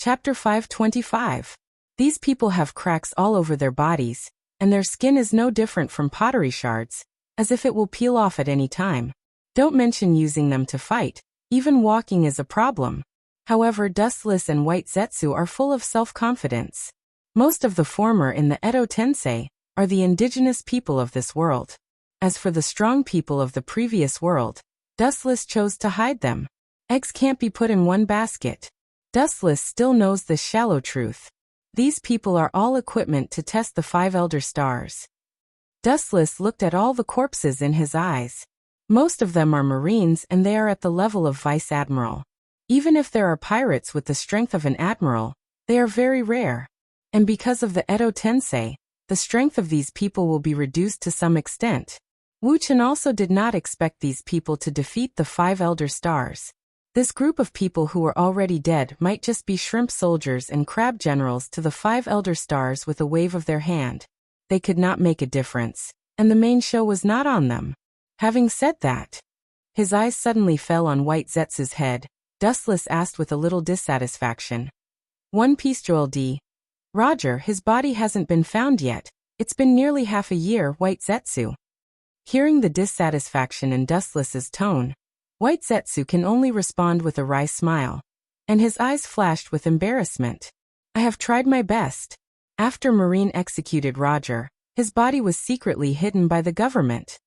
Chapter 525. These people have cracks all over their bodies, and their skin is no different from pottery shards, as if it will peel off at any time. Don't mention using them to fight. Even walking is a problem. However, Dustless and White Zetsu are full of self-confidence. Most of the former in the Edo Tensei are the indigenous people of this world. As for the strong people of the previous world, Dustless chose to hide them. Eggs can't be put in one basket. Dustless still knows this shallow truth. These people are all equipment to test the 5 elder stars. Dustless looked at all the corpses in his eyes. Most of them are Marines and they are at the level of Vice Admiral. Even if there are pirates with the strength of an admiral, they are very rare. And because of the Edo Tensei, the strength of these people will be reduced to some extent. Wu Chen also did not expect these people to defeat the 5 elder stars. This group of people who were already dead might just be shrimp soldiers and crab generals to the 5 elder stars with a wave of their hand. They could not make a difference, and the main show was not on them. Having said that, his eyes suddenly fell on White Zetsu's head. Dustless asked with a little dissatisfaction. One piece Joel D. Roger, his body hasn't been found yet. It's been nearly half a year, White Zetsu. Hearing the dissatisfaction in Dustless's tone, White Zetsu can only respond with a wry smile, and his eyes flashed with embarrassment. I have tried my best. After Marine executed Roger, his body was secretly hidden by the government.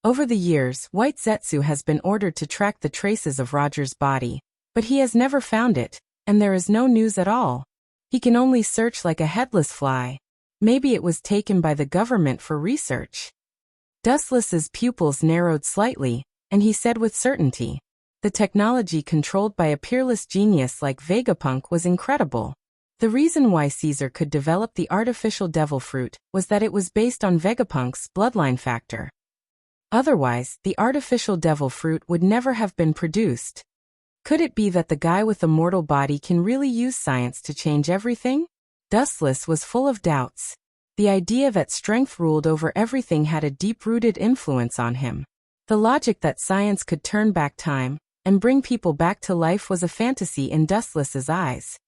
Over the years, White Zetsu has been ordered to track the traces of Roger's body, but he has never found it, and there is no news at all. He can only search like a headless fly. Maybe it was taken by the government for research. Dustless's pupils narrowed slightly, and he said with certainty, the technology controlled by a peerless genius like Vegapunk was incredible. The reason why Caesar could develop the artificial devil fruit was that it was based on Vegapunk's bloodline factor. Otherwise, the artificial devil fruit would never have been produced. Could it be that the guy with the mortal body can really use science to change everything? Dustless was full of doubts. The idea that strength ruled over everything had a deep-rooted influence on him. The logic that science could turn back time and bring people back to life was a fantasy in Dustless's eyes.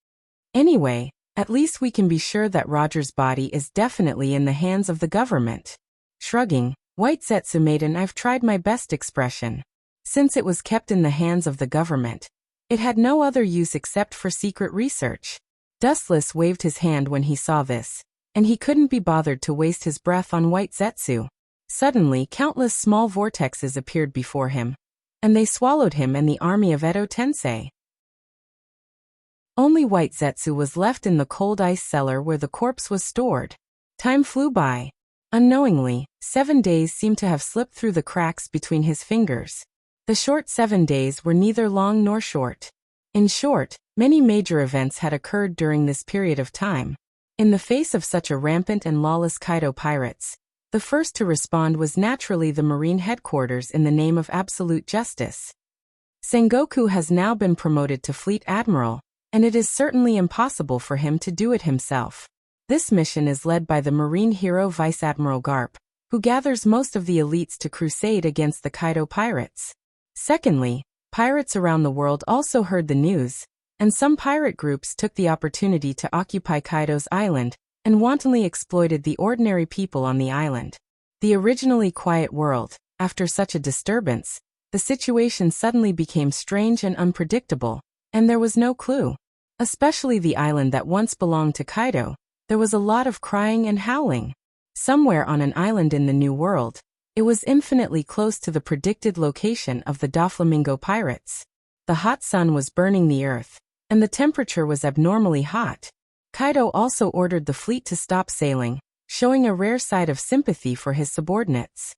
Anyway, at least we can be sure that Roger's body is definitely in the hands of the government. Shrugging, White Zetsu made an "I've tried my best" expression. Since it was kept in the hands of the government, it had no other use except for secret research. Dustless waved his hand when he saw this, and he couldn't be bothered to waste his breath on White Zetsu. Suddenly, countless small vortexes appeared before him, and they swallowed him and the army of Edo Tensei. Only White Zetsu was left in the cold ice cellar where the corpse was stored. Time flew by. Unknowingly, 7 days seemed to have slipped through the cracks between his fingers. The short 7 days were neither long nor short. In short, many major events had occurred during this period of time. In the face of such a rampant and lawless Kaido pirates, the first to respond was naturally the Marine headquarters in the name of absolute justice. Sengoku has now been promoted to Fleet Admiral, and it is certainly impossible for him to do it himself. This mission is led by the Marine hero Vice Admiral Garp, who gathers most of the elites to crusade against the Kaido pirates. Secondly, pirates around the world also heard the news, and some pirate groups took the opportunity to occupy Kaido's island and wantonly exploited the ordinary people on the island. The originally quiet world, after such a disturbance, the situation suddenly became strange and unpredictable, and there was no clue. Especially the island that once belonged to Kaido, there was a lot of crying and howling. Somewhere on an island in the New World, it was infinitely close to the predicted location of the Doflamingo pirates. The hot sun was burning the earth, and the temperature was abnormally hot. Kaido also ordered the fleet to stop sailing, showing a rare side of sympathy for his subordinates.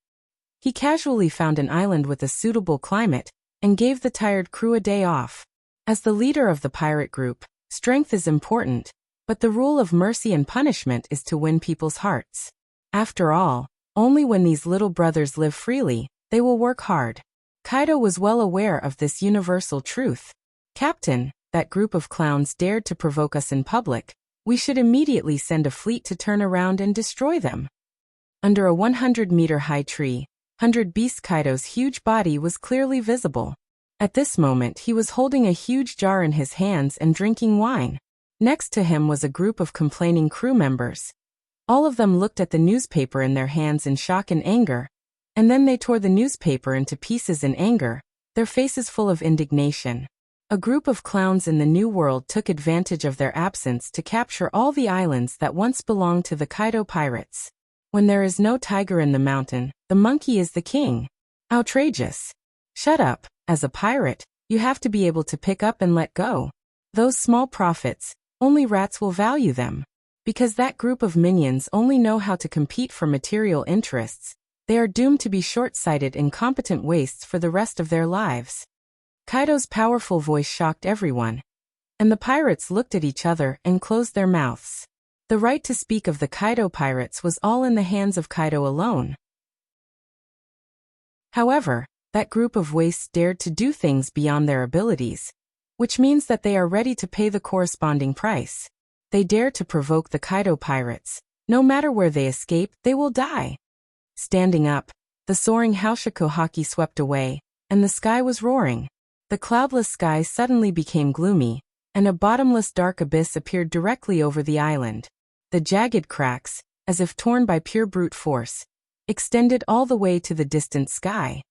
He casually found an island with a suitable climate, and gave the tired crew a day off. As the leader of the pirate group, strength is important, but the rule of mercy and punishment is to win people's hearts. After all, only when these little brothers live freely, they will work hard. Kaido was well aware of this universal truth. Captain, that group of clowns dared to provoke us in public. We should immediately send a fleet to turn around and destroy them. Under a 100-meter-high tree, 100 Beast Kaido's huge body was clearly visible. At this moment he was holding a huge jar in his hands and drinking wine. Next to him was a group of complaining crew members. All of them looked at the newspaper in their hands in shock and anger, and then they tore the newspaper into pieces in anger, their faces full of indignation. A group of clowns in the New World took advantage of their absence to capture all the islands that once belonged to the Kaido pirates. When there is no tiger in the mountain, the monkey is the king. Outrageous. Shut up. As a pirate, you have to be able to pick up and let go. Those small profits, only rats will value them. Because that group of minions only know how to compete for material interests, they are doomed to be short-sighted, incompetent wastes for the rest of their lives. Kaido's powerful voice shocked everyone, and the pirates looked at each other and closed their mouths. The right to speak of the Kaido pirates was all in the hands of Kaido alone. However, that group of wastes dared to do things beyond their abilities, which means that they are ready to pay the corresponding price. They dare to provoke the Kaido pirates. No matter where they escape, they will die. Standing up, the soaring Haushiko haki swept away, and the sky was roaring. The cloudless sky suddenly became gloomy, and a bottomless dark abyss appeared directly over the island. The jagged cracks, as if torn by pure brute force, extended all the way to the distant sky.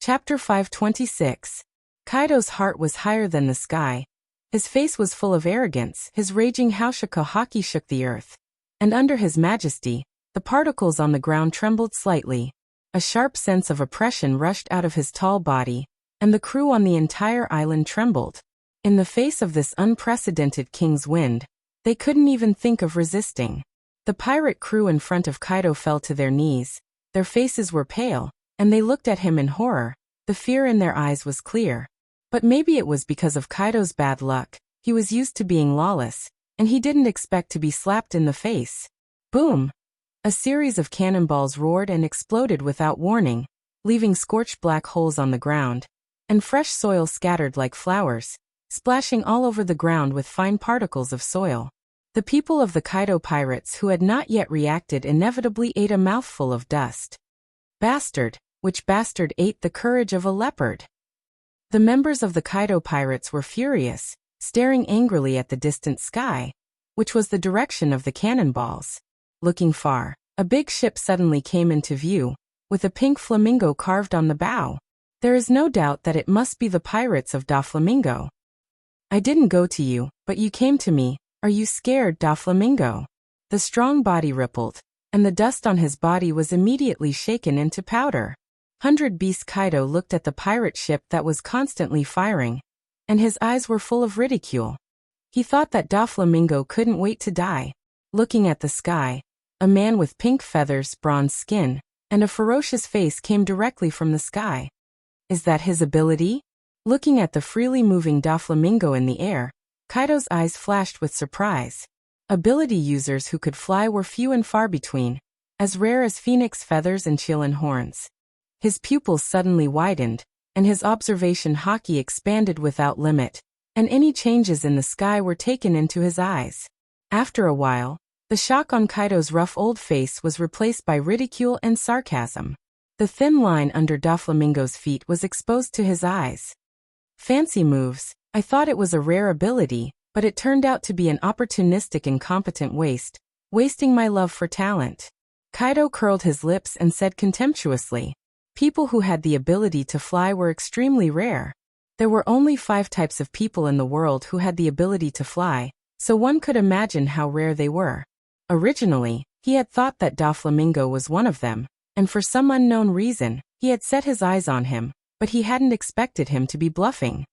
Chapter 526. Kaido's heart was higher than the sky. His face was full of arrogance. His raging Haushiko haki shook the earth. And under his majesty, the particles on the ground trembled slightly. A sharp sense of oppression rushed out of his tall body, and the crew on the entire island trembled. In the face of this unprecedented king's wind, they couldn't even think of resisting. The pirate crew in front of Kaido fell to their knees. Their faces were pale, and they looked at him in horror. The fear in their eyes was clear. But maybe it was because of Kaido's bad luck. He was used to being lawless, and he didn't expect to be slapped in the face. Boom! A series of cannonballs roared and exploded without warning, leaving scorched black holes on the ground, and fresh soil scattered like flowers, splashing all over the ground with fine particles of soil. The people of the Kaido pirates who had not yet reacted inevitably ate a mouthful of dust. Bastard! Which bastard ate the courage of a leopard? The members of the Kaido pirates were furious, staring angrily at the distant sky, which was the direction of the cannonballs. Looking far, a big ship suddenly came into view, with a pink flamingo carved on the bow. There is no doubt that it must be the pirates of Doflamingo. I didn't go to you, but you came to me. Are you scared, Doflamingo? The strong body rippled, and the dust on his body was immediately shaken into powder. 100 Beast Kaido looked at the pirate ship that was constantly firing, and his eyes were full of ridicule. He thought that Doflamingo couldn't wait to die. Looking at the sky, a man with pink feathers, bronze skin, and a ferocious face came directly from the sky. Is that his ability? Looking at the freely moving Doflamingo in the air, Kaido's eyes flashed with surprise. Ability users who could fly were few and far between, as rare as phoenix feathers and Chilean horns. His pupils suddenly widened, and his observation haki expanded without limit, and any changes in the sky were taken into his eyes. After a while, the shock on Kaido's rough old face was replaced by ridicule and sarcasm. The thin line under Doflamingo's feet was exposed to his eyes. Fancy moves. I thought it was a rare ability, but it turned out to be an opportunistic, incompetent waste, wasting my love for talent. Kaido curled his lips and said contemptuously, people who had the ability to fly were extremely rare. There were only 5 types of people in the world who had the ability to fly, so one could imagine how rare they were. Originally, he had thought that Doflamingo was one of them, and for some unknown reason, he had set his eyes on him, but he hadn't expected him to be bluffing.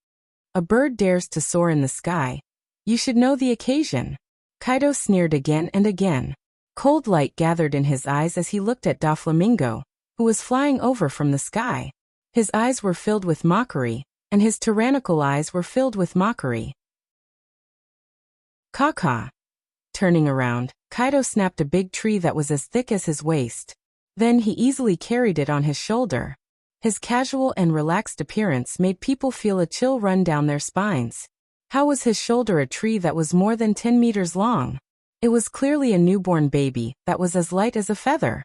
A bird dares to soar in the sky. You should know the occasion. Kaido sneered again and again. Cold light gathered in his eyes as he looked at Doflamingo, who was flying over from the sky. His eyes were filled with mockery, and his tyrannical eyes were filled with mockery. Caw-caw. Turning around, Kaido snapped a big tree that was as thick as his waist. Then he easily carried it on his shoulder. His casual and relaxed appearance made people feel a chill run down their spines. How was his shoulder a tree that was more than 10 meters long? It was clearly a newborn baby that was as light as a feather.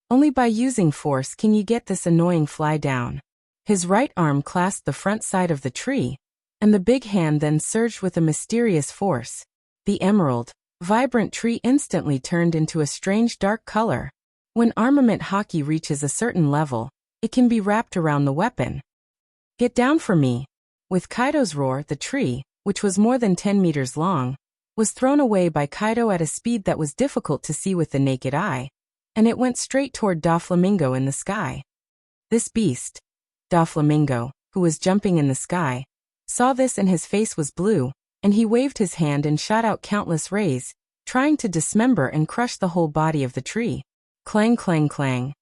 Only by using force can you get this annoying fly down. His right arm clasped the front side of the tree, and the big hand then surged with a mysterious force. The emerald, vibrant tree instantly turned into a strange dark color. When armament hockey reaches a certain level, it can be wrapped around the weapon. Get down for me! With Kaido's roar, the tree, which was more than 10 meters long, was thrown away by Kaido at a speed that was difficult to see with the naked eye, and it went straight toward Doflamingo in the sky. This beast, Doflamingo, who was jumping in the sky, saw this and his face was blue, and he waved his hand and shot out countless rays, trying to dismember and crush the whole body of the tree. Clang, clang, clang.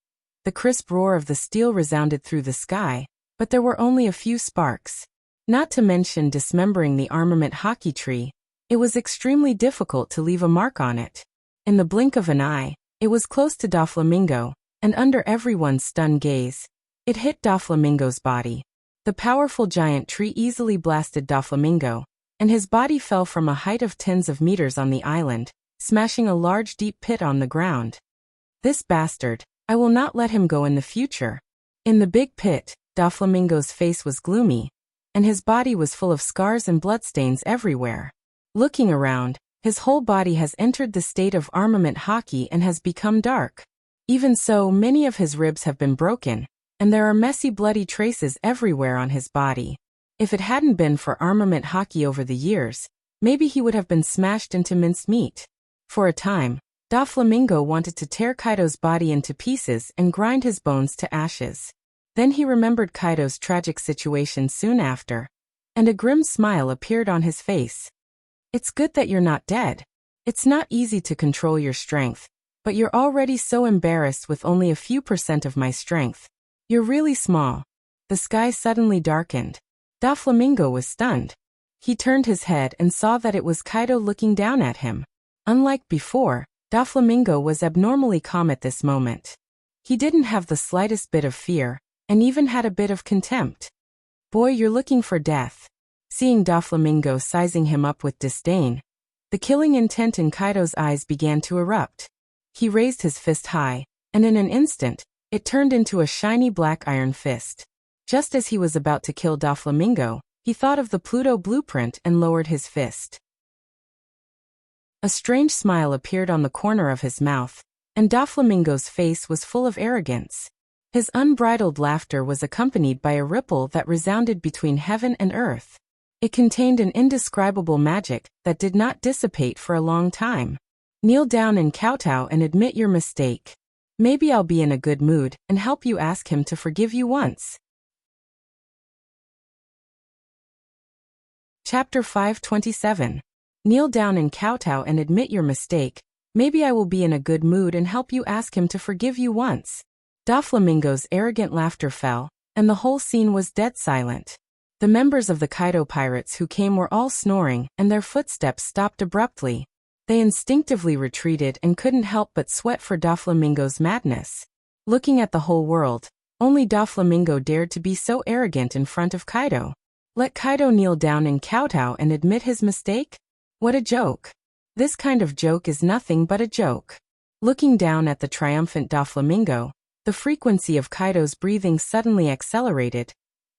The crisp roar of the steel resounded through the sky, but there were only a few sparks. Not to mention dismembering the armament hockey tree, it was extremely difficult to leave a mark on it. In the blink of an eye, it was close to Doflamingo, and under everyone's stunned gaze, it hit Doflamingo's body. The powerful giant tree easily blasted Doflamingo, and his body fell from a height of tens of meters on the island, smashing a large deep pit on the ground. This bastard, I will not let him go in the future. In the big pit, Doflamingo's face was gloomy, and his body was full of scars and bloodstains everywhere. Looking around, his whole body has entered the state of armament hockey and has become dark. Even so, many of his ribs have been broken, and there are messy bloody traces everywhere on his body. If it hadn't been for armament hockey over the years, maybe he would have been smashed into minced meat. For a time, Doflamingo wanted to tear Kaido's body into pieces and grind his bones to ashes. Then he remembered Kaido's tragic situation soon after, and a grim smile appeared on his face. It's good that you're not dead. It's not easy to control your strength, but you're already so embarrassed with only a few % of my strength. You're really small. The sky suddenly darkened. Doflamingo was stunned. He turned his head and saw that it was Kaido looking down at him. Unlike before, Doflamingo was abnormally calm at this moment. He didn't have the slightest bit of fear, and even had a bit of contempt. Boy, you're looking for death. Seeing Doflamingo sizing him up with disdain, the killing intent in Kaido's eyes began to erupt. He raised his fist high, and in an instant, it turned into a shiny black iron fist. Just as he was about to kill Doflamingo, he thought of the Pluto blueprint and lowered his fist. A strange smile appeared on the corner of his mouth, and Doflamingo's face was full of arrogance. His unbridled laughter was accompanied by a ripple that resounded between heaven and earth. It contained an indescribable magic that did not dissipate for a long time. Kneel down and kowtow and admit your mistake. Maybe I'll be in a good mood and help you ask him to forgive you once. Chapter 527. Kneel down and kowtow and admit your mistake. Maybe I will be in a good mood and help you ask him to forgive you once. Doflamingo's arrogant laughter fell, and the whole scene was dead silent. The members of the Kaido pirates who came were all snoring, and their footsteps stopped abruptly. They instinctively retreated and couldn't help but sweat for Doflamingo's madness. Looking at the whole world, only Doflamingo dared to be so arrogant in front of Kaido. Let Kaido kneel down and kowtow and admit his mistake? What a joke. This kind of joke is nothing but a joke. Looking down at the triumphant Doflamingo, the frequency of Kaido's breathing suddenly accelerated,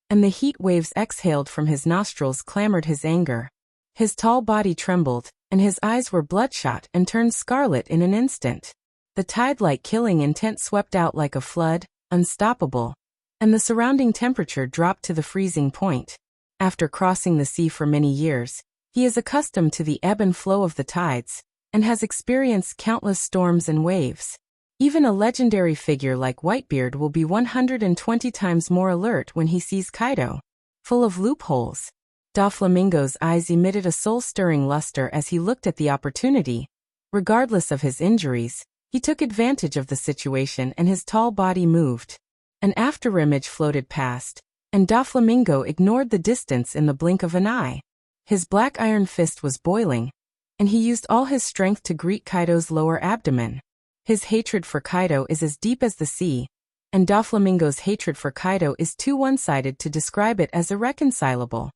and the heat waves exhaled from his nostrils clamored his anger. His tall body trembled, and his eyes were bloodshot and turned scarlet in an instant. The tide-like killing intent swept out like a flood, unstoppable, and the surrounding temperature dropped to the freezing point. After crossing the sea for many years, he is accustomed to the ebb and flow of the tides, and has experienced countless storms and waves. Even a legendary figure like Whitebeard will be 120 times more alert when he sees Kaido. Full of loopholes. Doflamingo's eyes emitted a soul-stirring luster as he looked at the opportunity. Regardless of his injuries, he took advantage of the situation and his tall body moved. An afterimage floated past, and Doflamingo ignored the distance in the blink of an eye. His black iron fist was boiling, and he used all his strength to greet Kaido's lower abdomen. His hatred for Kaido is as deep as the sea, and Doflamingo's hatred for Kaido is too one-sided to describe it as irreconcilable.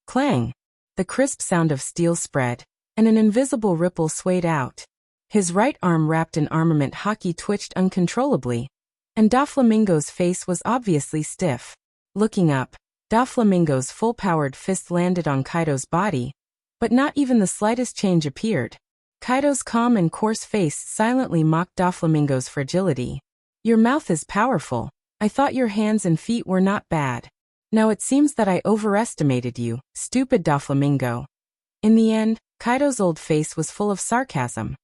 Clang! The crisp sound of steel spread, and an invisible ripple swayed out. His right arm wrapped in armament hockey twitched uncontrollably, and Doflamingo's face was obviously stiff. Looking up, Doflamingo's full-powered fist landed on Kaido's body, but not even the slightest change appeared. Kaido's calm and coarse face silently mocked Doflamingo's fragility. Your mouth is powerful. I thought your hands and feet were not bad. Now it seems that I overestimated you, stupid Doflamingo. In the end, Kaido's old face was full of sarcasm.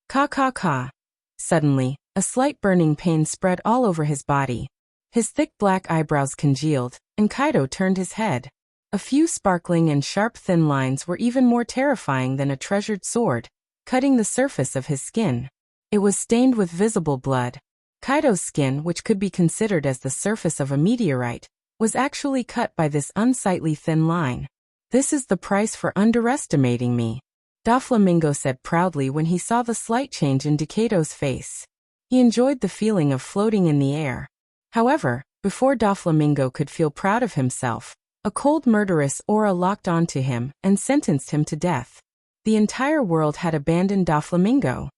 Ka ka ka. Suddenly, a slight burning pain spread all over his body. His thick black eyebrows congealed, and Kaido turned his head. A few sparkling and sharp thin lines were even more terrifying than a treasured sword, cutting the surface of his skin. It was stained with visible blood. Kaido's skin, which could be considered as the surface of a meteorite, was actually cut by this unsightly thin line. This is the price for underestimating me, Doflamingo said proudly when he saw the slight change in Kaido's face. He enjoyed the feeling of floating in the air. However, before Doflamingo could feel proud of himself, a cold murderous aura locked onto him and sentenced him to death. The entire world had abandoned Doflamingo.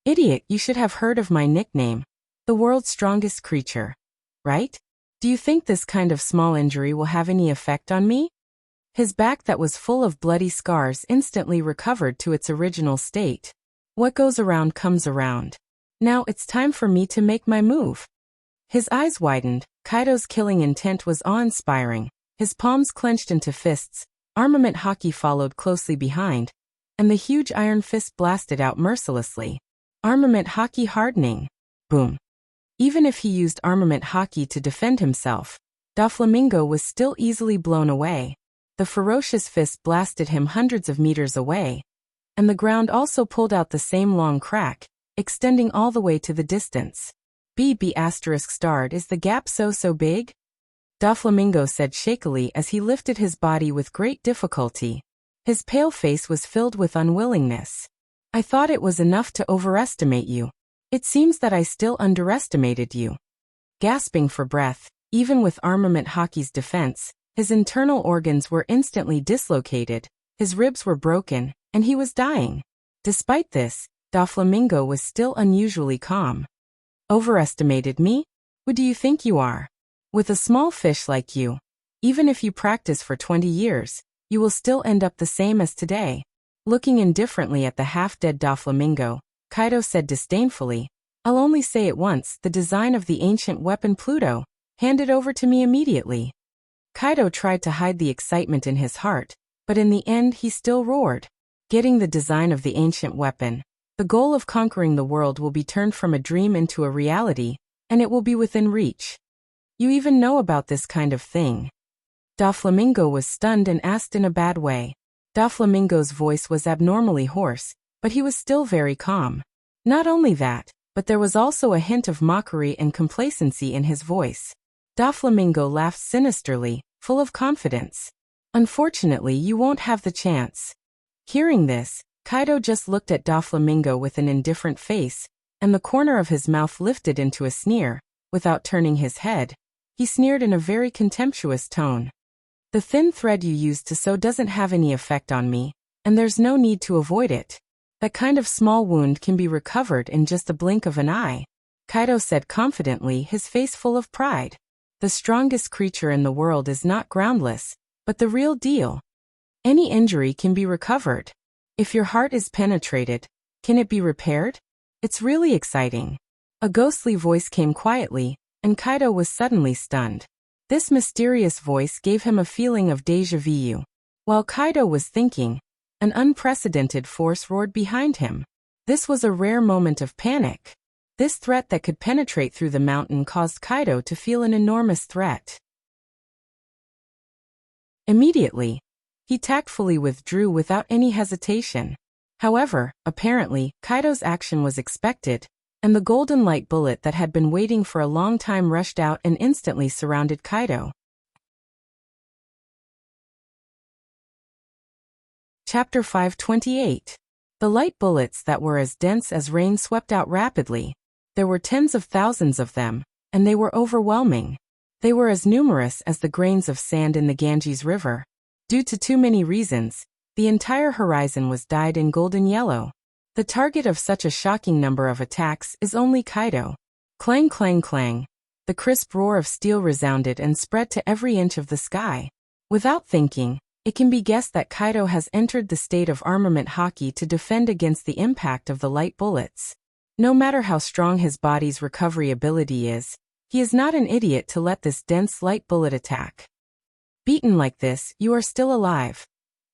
Idiot, you should have heard of my nickname, the world's strongest creature. Right? Do you think this kind of small injury will have any effect on me? His back that was full of bloody scars instantly recovered to its original state. What goes around comes around. Now it's time for me to make my move. His eyes widened. Kaido's killing intent was awe-inspiring. His palms clenched into fists, armament haki followed closely behind, and the huge iron fist blasted out mercilessly. Armament haki hardening. Boom. Even if he used armament haki to defend himself, Doflamingo was still easily blown away. The ferocious fist blasted him hundreds of meters away, and the ground also pulled out the same long crack, extending all the way to the distance. BB***, is the gap so big? Doflamingo said shakily as he lifted his body with great difficulty. His pale face was filled with unwillingness. I thought it was enough to overestimate you. It seems that I still underestimated you. Gasping for breath, even with armament haki's defense, his internal organs were instantly dislocated, his ribs were broken, and he was dying. Despite this, Doflamingo was still unusually calm. Overestimated me? Who do you think you are? With a small fish like you, even if you practice for 20 years, you will still end up the same as today. Looking indifferently at the half-dead Doflamingo, Kaido said disdainfully, I'll only say it once, the design of the ancient weapon Pluto, hand it over to me immediately. Kaido tried to hide the excitement in his heart, but in the end he still roared. Getting the design of the ancient weapon, the goal of conquering the world will be turned from a dream into a reality, and it will be within reach. You even know about this kind of thing. Doflamingo was stunned and asked in a bad way. Doflamingo's voice was abnormally hoarse, but he was still very calm. Not only that, but there was also a hint of mockery and complacency in his voice. Doflamingo laughed sinisterly, full of confidence. Unfortunately, you won't have the chance. Hearing this, Kaido just looked at Doflamingo with an indifferent face, and the corner of his mouth lifted into a sneer. Without turning his head, he sneered in a very contemptuous tone. The thin thread you used to sew doesn't have any effect on me, and there's no need to avoid it. That kind of small wound can be recovered in just the blink of an eye, Kaido said confidently, his face full of pride. The strongest creature in the world is not groundless, but the real deal. Any injury can be recovered. If your heart is penetrated, can it be repaired? It's really exciting. A ghostly voice came quietly, and Kaido was suddenly stunned. This mysterious voice gave him a feeling of déjà vu. While Kaido was thinking, an unprecedented force roared behind him. This was a rare moment of panic. This threat that could penetrate through the mountain caused Kaido to feel an enormous threat. Immediately, he tactfully withdrew without any hesitation. However, apparently, Kaido's action was expected, and the golden light bullet that had been waiting for a long time rushed out and instantly surrounded Kaido. Chapter 528. The light bullets that were as dense as rain swept out rapidly. There were tens of thousands of them, and they were overwhelming. They were as numerous as the grains of sand in the Ganges River. Due to too many reasons, the entire horizon was dyed in golden yellow. The target of such a shocking number of attacks is only Kaido. Clang clang clang. The crisp roar of steel resounded and spread to every inch of the sky. Without thinking, it can be guessed that Kaido has entered the state of armament hockey to defend against the impact of the light bullets. No matter how strong his body's recovery ability is, he is not an idiot to let this dense light bullet attack. Beaten like this, you are still alive.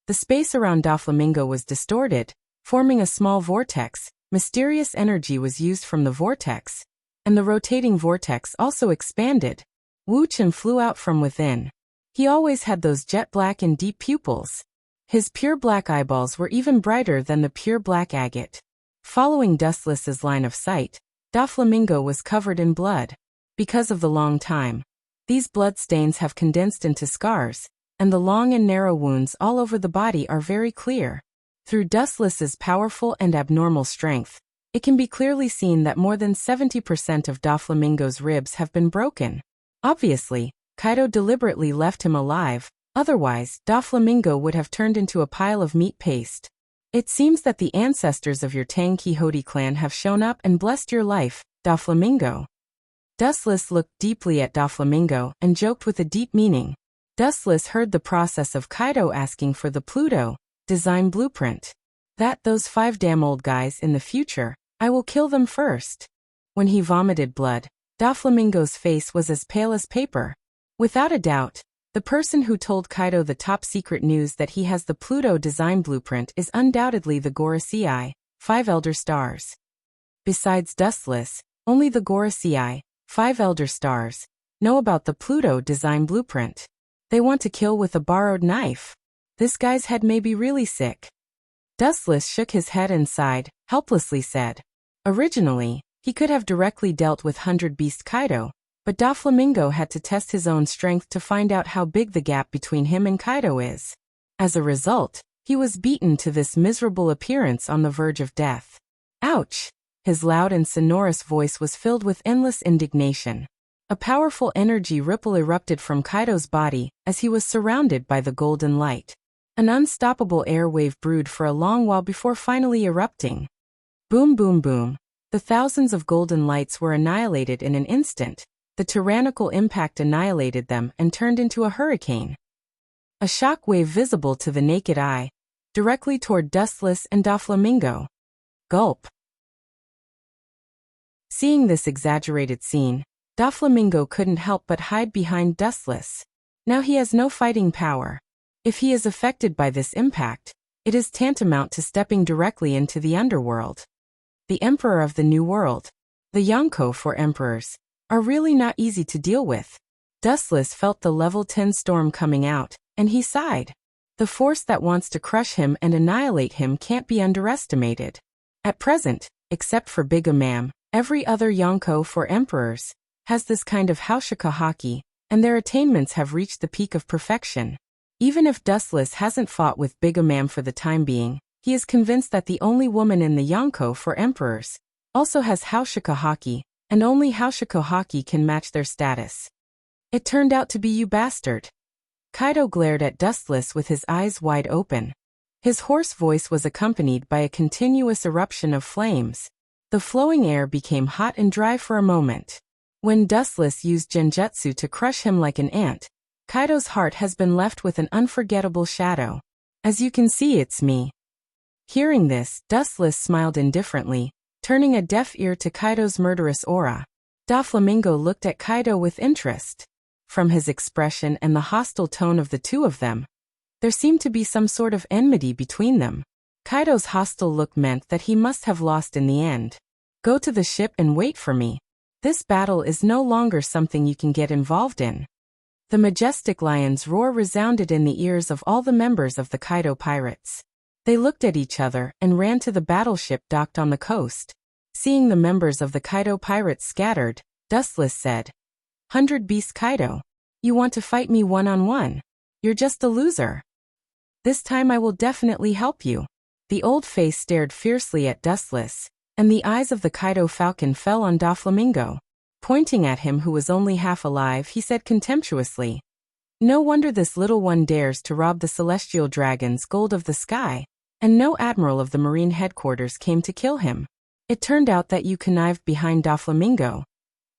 The space around Doflamingo was distorted, forming a small vortex. Mysterious energy was used from the vortex, and the rotating vortex also expanded. Wu Chen flew out from within. He always had those jet black and deep pupils. His pure black eyeballs were even brighter than the pure black agate. Following Dustless's line of sight, Doflamingo was covered in blood. Because of the long time, these blood stains have condensed into scars, and the long and narrow wounds all over the body are very clear. Through Dustless's powerful and abnormal strength, it can be clearly seen that more than 70% of Doflamingo's ribs have been broken. Obviously, Kaido deliberately left him alive, otherwise Doflamingo would have turned into a pile of meat paste. It seems that the ancestors of your Tang Quixote clan have shown up and blessed your life, Doflamingo. Dustless looked deeply at Doflamingo and joked with a deep meaning. Dustless heard the process of Kaido asking for the Pluto design blueprint. Those 5 damn old guys in the future, I will kill them first. When he vomited blood, Doflamingo's face was as pale as paper. Without a doubt, the person who told Kaido the top secret news that he has the Pluto design blueprint is undoubtedly the Gorosei, 5 Elder Stars. Besides Dustless, only the Gorosei, 5 Elder Stars, know about the Pluto design blueprint. They want to kill with a borrowed knife. This guy's head may be really sick. Dustless shook his head and sighed, helplessly said. Originally, he could have directly dealt with 100 Beast Kaido, but Doflamingo had to test his own strength to find out how big the gap between him and Kaido is. As a result, he was beaten to this miserable appearance on the verge of death. Ouch! His loud and sonorous voice was filled with endless indignation. A powerful energy ripple erupted from Kaido's body as he was surrounded by the golden light. An unstoppable air wave brewed for a long while before finally erupting. Boom boom boom. The thousands of golden lights were annihilated in an instant. The tyrannical impact annihilated them and turned into a hurricane. A shock wave visible to the naked eye, directly toward Dustless and Doflamingo. Gulp. Seeing this exaggerated scene, Doflamingo couldn't help but hide behind Dustless. Now he has no fighting power. If he is affected by this impact, it is tantamount to stepping directly into the underworld. The Emperor of the New World, the Yonko 4 Emperors, are really not easy to deal with. Dustless felt the level 10 storm coming out, and he sighed. The force that wants to crush him and annihilate him can't be underestimated. At present, except for Big Amam, every other Yonko 4 Emperors has this kind of Haushika haki, and their attainments have reached the peak of perfection. Even if Dustless hasn't fought with Big Amam for the time being, he is convinced that the only woman in the Yonko 4 Emperors also has Haushika haki, and only Haushika haki can match their status. It turned out to be you bastard. Kaido glared at Dustless with his eyes wide open. His hoarse voice was accompanied by a continuous eruption of flames. The flowing air became hot and dry for a moment. When Dustless used Genjutsu to crush him like an ant, Kaido's heart has been left with an unforgettable shadow. As you can see, it's me. Hearing this, Dustless smiled indifferently, turning a deaf ear to Kaido's murderous aura. Doflamingo looked at Kaido with interest. From his expression and the hostile tone of the two of them, there seemed to be some sort of enmity between them. Kaido's hostile look meant that he must have lost in the end. Go to the ship and wait for me. This battle is no longer something you can get involved in. The majestic lion's roar resounded in the ears of all the members of the Kaido pirates. They looked at each other and ran to the battleship docked on the coast. Seeing the members of the Kaido pirates scattered, Dustless said, "100 Beast Kaido, you want to fight me one-on-one? You're just a loser. This time I will definitely help you." The old face stared fiercely at Dustless, and the eyes of the Kaido falcon fell on Doflamingo. Pointing at him who was only half alive, he said contemptuously, "No wonder this little one dares to rob the celestial dragon's gold of the sky, and no admiral of the marine headquarters came to kill him. It turned out that you connived behind Doflamingo."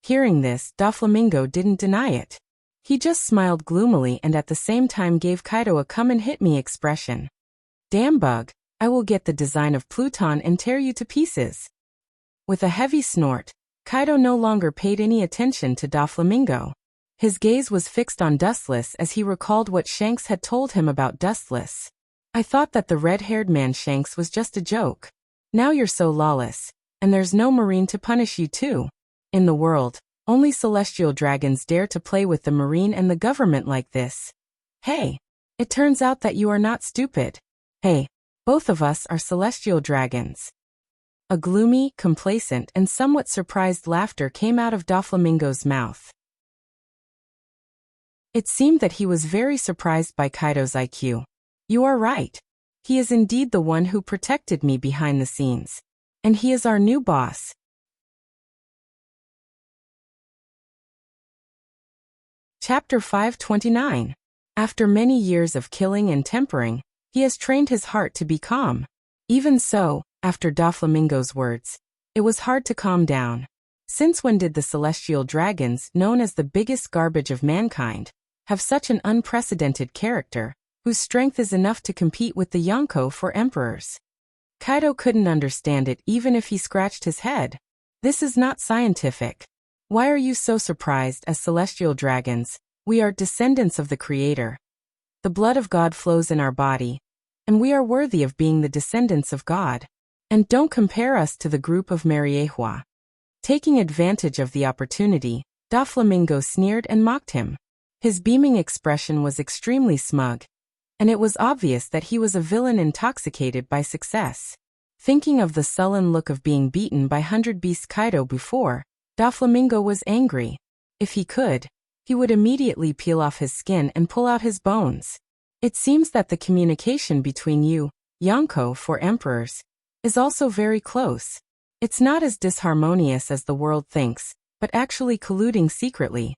Hearing this, Doflamingo didn't deny it. He just smiled gloomily and at the same time gave Kaido a come-and-hit-me expression. Damn bug, I will get the design of Pluton and tear you to pieces. With a heavy snort, Kaido no longer paid any attention to Doflamingo. His gaze was fixed on Dustless as he recalled what Shanks had told him about Dustless. I thought that the red-haired man Shanks was just a joke. Now you're so lawless, and there's no marine to punish you too. In the world, only celestial dragons dare to play with the marine and the government like this. Hey, it turns out that you are not stupid. Hey, both of us are celestial dragons. A gloomy, complacent, and somewhat surprised laughter came out of Doflamingo's mouth. It seemed that he was very surprised by Kaido's IQ. You are right. He is indeed the one who protected me behind the scenes. And he is our new boss. Chapter 529. After many years of killing and tempering, he has trained his heart to be calm. Even so, after Doflamingo's words, it was hard to calm down. Since when did the celestial dragons, known as the biggest garbage of mankind, have such an unprecedented character, whose strength is enough to compete with the Yonko for emperors? Kaido couldn't understand it even if he scratched his head. This is not scientific. Why are you so surprised? As celestial dragons, we are descendants of the Creator. The blood of God flows in our body, and we are worthy of being the descendants of God. And don't compare us to the group of Mariehua. Taking advantage of the opportunity, Doflamingo sneered and mocked him. His beaming expression was extremely smug, and it was obvious that he was a villain intoxicated by success. Thinking of the sullen look of being beaten by 100 Beast Kaido before, Doflamingo was angry. If he could, he would immediately peel off his skin and pull out his bones. It seems that the communication between you, Yonko for emperors, is also very close. It's not as disharmonious as the world thinks, but actually colluding secretly.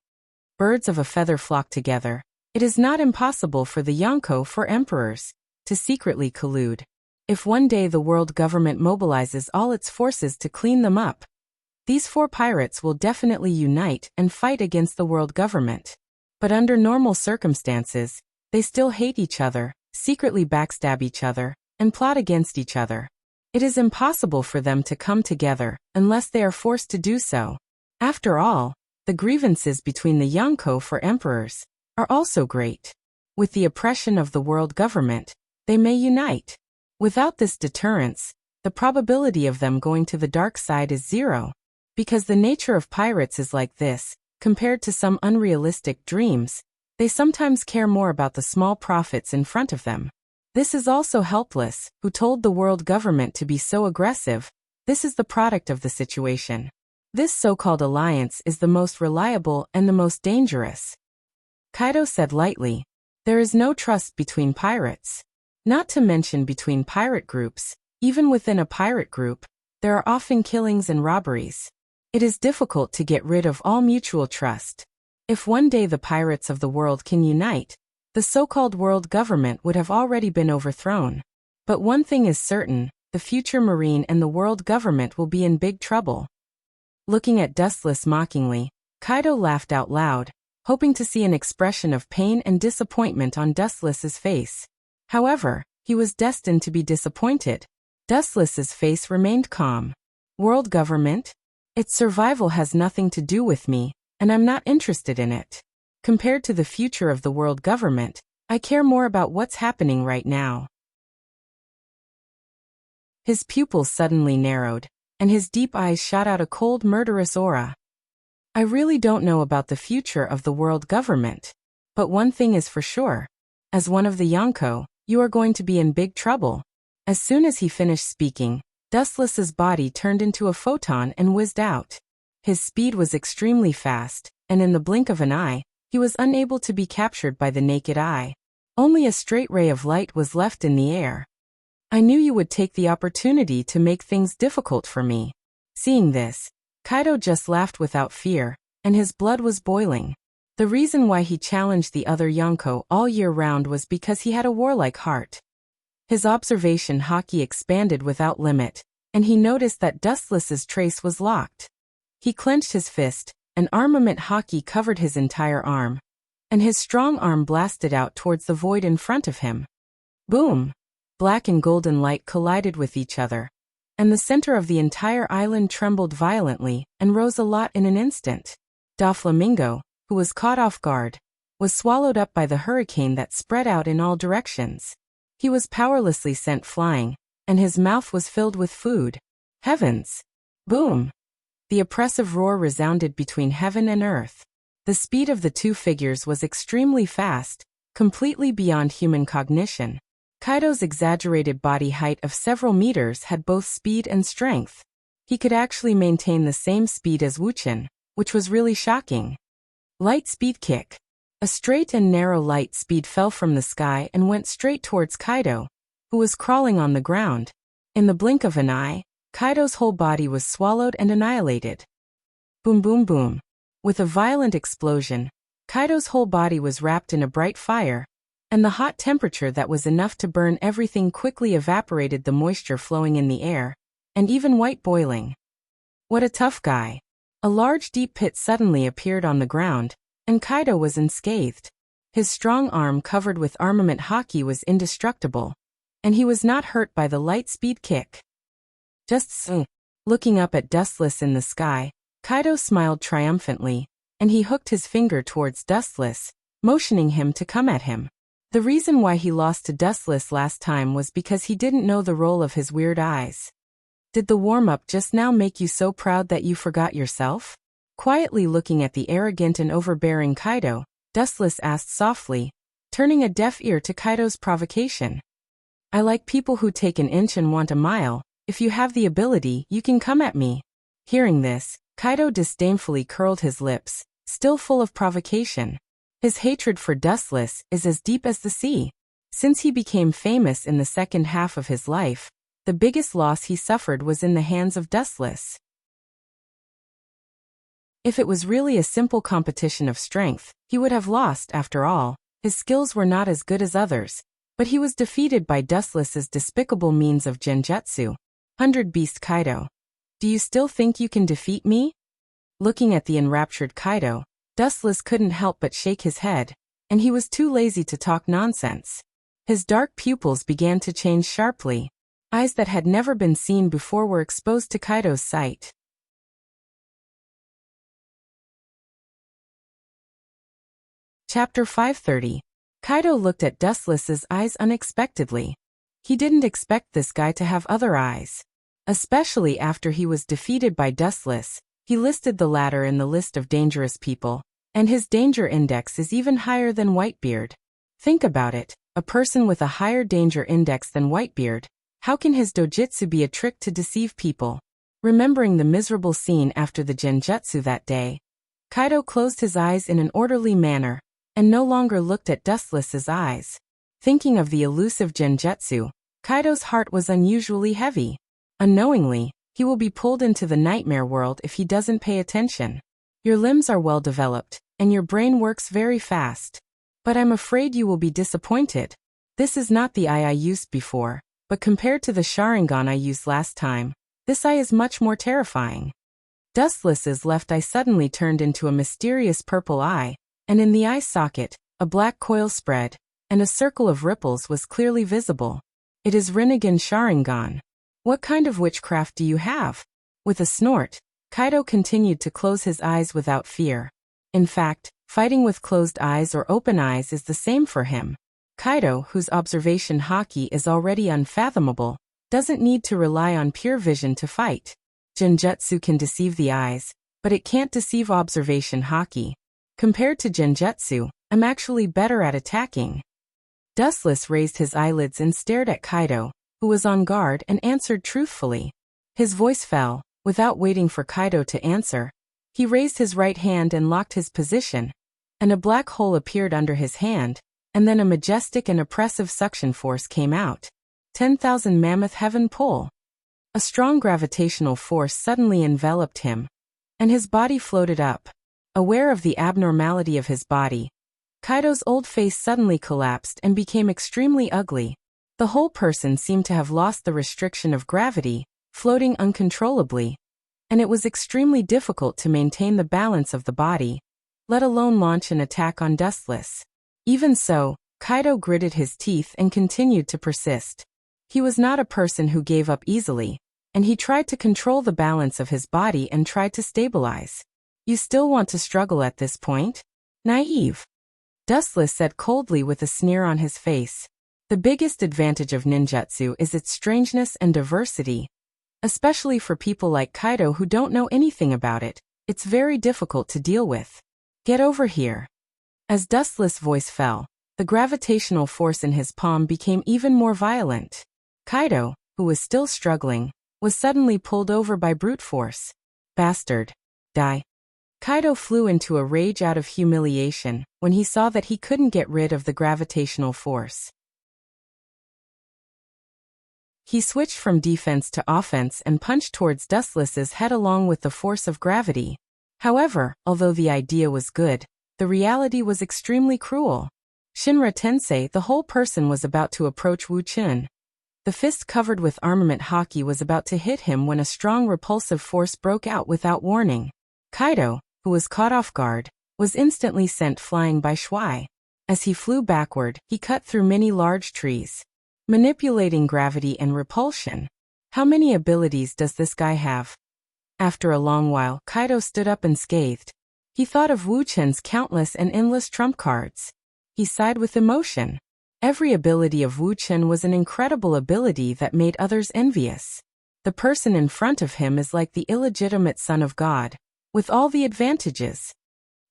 Birds of a feather flock together. It is not impossible for the Yonko for emperors to secretly collude. If one day the world government mobilizes all its forces to clean them up, these 4 pirates will definitely unite and fight against the world government. But under normal circumstances, they still hate each other, secretly backstab each other, and plot against each other. It is impossible for them to come together unless they are forced to do so. After all, the grievances between the Yonko for emperors are also great. With the oppression of the world government, they may unite. Without this deterrence, the probability of them going to the dark side is 0. Because the nature of pirates is like this, compared to some unrealistic dreams, they sometimes care more about the small profits in front of them. This is also helpless, who told the world government to be so aggressive. This is the product of the situation. This so-called alliance is the most reliable and the most dangerous. Kaido said lightly, there is no trust between pirates. Not to mention between pirate groups. Even within a pirate group, there are often killings and robberies. It is difficult to get rid of all mutual trust. If one day the pirates of the world can unite, the so-called world government would have already been overthrown. But one thing is certain, the future marine and the world government will be in big trouble. Looking at Dustless mockingly, Kaido laughed out loud, hoping to see an expression of pain and disappointment on Dustless's face. However, he was destined to be disappointed. Dustless's face remained calm. World government? Its survival has nothing to do with me, and I'm not interested in it. Compared to the future of the world government, I care more about what's happening right now. His pupils suddenly narrowed, and his deep eyes shot out a cold, murderous aura. I really don't know about the future of the world government. But one thing is for sure. As one of the Yonko, you are going to be in big trouble. As soon as he finished speaking, Dustless's body turned into a photon and whizzed out. His speed was extremely fast, and in the blink of an eye, he was unable to be captured by the naked eye. Only a straight ray of light was left in the air. I knew you would take the opportunity to make things difficult for me. Seeing this, Kaido just laughed without fear, and his blood was boiling. The reason why he challenged the other Yonko all year round was because he had a warlike heart. His observation haki expanded without limit, and he noticed that Dustless's trace was locked. He clenched his fist, An armament hockey covered his entire arm, and his strong arm blasted out towards the void in front of him. Boom! Black and golden light collided with each other, and the center of the entire island trembled violently and rose a lot in an instant. Doflamingo, who was caught off guard, was swallowed up by the hurricane that spread out in all directions. He was powerlessly sent flying, and his mouth was filled with food. Heavens! Boom! The oppressive roar resounded between heaven and earth. The speed of the two figures was extremely fast, completely beyond human cognition. Kaido's exaggerated body height of several meters had both speed and strength. He could actually maintain the same speed as Wuchen, which was really shocking. Light speed kick. A straight and narrow light speed fell from the sky and went straight towards Kaido, who was crawling on the ground. In the blink of an eye, Kaido's whole body was swallowed and annihilated. Boom boom boom. With a violent explosion, Kaido's whole body was wrapped in a bright fire, and the hot temperature that was enough to burn everything quickly evaporated the moisture flowing in the air, and even white boiling. What a tough guy. A large deep pit suddenly appeared on the ground, and Kaido was unscathed. His strong arm covered with armament hockey was indestructible, and he was not hurt by the light speed kick. Just so. Looking up at Dustless in the sky, Kaido smiled triumphantly, and he hooked his finger towards Dustless, motioning him to come at him. The reason why he lost to Dustless last time was because he didn't know the role of his weird eyes. Did the warm-up just now make you so proud that you forgot yourself? Quietly looking at the arrogant and overbearing Kaido, Dustless asked softly, turning a deaf ear to Kaido's provocation. I like people who take an inch and want a mile. If you have the ability, you can come at me. Hearing this, Kaido disdainfully curled his lips, still full of provocation. His hatred for Dustless is as deep as the sea. Since he became famous in the second half of his life, the biggest loss he suffered was in the hands of Dustless. If it was really a simple competition of strength, he would have lost after all. His skills were not as good as others, but he was defeated by Dustless's despicable means of genjutsu. 100 Beast Kaido. Do you still think you can defeat me? Looking at the enraptured Kaido, Dustless couldn't help but shake his head, and he was too lazy to talk nonsense. His dark pupils began to change sharply. Eyes that had never been seen before were exposed to Kaido's sight. Chapter 530. Kaido looked at Dustless's eyes unexpectedly. He didn't expect this guy to have other eyes. Especially after he was defeated by Dustless, he listed the latter in the list of dangerous people, and his danger index is even higher than Whitebeard. Think about it, a person with a higher danger index than Whitebeard, how can his dojutsu be a trick to deceive people? Remembering the miserable scene after the genjutsu that day, Kaido closed his eyes in an orderly manner, and no longer looked at Dustless's eyes. Thinking of the elusive genjutsu, Kaido's heart was unusually heavy. Unknowingly, he will be pulled into the nightmare world if he doesn't pay attention. Your limbs are well developed, and your brain works very fast. But I'm afraid you will be disappointed. This is not the eye I used before, but compared to the Sharingan I used last time, this eye is much more terrifying. Dustless's left eye suddenly turned into a mysterious purple eye, and in the eye socket, a black coil spread, and a circle of ripples was clearly visible. It is Rinnegan Sharingan. What kind of witchcraft do you have? With a snort, Kaido continued to close his eyes without fear. In fact, fighting with closed eyes or open eyes is the same for him. Kaido, whose observation haki is already unfathomable, doesn't need to rely on pure vision to fight. Genjutsu can deceive the eyes, but it can't deceive observation haki. Compared to genjutsu, I'm actually better at attacking. Dustless raised his eyelids and stared at Kaido, who was on guard, and answered truthfully. His voice fell. Without waiting for Kaido to answer, he raised his right hand and locked his position, and a black hole appeared under his hand, and then a majestic and oppressive suction force came out. 10,000 Mammoth Heaven Pull. A strong gravitational force suddenly enveloped him, and his body floated up. Aware of the abnormality of his body, Kaido's old face suddenly collapsed and became extremely ugly. The whole person seemed to have lost the restriction of gravity, floating uncontrollably. and it was extremely difficult to maintain the balance of the body, let alone launch an attack on Dustless. Even so, Kaido gritted his teeth and continued to persist. He was not a person who gave up easily, and he tried to control the balance of his body and tried to stabilize. You still want to struggle at this point? Naive. Dustless said coldly with a sneer on his face. The biggest advantage of ninjutsu is its strangeness and diversity. Especially for people like Kaido who don't know anything about it, it's very difficult to deal with. Get over here. As Dustless' voice fell, the gravitational force in his palm became even more violent. Kaido, who was still struggling, was suddenly pulled over by brute force. Bastard. Die. Kaido flew into a rage out of humiliation when he saw that he couldn't get rid of the gravitational force. He switched from defense to offense and punched towards Dustless's head along with the force of gravity. However, although the idea was good, the reality was extremely cruel. Shinra Tensei, the whole person, was about to approach Wu Chun. The fist covered with armament haki was about to hit him when a strong repulsive force broke out without warning. Kaido, who was caught off guard, was instantly sent flying by Shuai. As he flew backward, he cut through many large trees. Manipulating gravity and repulsion. How many abilities does this guy have? After a long while, Kaido stood up and scathed. He thought of Wu Chun's countless and endless trump cards. He sighed with emotion. Every ability of Wu Chun was an incredible ability that made others envious. The person in front of him is like the illegitimate son of God, with all the advantages.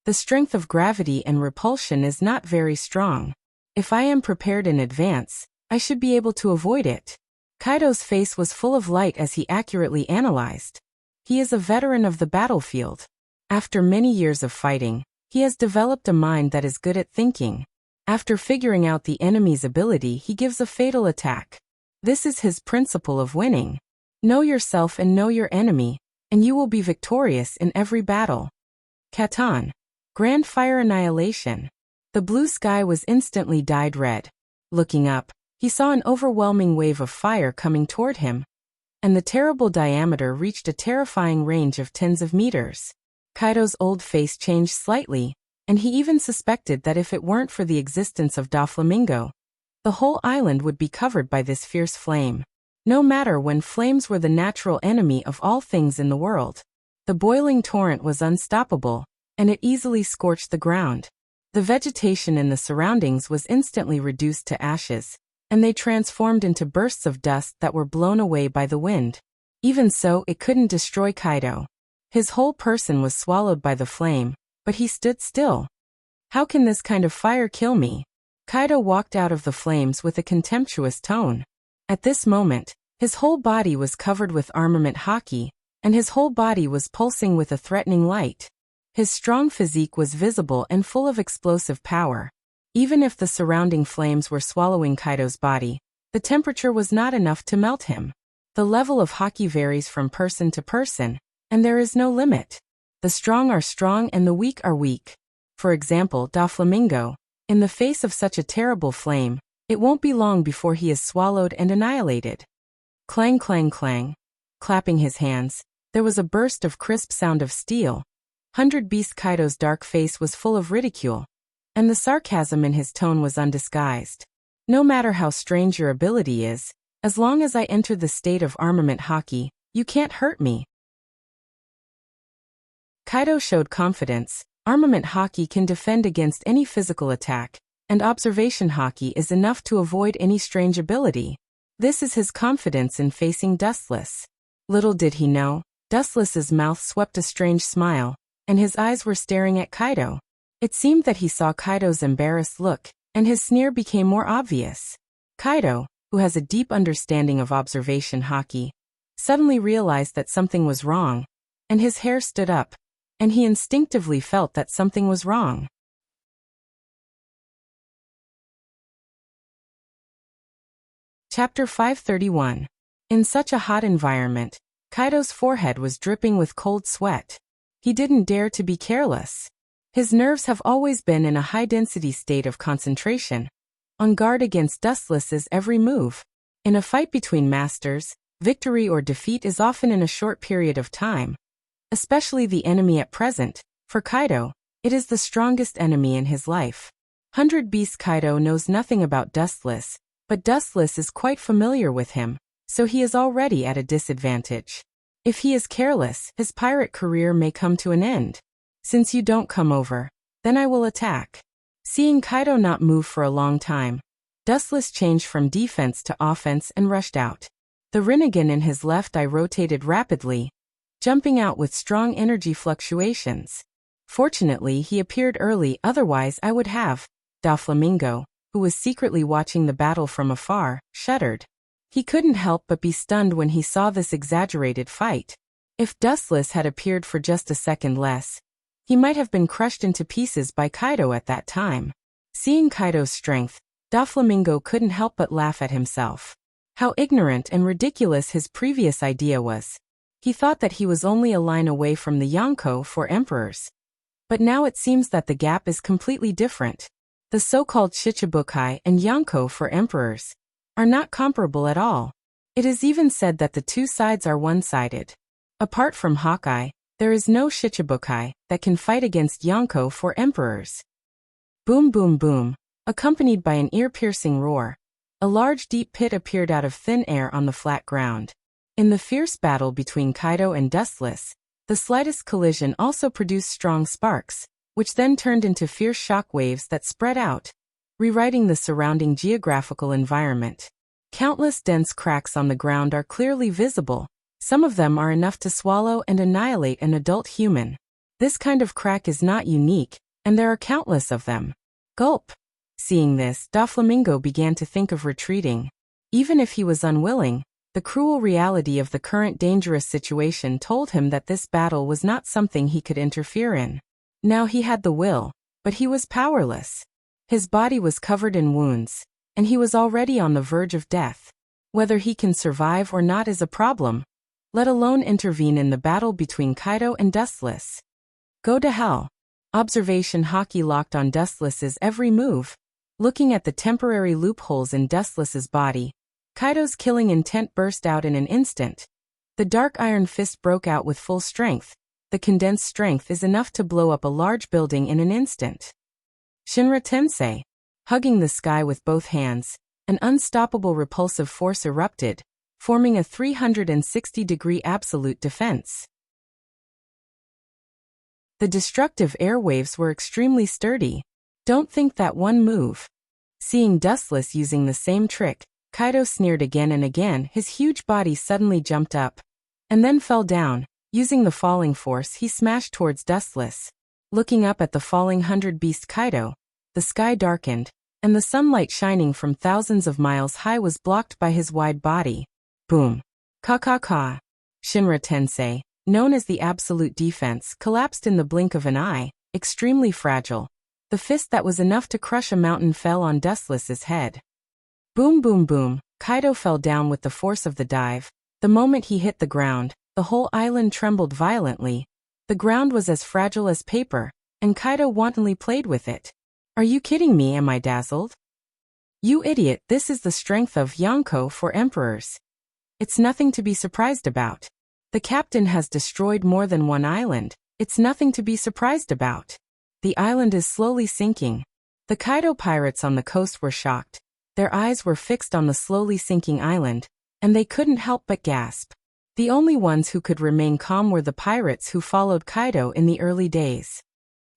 The strength of gravity and repulsion is not very strong. If I am prepared in advance, I should be able to avoid it. Kaido's face was full of light as he accurately analyzed. He is a veteran of the battlefield. After many years of fighting, he has developed a mind that is good at thinking. After figuring out the enemy's ability, he gives a fatal attack. This is his principle of winning. Know yourself and know your enemy, and you will be victorious in every battle. Katan. Grand Fire Annihilation. The blue sky was instantly dyed red. Looking up, he saw an overwhelming wave of fire coming toward him, and the terrible diameter reached a terrifying range of tens of meters. Kaido's old face changed slightly, and he even suspected that if it weren't for the existence of Doflamingo, the whole island would be covered by this fierce flame. No matter when flames were the natural enemy of all things in the world. The boiling torrent was unstoppable, and it easily scorched the ground. The vegetation in the surroundings was instantly reduced to ashes, and they transformed into bursts of dust that were blown away by the wind. Even so, it couldn't destroy Kaido. His whole person was swallowed by the flame, but he stood still. How can this kind of fire kill me? Kaido walked out of the flames with a contemptuous tone. At this moment, his whole body was covered with armament haki, and his whole body was pulsing with a threatening light. His strong physique was visible and full of explosive power. Even if the surrounding flames were swallowing Kaido's body, the temperature was not enough to melt him. The level of haki varies from person to person, and there is no limit. The strong are strong and the weak are weak. For example, Doflamingo, in the face of such a terrible flame, it won't be long before he is swallowed and annihilated. Clang clang clang. Clapping his hands, there was a burst of crisp sound of steel. 100 Beast Kaido's dark face was full of ridicule, and the sarcasm in his tone was undisguised. No matter how strange your ability is, as long as I enter the state of armament haki, you can't hurt me. Kaido showed confidence. Armament haki can defend against any physical attack, and observation haki is enough to avoid any strange ability. This is his confidence in facing Dustless. Little did he know, Dustless's mouth swept a strange smile, and his eyes were staring at Kaido. It seemed that he saw Kaido's embarrassed look, and his sneer became more obvious. Kaido, who has a deep understanding of observation haki, suddenly realized that something was wrong, and his hair stood up, and he instinctively felt that something was wrong. Chapter 531. In such a hot environment, Kaido's forehead was dripping with cold sweat. He didn't dare to be careless. His nerves have always been in a high-density state of concentration, on guard against Dustless's every move. In a fight between masters, victory or defeat is often in a short period of time, especially the enemy at present. For Kaido, it is the strongest enemy in his life. 100 Beast Kaido knows nothing about Dustless, but Dustless is quite familiar with him, so he is already at a disadvantage. If he is careless, his pirate career may come to an end. Since you don't come over, then I will attack. Seeing Kaido not move for a long time, Dustless changed from defense to offense and rushed out. The Rinnegan in his left eye rotated rapidly, jumping out with strong energy fluctuations. Fortunately, he appeared early, otherwise I would have. Doflamingo, who was secretly watching the battle from afar, shuddered. He couldn't help but be stunned when he saw this exaggerated fight. If Dustless had appeared for just a second less, he might have been crushed into pieces by Kaido at that time. Seeing Kaido's strength, Doflamingo couldn't help but laugh at himself. How ignorant and ridiculous his previous idea was. He thought that he was only a line away from the Yonko for emperors. But now it seems that the gap is completely different. The so-called Shichibukai and Yonko for emperors are not comparable at all. It is even said that the two sides are one-sided. Apart from Hawkeye, there is no Shichibukai that can fight against Yonko for emperors. Boom boom boom, accompanied by an ear-piercing roar, a large deep pit appeared out of thin air on the flat ground. In the fierce battle between Kaido and Dustless, the slightest collision also produced strong sparks, which then turned into fierce shock waves that spread out, rewriting the surrounding geographical environment. Countless dense cracks on the ground are clearly visible. Some of them are enough to swallow and annihilate an adult human. This kind of crack is not unique, and there are countless of them. Gulp. Seeing this, Doflamingo began to think of retreating. Even if he was unwilling, the cruel reality of the current dangerous situation told him that this battle was not something he could interfere in. Now he had the will, but he was powerless. His body was covered in wounds, and he was already on the verge of death. Whether he can survive or not is a problem, let alone intervene in the battle between Kaido and Dustless. Go to hell. Observation Haki locked on Dustless's every move. Looking at the temporary loopholes in Dustless's body, Kaido's killing intent burst out in an instant. The dark iron fist broke out with full strength. The condensed strength is enough to blow up a large building in an instant. Shinra Tensei. Hugging the sky with both hands, an unstoppable repulsive force erupted, forming a 360-degree absolute defense. The destructive airwaves were extremely sturdy. Don't think that one move. Seeing Dustless using the same trick, Kaido sneered again and again. His huge body suddenly jumped up, and then fell down. Using the falling force, he smashed towards Dustless. Looking up at the falling 100 Beast Kaido, the sky darkened, and the sunlight shining from thousands of miles high was blocked by his wide body. Boom. Ka. Shinra Tensei, known as the Absolute Defense, collapsed in the blink of an eye, extremely fragile. The fist that was enough to crush a mountain fell on Dustless's head. Boom boom boom, Kaido fell down with the force of the dive. The moment he hit the ground, the whole island trembled violently. The ground was as fragile as paper, and Kaido wantonly played with it. Are you kidding me? Am I dazzled? You idiot, this is the strength of Yonko for emperors. It's nothing to be surprised about. The captain has destroyed more than one island. It's nothing to be surprised about. The island is slowly sinking. The Kaido pirates on the coast were shocked. Their eyes were fixed on the slowly sinking island, and they couldn't help but gasp. The only ones who could remain calm were the pirates who followed Kaido in the early days.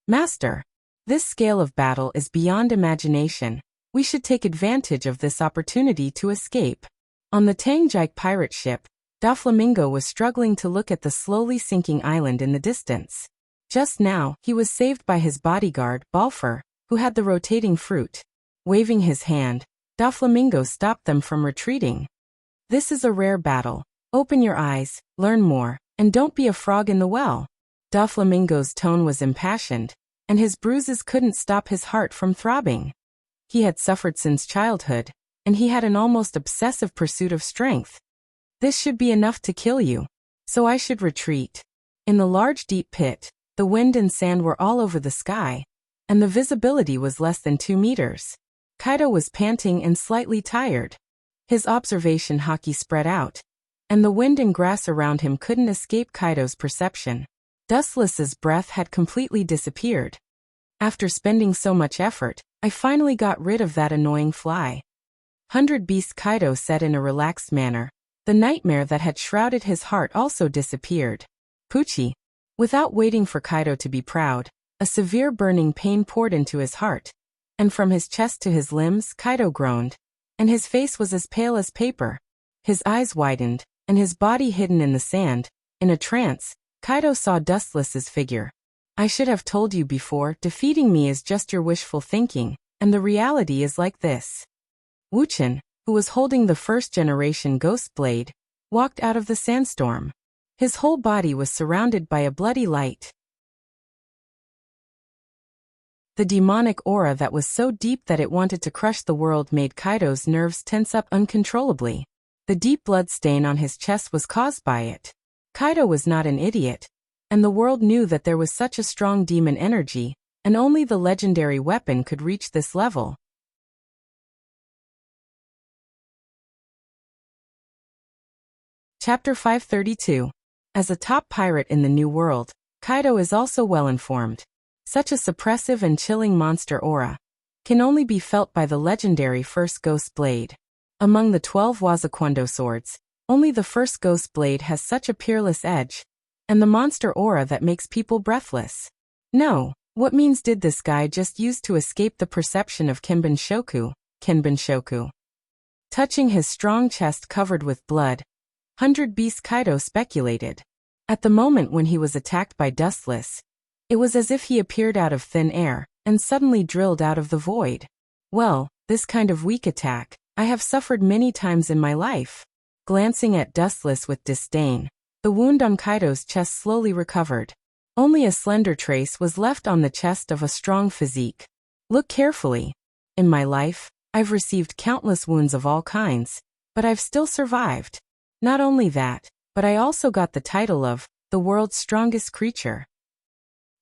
Master, this scale of battle is beyond imagination. We should take advantage of this opportunity to escape. On the Tangjike pirate ship, Doflamingo was struggling to look at the slowly sinking island in the distance. Just now, he was saved by his bodyguard, Balfour, who had the rotating fruit. Waving his hand, Doflamingo stopped them from retreating. This is a rare battle. Open your eyes, learn more, and don't be a frog in the well. Doflamingo's tone was impassioned, and his bruises couldn't stop his heart from throbbing. He had suffered since childhood, and he had an almost obsessive pursuit of strength. This should be enough to kill you, so I should retreat. In the large deep pit, the wind and sand were all over the sky, and the visibility was less than 2 meters. Kaido was panting and slightly tired. His observation haki spread out, and the wind and grass around him couldn't escape Kaido's perception. Dustless's breath had completely disappeared. After spending so much effort, I finally got rid of that annoying fly. 100 Beast Kaido said in a relaxed manner. The nightmare that had shrouded his heart also disappeared. Poochie. Without waiting for Kaido to be proud, a severe burning pain poured into his heart, and from his chest to his limbs Kaido groaned, and his face was as pale as paper. His eyes widened, and his body hidden in the sand. In a trance, Kaido saw Dustless's figure. I should have told you before, defeating me is just your wishful thinking, and the reality is like this. Wuchen, who was holding the first-generation Ghost Blade, walked out of the sandstorm. His whole body was surrounded by a bloody light. The demonic aura that was so deep that it wanted to crush the world made Kaido's nerves tense up uncontrollably. The deep blood stain on his chest was caused by it. Kaido was not an idiot, and the world knew that there was such a strong demon energy, and only the legendary weapon could reach this level. Chapter 532. As a top pirate in the New World, Kaido is also well informed. Such a suppressive and chilling monster aura can only be felt by the legendary first Ghost Blade. Among the 12 Wazakwando swords, only the first Ghost Blade has such a peerless edge, and the monster aura that makes people breathless. No, what means did this guy just use to escape the perception of Kenbun-shoku? Touching his strong chest covered with blood, 100 Beast Kaido speculated. At the moment when he was attacked by Dustless, it was as if he appeared out of thin air, and suddenly drilled out of the void. Well, this kind of weak attack, I have suffered many times in my life. Glancing at Dustless with disdain, the wound on Kaido's chest slowly recovered. Only a slender trace was left on the chest of a strong physique. Look carefully. In my life, I've received countless wounds of all kinds, but I've still survived. Not only that, but I also got the title of the world's strongest creature.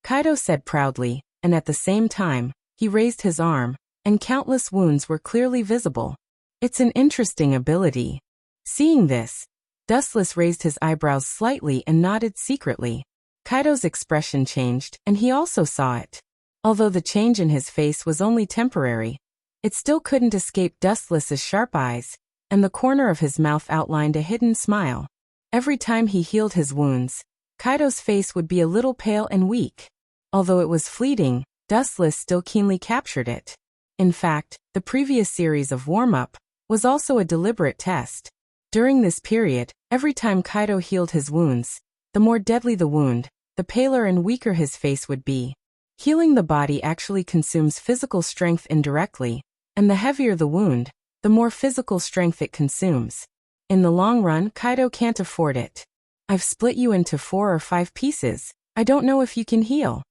Kaido said proudly, and at the same time, he raised his arm, and countless wounds were clearly visible. It's an interesting ability. Seeing this, Dustless raised his eyebrows slightly and nodded secretly. Kaido's expression changed, and he also saw it. Although the change in his face was only temporary, it still couldn't escape Dustless's sharp eyes, and the corner of his mouth outlined a hidden smile. Every time he healed his wounds, Kaido's face would be a little pale and weak. Although it was fleeting, Dustless still keenly captured it. In fact, the previous series of warm-up was also a deliberate test. During this period, every time Kaido healed his wounds, the more deadly the wound, the paler and weaker his face would be. Healing the body actually consumes physical strength indirectly, and the heavier the wound, the more physical strength it consumes. In the long run, Kaido can't afford it. I've split you into 4 or 5 pieces. I don't know if you can heal.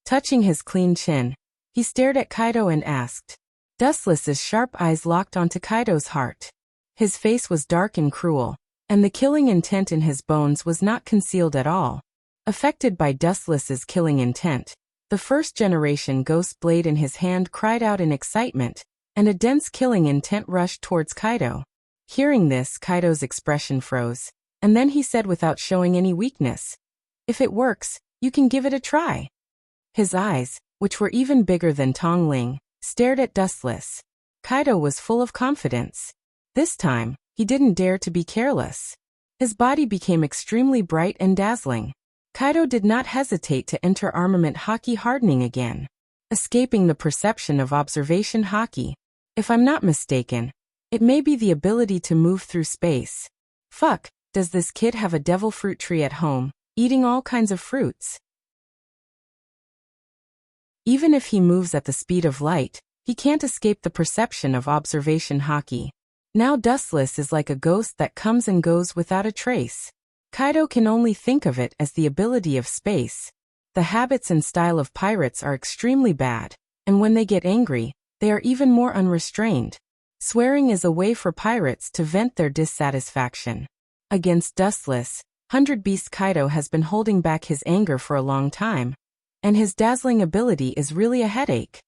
Touching his clean chin, he stared at Kaido and asked. Dustless's sharp eyes locked onto Kaido's heart. His face was dark and cruel, and the killing intent in his bones was not concealed at all. Affected by Dustless's killing intent, the first-generation Ghost Blade in his hand cried out in excitement, and a dense killing intent rushed towards Kaido. Hearing this, Kaido's expression froze, and then he said without showing any weakness, "If it works, you can give it a try." His eyes, which were even bigger than Tong Ling, stared at Dustless. Kaido was full of confidence. This time, he didn't dare to be careless. His body became extremely bright and dazzling. Kaido did not hesitate to enter armament haki hardening again, escaping the perception of observation haki. If I'm not mistaken, it may be the ability to move through space. Fuck, does this kid have a devil fruit tree at home, eating all kinds of fruits? Even if he moves at the speed of light, he can't escape the perception of observation haki. Now Dustless is like a ghost that comes and goes without a trace. Kaido can only think of it as the ability of space. The habits and style of pirates are extremely bad, and when they get angry, they are even more unrestrained. Swearing is a way for pirates to vent their dissatisfaction. Against Dustless, 100 Beast Kaido has been holding back his anger for a long time, and his dazzling ability is really a headache.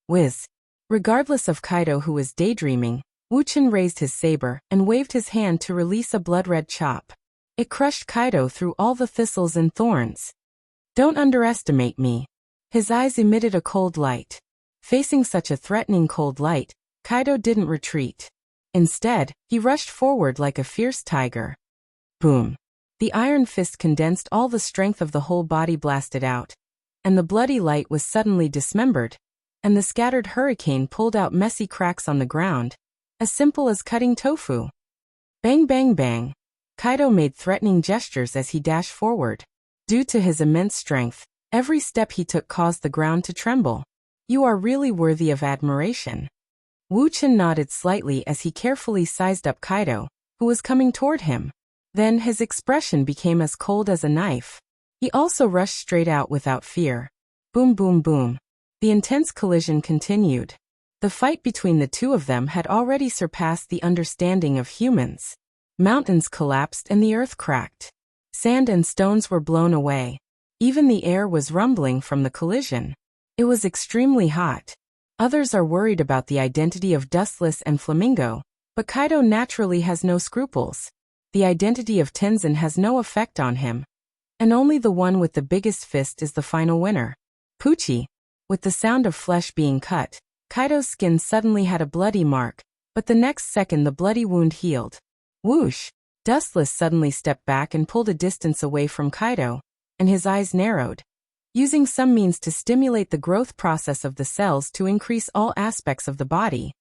Whiz. Regardless of Kaido who was daydreaming, Wuchen raised his saber and waved his hand to release a blood-red chop. It crushed Kaido through all the thistles and thorns. Don't underestimate me. His eyes emitted a cold light. Facing such a threatening cold light, Kaido didn't retreat. Instead, he rushed forward like a fierce tiger. Boom. The iron fist condensed all the strength of the whole body, blasted out, and the bloody light was suddenly dismembered, and the scattered hurricane pulled out messy cracks on the ground, as simple as cutting tofu. Bang bang bang. Kaido made threatening gestures as he dashed forward. Due to his immense strength, every step he took caused the ground to tremble. You are really worthy of admiration. Wu Chen nodded slightly as he carefully sized up Kaido, who was coming toward him. Then his expression became as cold as a knife. He also rushed straight out without fear. Boom boom boom. The intense collision continued. The fight between the two of them had already surpassed the understanding of humans. Mountains collapsed and the earth cracked. Sand and stones were blown away. Even the air was rumbling from the collision. It was extremely hot. Others are worried about the identity of Dustless and Flamingo, but Kaido naturally has no scruples. The identity of Tenzin has no effect on him, and only the one with the biggest fist is the final winner. Poochie. With the sound of flesh being cut, Kaido's skin suddenly had a bloody mark, but the next second the bloody wound healed. Whoosh! Dustless suddenly stepped back and pulled a distance away from Kaido, and his eyes narrowed. Using some means to stimulate the growth process of the cells to increase all aspects of the body.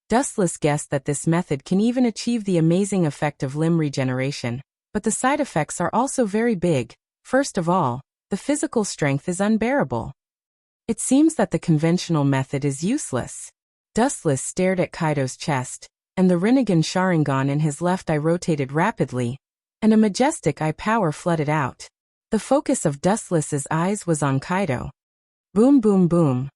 Dustless guessed that this method can even achieve the amazing effect of limb regeneration, but the side effects are also very big. First of all, the physical strength is unbearable. It seems that the conventional method is useless. Dustless stared at Kaido's chest, and the Rinnegan Sharingan in his left eye rotated rapidly, and a majestic eye power flooded out. The focus of Dustless's eyes was on Kaido. Boom boom boom.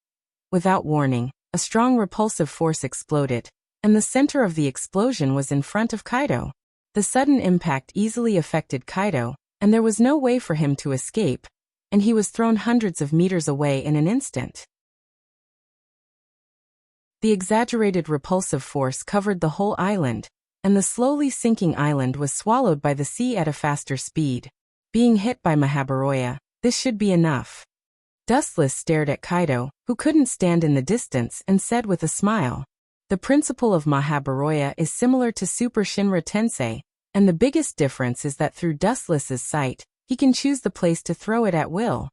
Without warning, a strong repulsive force exploded, and the center of the explosion was in front of Kaido. The sudden impact easily affected Kaido, and there was no way for him to escape, and he was thrown hundreds of meters away in an instant. The exaggerated repulsive force covered the whole island, and the slowly sinking island was swallowed by the sea at a faster speed. Being hit by Mahabharata, this should be enough. Dustless stared at Kaido, who couldn't stand in the distance, and said with a smile, "The principle of Mahabharata is similar to Super Shinra Tensei, and the biggest difference is that through Dustless's sight, he can choose the place to throw it at will."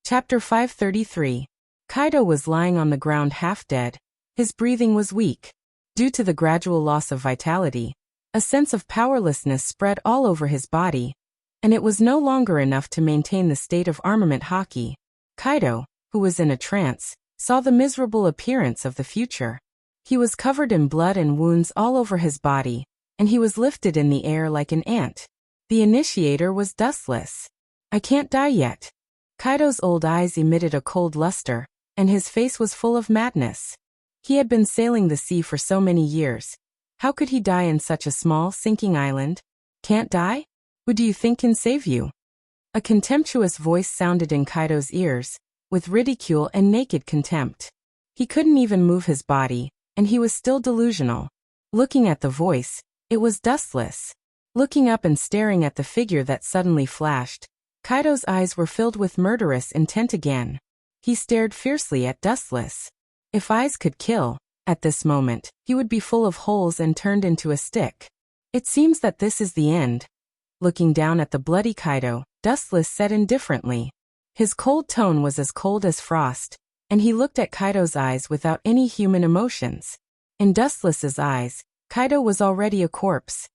Chapter 533. Kaido was lying on the ground half dead. His breathing was weak. Due to the gradual loss of vitality, a sense of powerlessness spread all over his body, and it was no longer enough to maintain the state of armament hockey. Kaido, who was in a trance, saw the miserable appearance of the future. He was covered in blood and wounds all over his body, and he was lifted in the air like an ant. The initiator was Dustless. "I can't die yet." Kaido's old eyes emitted a cold luster, and his face was full of madness. He had been sailing the sea for so many years. How could he die in such a small, sinking island? "Can't die? Who do you think can save you?" A contemptuous voice sounded in Kaido's ears, with ridicule and naked contempt. He couldn't even move his body, and he was still delusional. Looking at the voice, it was Dustless. Looking up and staring at the figure that suddenly flashed, Kaido's eyes were filled with murderous intent again. He stared fiercely at Dustless. If eyes could kill, at this moment, he would be full of holes and turned into a stick. "It seems that this is the end." Looking down at the bloody Kaido, Dustless said indifferently. His cold tone was as cold as frost, and he looked at Kaido's eyes without any human emotions. In Dustless's eyes, Kaido was already a corpse.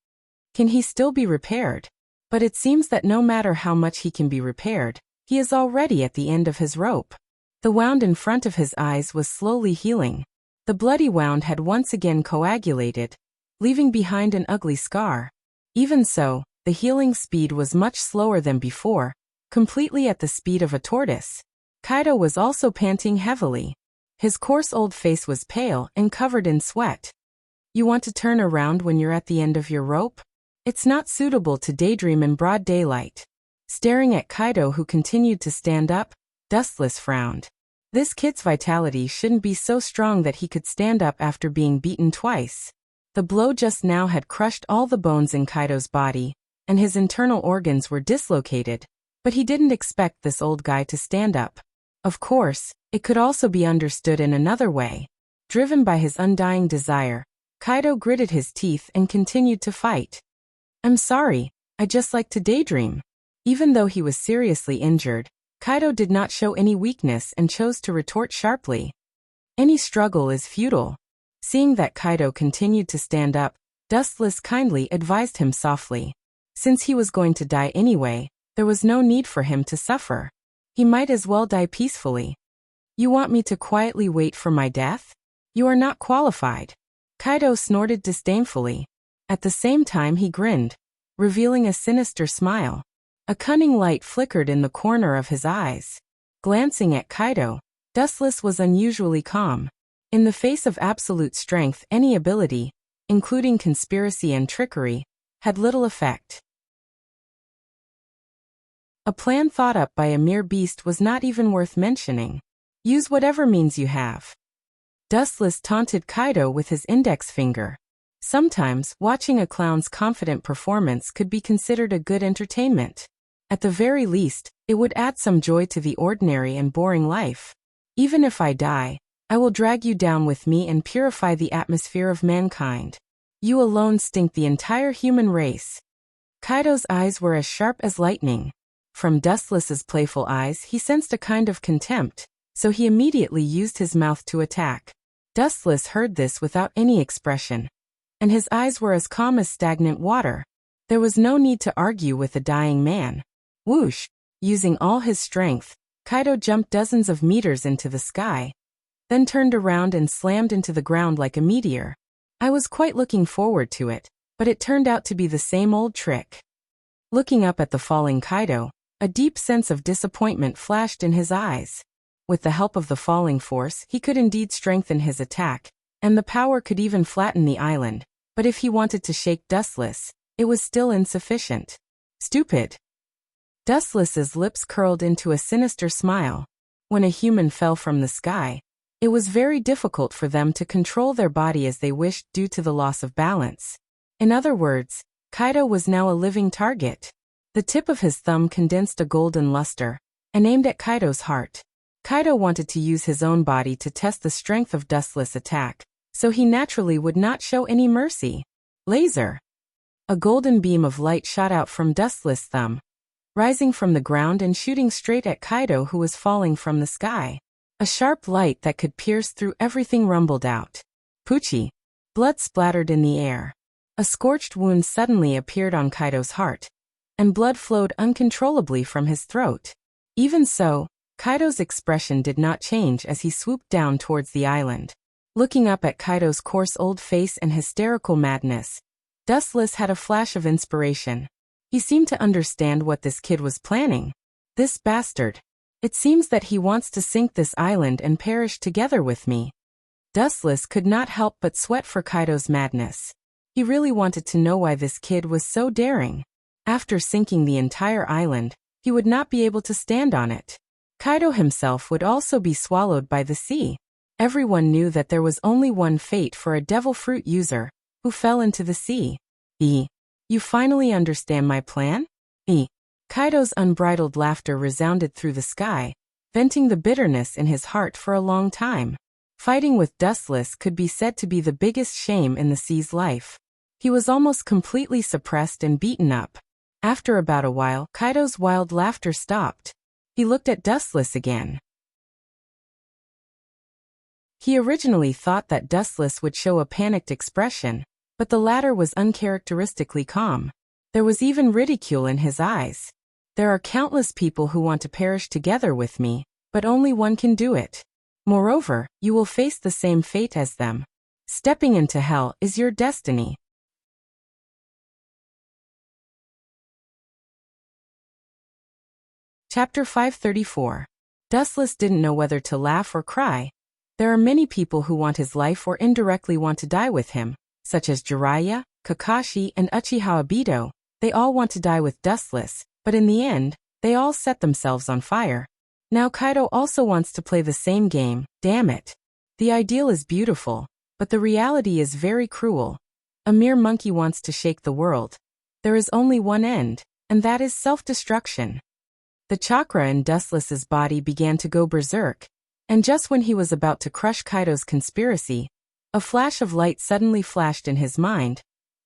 Can he still be repaired? But it seems that no matter how much he can be repaired, he is already at the end of his rope. The wound in front of his eyes was slowly healing. The bloody wound had once again coagulated, leaving behind an ugly scar. Even so, the healing speed was much slower than before, completely at the speed of a tortoise. Kaido was also panting heavily. His coarse old face was pale and covered in sweat. You want to turn around when you're at the end of your rope? It's not suitable to daydream in broad daylight. Staring at Kaido, who continued to stand up, Dustless frowned. This kid's vitality shouldn't be so strong that he could stand up after being beaten twice. The blow just now had crushed all the bones in Kaido's body, and his internal organs were dislocated, but he didn't expect this old guy to stand up. Of course, it could also be understood in another way. Driven by his undying desire, Kaido gritted his teeth and continued to fight. "I'm sorry, I just like to daydream." Even though he was seriously injured, Kaido did not show any weakness and chose to retort sharply. "Any struggle is futile." Seeing that Kaido continued to stand up, Dustless kindly advised him softly. Since he was going to die anyway, there was no need for him to suffer. He might as well die peacefully. "You want me to quietly wait for my death? You are not qualified." Kaido snorted disdainfully. At the same time he grinned, revealing a sinister smile. A cunning light flickered in the corner of his eyes. Glancing at Kaido, Dustless was unusually calm. In the face of absolute strength, any ability, including conspiracy and trickery, had little effect. A plan thought up by a mere beast was not even worth mentioning. Use whatever means you have. Dustless taunted Kaido with his index finger. Sometimes, watching a clown's confident performance could be considered a good entertainment. At the very least, it would add some joy to the ordinary and boring life. "Even if I die, I will drag you down with me and purify the atmosphere of mankind. You alone stink the entire human race." Kaido's eyes were as sharp as lightning. From Dustless's playful eyes he sensed a kind of contempt, so he immediately used his mouth to attack. Dustless heard this without any expression, and his eyes were as calm as stagnant water. There was no need to argue with a dying man. Whoosh! Using all his strength, Kaido jumped dozens of meters into the sky, then turned around and slammed into the ground like a meteor. I was quite looking forward to it, but it turned out to be the same old trick. Looking up at the falling Kaido, a deep sense of disappointment flashed in his eyes. With the help of the falling force, he could indeed strengthen his attack, and the power could even flatten the island, but if he wanted to shake Dustless, it was still insufficient. Stupid. Dustless's lips curled into a sinister smile. When a human fell from the sky, it was very difficult for them to control their body as they wished due to the loss of balance. In other words, Kaido was now a living target. The tip of his thumb condensed a golden luster and aimed at Kaido's heart. Kaido wanted to use his own body to test the strength of Dustless' attack, so he naturally would not show any mercy. Laser. A golden beam of light shot out from Dustless' thumb, rising from the ground and shooting straight at Kaido, who was falling from the sky. A sharp light that could pierce through everything rumbled out. Poochie. Blood splattered in the air. A scorched wound suddenly appeared on Kaido's heart, and blood flowed uncontrollably from his throat. Even so, Kaido's expression did not change as he swooped down towards the island. Looking up at Kaido's coarse old face and hysterical madness, Dustless had a flash of inspiration. He seemed to understand what this kid was planning. This bastard. It seems that he wants to sink this island and perish together with me. Dustless could not help but sweat for Kaido's madness. He really wanted to know why this kid was so daring. After sinking the entire island, he would not be able to stand on it. Kaido himself would also be swallowed by the sea. Everyone knew that there was only one fate for a devil fruit user, who fell into the sea. You finally understand my plan? Kaido's unbridled laughter resounded through the sky, venting the bitterness in his heart for a long time. Fighting with Dustless could be said to be the biggest shame in the sea's life. He was almost completely suppressed and beaten up. After about a while, Kaido's wild laughter stopped. He looked at Dustless again. He originally thought that Dustless would show a panicked expression, but the latter was uncharacteristically calm. There was even ridicule in his eyes. "There are countless people who want to perish together with me, but only one can do it. Moreover, you will face the same fate as them. Stepping into hell is your destiny." Chapter 534. Dustless didn't know whether to laugh or cry. There are many people who want his life or indirectly want to die with him, such as Jiraiya, Kakashi, and Uchiha Obito. They all want to die with Dustless, but in the end, they all set themselves on fire. Now Kaido also wants to play the same game. Damn it. The ideal is beautiful, but the reality is very cruel. A mere monkey wants to shake the world. There is only one end, and that is self-destruction. The chakra in Dustless's body began to go berserk, and just when he was about to crush Kaido's conspiracy, a flash of light suddenly flashed in his mind,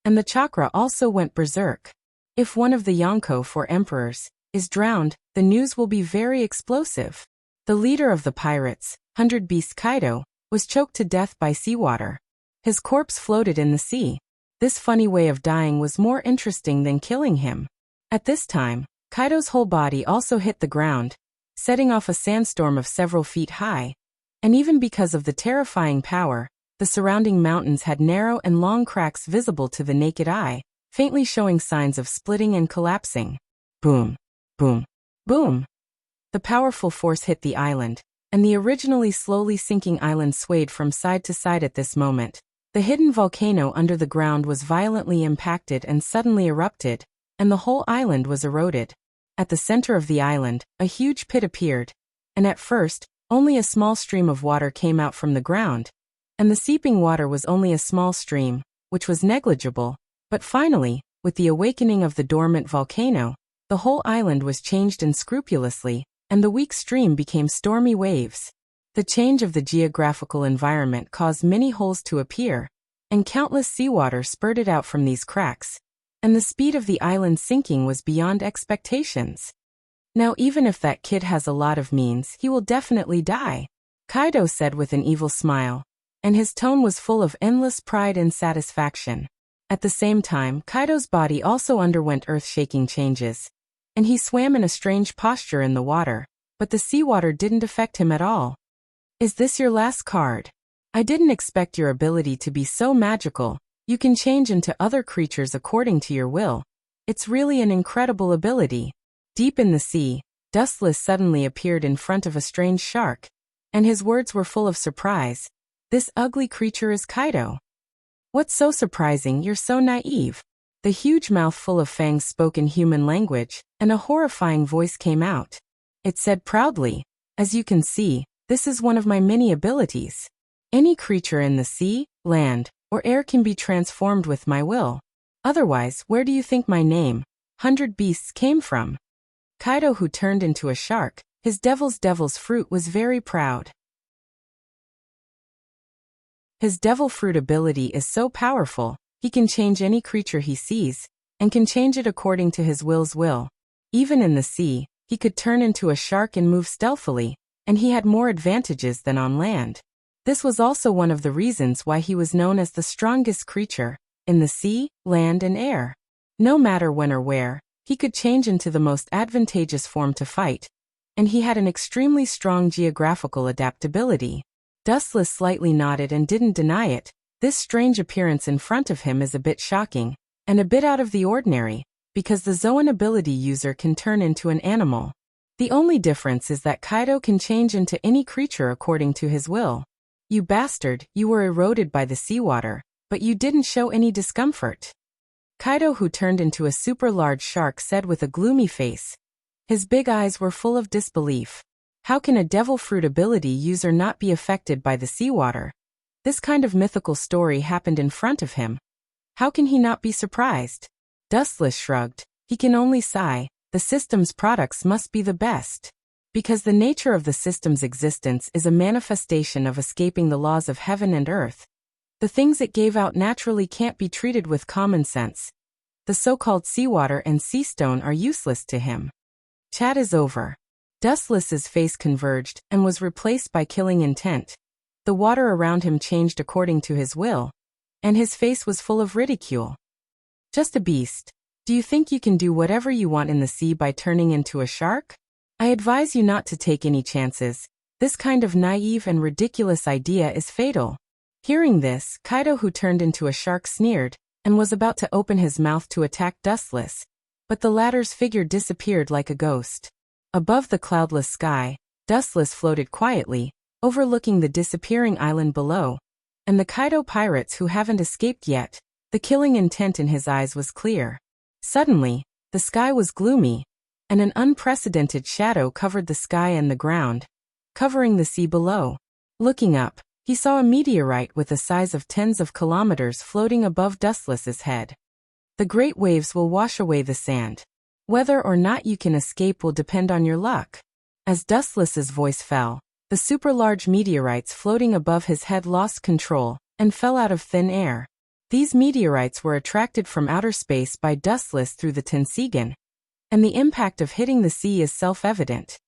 and the chakra also went berserk. If one of the Yonko 4 emperors is drowned, the news will be very explosive. The leader of the pirates, 100 Beast Kaido, was choked to death by seawater. His corpse floated in the sea. This funny way of dying was more interesting than killing him. At this time, Kaido's whole body also hit the ground, setting off a sandstorm of several feet high, and even because of the terrifying power, the surrounding mountains had narrow and long cracks visible to the naked eye, faintly showing signs of splitting and collapsing. Boom, boom, boom. The powerful force hit the island, and the originally slowly sinking island swayed from side to side at this moment. The hidden volcano under the ground was violently impacted and suddenly erupted, and the whole island was eroded. At the center of the island, a huge pit appeared, and at first, only a small stream of water came out from the ground, and the seeping water was only a small stream, which was negligible, but finally, with the awakening of the dormant volcano, the whole island was changed unscrupulously, and the weak stream became stormy waves. The change of the geographical environment caused many holes to appear, and countless seawater spurted out from these cracks, and the speed of the island sinking was beyond expectations. Now even if that kid has a lot of means, he will definitely die, Kaido said with an evil smile, and his tone was full of endless pride and satisfaction. At the same time, Kaido's body also underwent earth-shaking changes, and he swam in a strange posture in the water, but the seawater didn't affect him at all. Is this your last card? I didn't expect your ability to be so magical. You can change into other creatures according to your will. It's really an incredible ability. Deep in the sea, Dustless suddenly appeared in front of a strange shark, and his words were full of surprise. This ugly creature is Kaido. What's so surprising? You're so naive. The huge mouth full of fangs spoke in human language, and a horrifying voice came out. It said proudly, "As you can see, this is one of my many abilities. Any creature in the sea, land, or air can be transformed with my will. Otherwise, where do you think my name, 100 Beasts, came from?" Kaido, who turned into a shark, his devil's fruit, was very proud. His devil fruit ability is so powerful, he can change any creature he sees, and can change it according to his will's will. Even in the sea, he could turn into a shark and move stealthily, and he had more advantages than on land. This was also one of the reasons why he was known as the strongest creature, in the sea, land and air. No matter when or where, he could change into the most advantageous form to fight, and he had an extremely strong geographical adaptability. Dustless slightly nodded and didn't deny it. This strange appearance in front of him is a bit shocking, and a bit out of the ordinary, because the Zoan ability user can turn into an animal. The only difference is that Kaido can change into any creature according to his will. You bastard, you were eroded by the seawater, but you didn't show any discomfort. Kaido, who turned into a super large shark, said with a gloomy face. His big eyes were full of disbelief. How can a devil fruit ability user not be affected by the seawater? This kind of mythical story happened in front of him. How can he not be surprised? Dustless shrugged. He can only sigh. The system's products must be the best. Because the nature of the system's existence is a manifestation of escaping the laws of heaven and earth. The things it gave out naturally can't be treated with common sense. The so-called seawater and sea stone are useless to him. Chat is over. Dustless's face converged and was replaced by killing intent. The water around him changed according to his will, and his face was full of ridicule. Just a beast. Do you think you can do whatever you want in the sea by turning into a shark? I advise you not to take any chances. This kind of naive and ridiculous idea is fatal. Hearing this, Kaido, who turned into a shark, sneered, and was about to open his mouth to attack Dustless, but the latter's figure disappeared like a ghost. Above the cloudless sky, Dustless floated quietly, overlooking the disappearing island below, and the Kaido pirates who haven't escaped yet. The killing intent in his eyes was clear. Suddenly, the sky was gloomy, and an unprecedented shadow covered the sky and the ground, covering the sea below. Looking up, He saw a meteorite with a size of tens of kilometers floating above Dustless's head. The great waves will wash away the sand. Whether or not you can escape will depend on your luck. As Dustless's voice fell, the super-large meteorites floating above his head lost control and fell out of thin air. These meteorites were attracted from outer space by Dustless through the Tensigan, and the impact of hitting the sea is self-evident.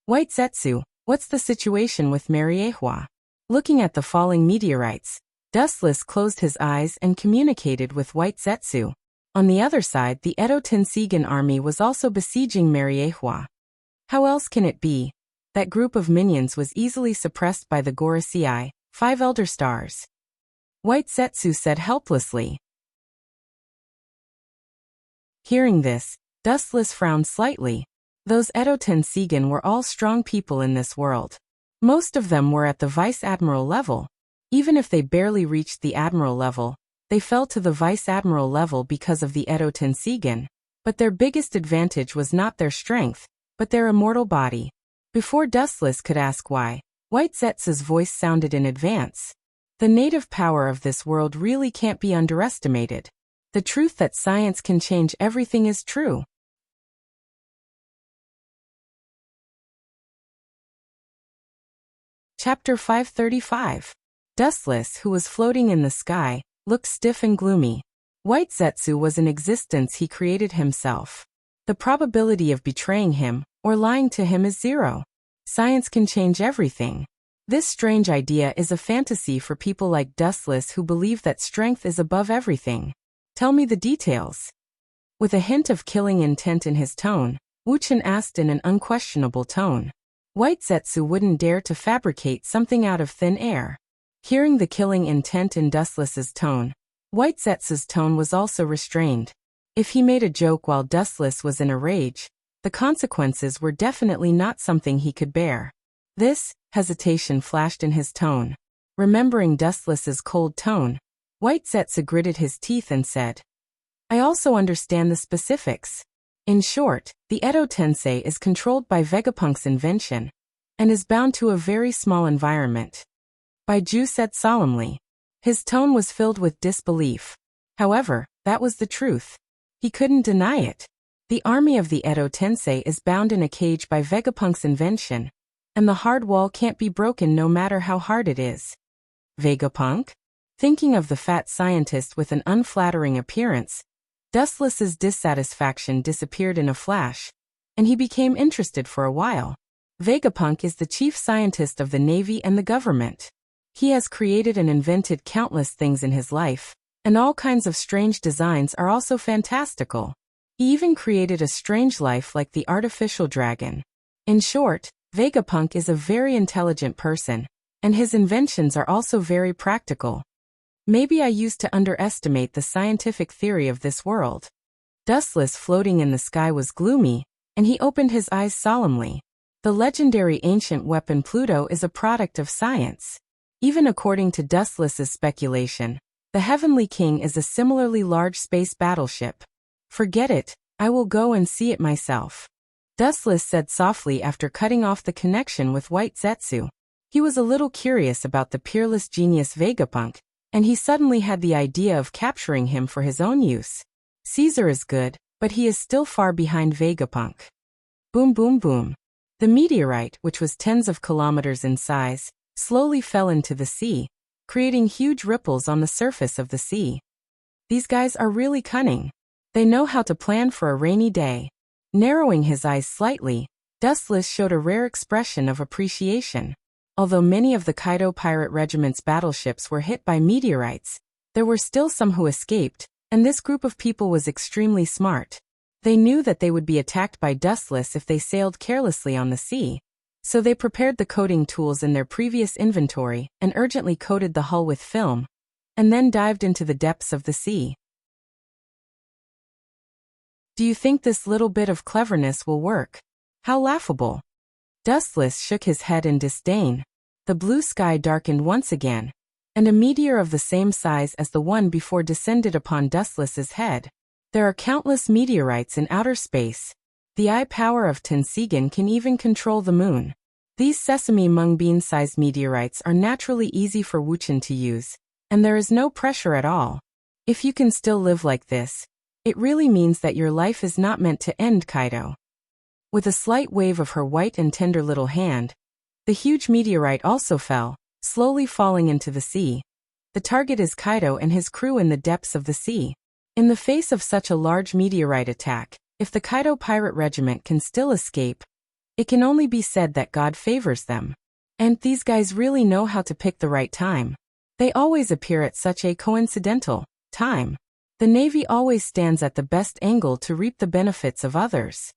White Zetsu, what's the situation with Mariehua? Looking at the falling meteorites, Dustless closed his eyes and communicated with White Zetsu. On the other side, the Edo Tensigan army was also besieging Mariehua. How else can it be? That group of minions was easily suppressed by the Gorosei, 5 Elder Stars. White Zetsu said helplessly. Hearing this, Dustless frowned slightly. Those Edo Tensigan were all strong people in this world. Most of them were at the Vice Admiral level. Even if they barely reached the Admiral level, they fell to the Vice Admiral level because of the Edo Tensigan. But their biggest advantage was not their strength, but their immortal body. Before Dustless could ask why, White Zetsu's voice sounded in advance. The native power of this world really can't be underestimated. The truth that science can change everything is true. Chapter 535. Dustless, who was floating in the sky, looked stiff and gloomy. White Zetsu was an existence he created himself. The probability of betraying him, or lying to him, is 0. Science can change everything. This strange idea is a fantasy for people like Dustless who believe that strength is above everything. Tell me the details. With a hint of killing intent in his tone, Wuchen asked in an unquestionable tone. White Zetsu wouldn't dare to fabricate something out of thin air. Hearing the killing intent in Dustless's tone, White Zetsu's tone was also restrained. If he made a joke while Dustless was in a rage, the consequences were definitely not something he could bear. This hesitation flashed in his tone. Remembering Dustless's cold tone, White Zetsu gritted his teeth and said, I also understand the specifics. In short, the Edo Tensei is controlled by Vegapunk's invention, and is bound to a very small environment. Baiju said solemnly. His tone was filled with disbelief. However, that was the truth. He couldn't deny it. The army of the Edo Tensei is bound in a cage by Vegapunk's invention, and the hard wall can't be broken no matter how hard it is. Vegapunk? Thinking of the fat scientist with an unflattering appearance, Dustless's dissatisfaction disappeared in a flash, and he became interested for a while. Vegapunk is the chief scientist of the Navy and the government. He has created and invented countless things in his life, and all kinds of strange designs are also fantastical. He even created a strange life like the artificial dragon. In short, Vegapunk is a very intelligent person, and his inventions are also very practical. Maybe I used to underestimate the scientific theory of this world. Dustless floating in the sky was gloomy, and he opened his eyes solemnly. The legendary ancient weapon Pluto is a product of science. Even according to Dustless's speculation, the Heavenly King is a similarly large space battleship. Forget it, I will go and see it myself. Dustless said softly after cutting off the connection with White Zetsu. He was a little curious about the peerless genius Vegapunk, and he suddenly had the idea of capturing him for his own use. Caesar is good, but he is still far behind Vegapunk. Boom boom boom. The meteorite, which was tens of kilometers in size, slowly fell into the sea, creating huge ripples on the surface of the sea. These guys are really cunning. They know how to plan for a rainy day. Narrowing his eyes slightly, Dustless showed a rare expression of appreciation. Although many of the Kaido Pirate Regiment's battleships were hit by meteorites, there were still some who escaped, and this group of people was extremely smart. They knew that they would be attacked by Dustless if they sailed carelessly on the sea, so they prepared the coating tools in their previous inventory and urgently coated the hull with film, and then dived into the depths of the sea. Do you think this little bit of cleverness will work? How laughable! Dustless shook his head in disdain. The blue sky darkened once again, and a meteor of the same size as the one before descended upon Dustless's head. There are countless meteorites in outer space. The eye power of Tensigan can even control the moon. These sesame mung bean-sized meteorites are naturally easy for Wuchen to use, and there is no pressure at all. If you can still live like this, it really means that your life is not meant to end, Kaido. With a slight wave of her white and tender little hand, the huge meteorite also fell, slowly falling into the sea. The target is Kaido and his crew in the depths of the sea. In the face of such a large meteorite attack, if the Kaido pirate regiment can still escape, it can only be said that God favors them. And these guys really know how to pick the right time. They always appear at such a coincidental time. The Navy always stands at the best angle to reap the benefits of others.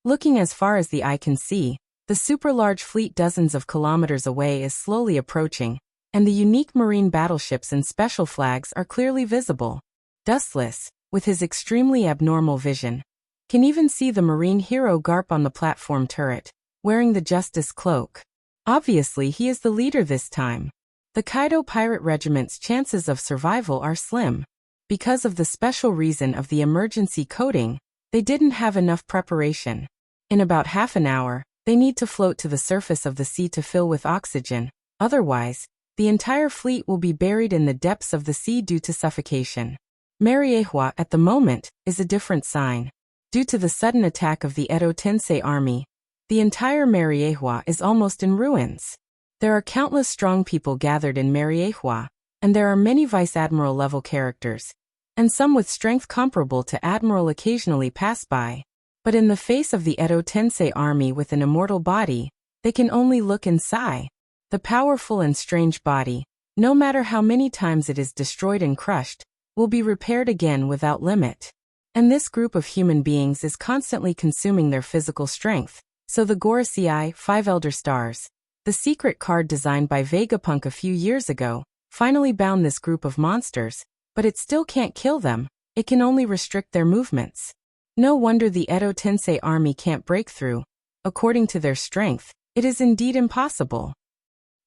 Looking as far as the eye can see, the super-large fleet dozens of kilometers away is slowly approaching, and the unique marine battleships and special flags are clearly visible. Dustless, with his extremely abnormal vision, can even see the marine hero Garp on the platform turret, wearing the Justice cloak. Obviously he is the leader this time. The Kaido Pirate Regiment's chances of survival are slim. Because of the special reason of the emergency coding, they didn't have enough preparation. In about half an hour, they need to float to the surface of the sea to fill with oxygen, otherwise, the entire fleet will be buried in the depths of the sea due to suffocation. Mariehua, at the moment, is a different sign. Due to the sudden attack of the Edo Tensei army, the entire Mariehua is almost in ruins. There are countless strong people gathered in Mariehua, and there are many Vice Admiral level characters, and some with strength comparable to Admiral occasionally pass by. But in the face of the Edo Tensei army with an immortal body, they can only look and sigh. The powerful and strange body, no matter how many times it is destroyed and crushed, will be repaired again without limit. And this group of human beings is constantly consuming their physical strength, so the Gorosei, 5 Elder Stars, the secret card designed by Vegapunk a few years ago, finally bound this group of monsters, but it still can't kill them, it can only restrict their movements. No wonder the Edo Tensei army can't break through. According to their strength, it is indeed impossible.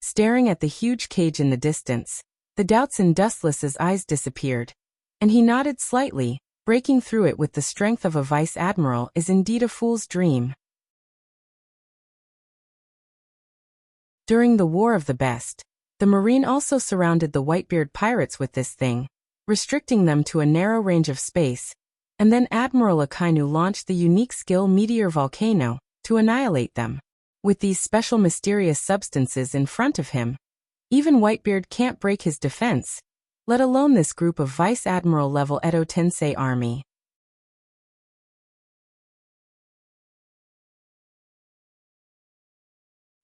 Staring at the huge cage in the distance, the doubts in Dustless's eyes disappeared, and he nodded slightly. Breaking through it with the strength of a vice admiral is indeed a fool's dream. During the War of the Best, the Marine also surrounded the Whitebeard pirates with this thing, restricting them to a narrow range of space, and then Admiral Akainu launched the unique skill Meteor Volcano to annihilate them. With these special mysterious substances in front of him, even Whitebeard can't break his defense, let alone this group of Vice Admiral level Edo Tensei army.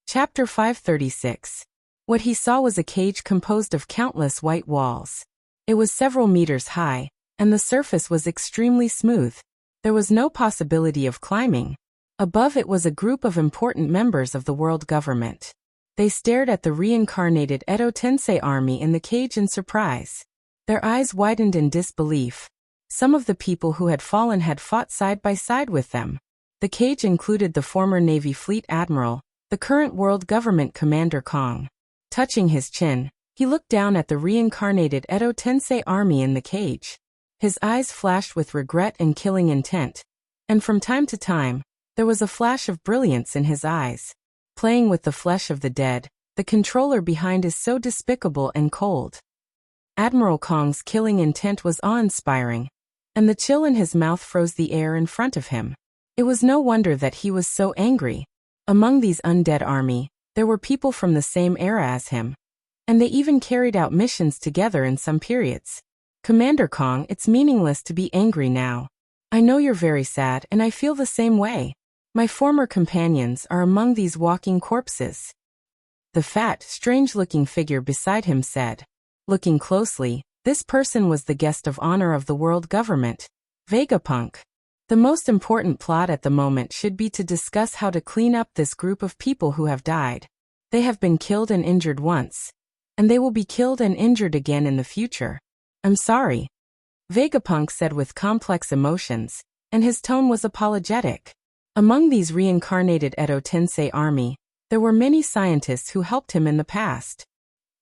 Chapter 536. What he saw was a cage composed of countless white walls. It was several meters high, and the surface was extremely smooth. There was no possibility of climbing. Above it was a group of important members of the world government. They stared at the reincarnated Edo Tensei army in the cage in surprise. Their eyes widened in disbelief. Some of the people who had fallen had fought side by side with them. The cage included the former Navy Fleet Admiral, the current world government Commander Kong. Touching his chin, he looked down at the reincarnated Edo Tensei army in the cage. His eyes flashed with regret and killing intent, and from time to time, there was a flash of brilliance in his eyes. Playing with the flesh of the dead, the controller behind is so despicable and cold. Admiral Kong's killing intent was awe-inspiring, and the chill in his mouth froze the air in front of him. It was no wonder that he was so angry. Among these undead army, there were people from the same era as him, and they even carried out missions together in some periods. Commander Kong, it's meaningless to be angry now. I know you're very sad and I feel the same way. My former companions are among these walking corpses. The fat, strange-looking figure beside him said. Looking closely, this person was the guest of honor of the world government, Vegapunk. The most important plot at the moment should be to discuss how to clean up this group of people who have died. They have been killed and injured once, and they will be killed and injured again in the future. I'm sorry, Vegapunk said with complex emotions, and his tone was apologetic. Among these reincarnated Edo Tensei army, there were many scientists who helped him in the past.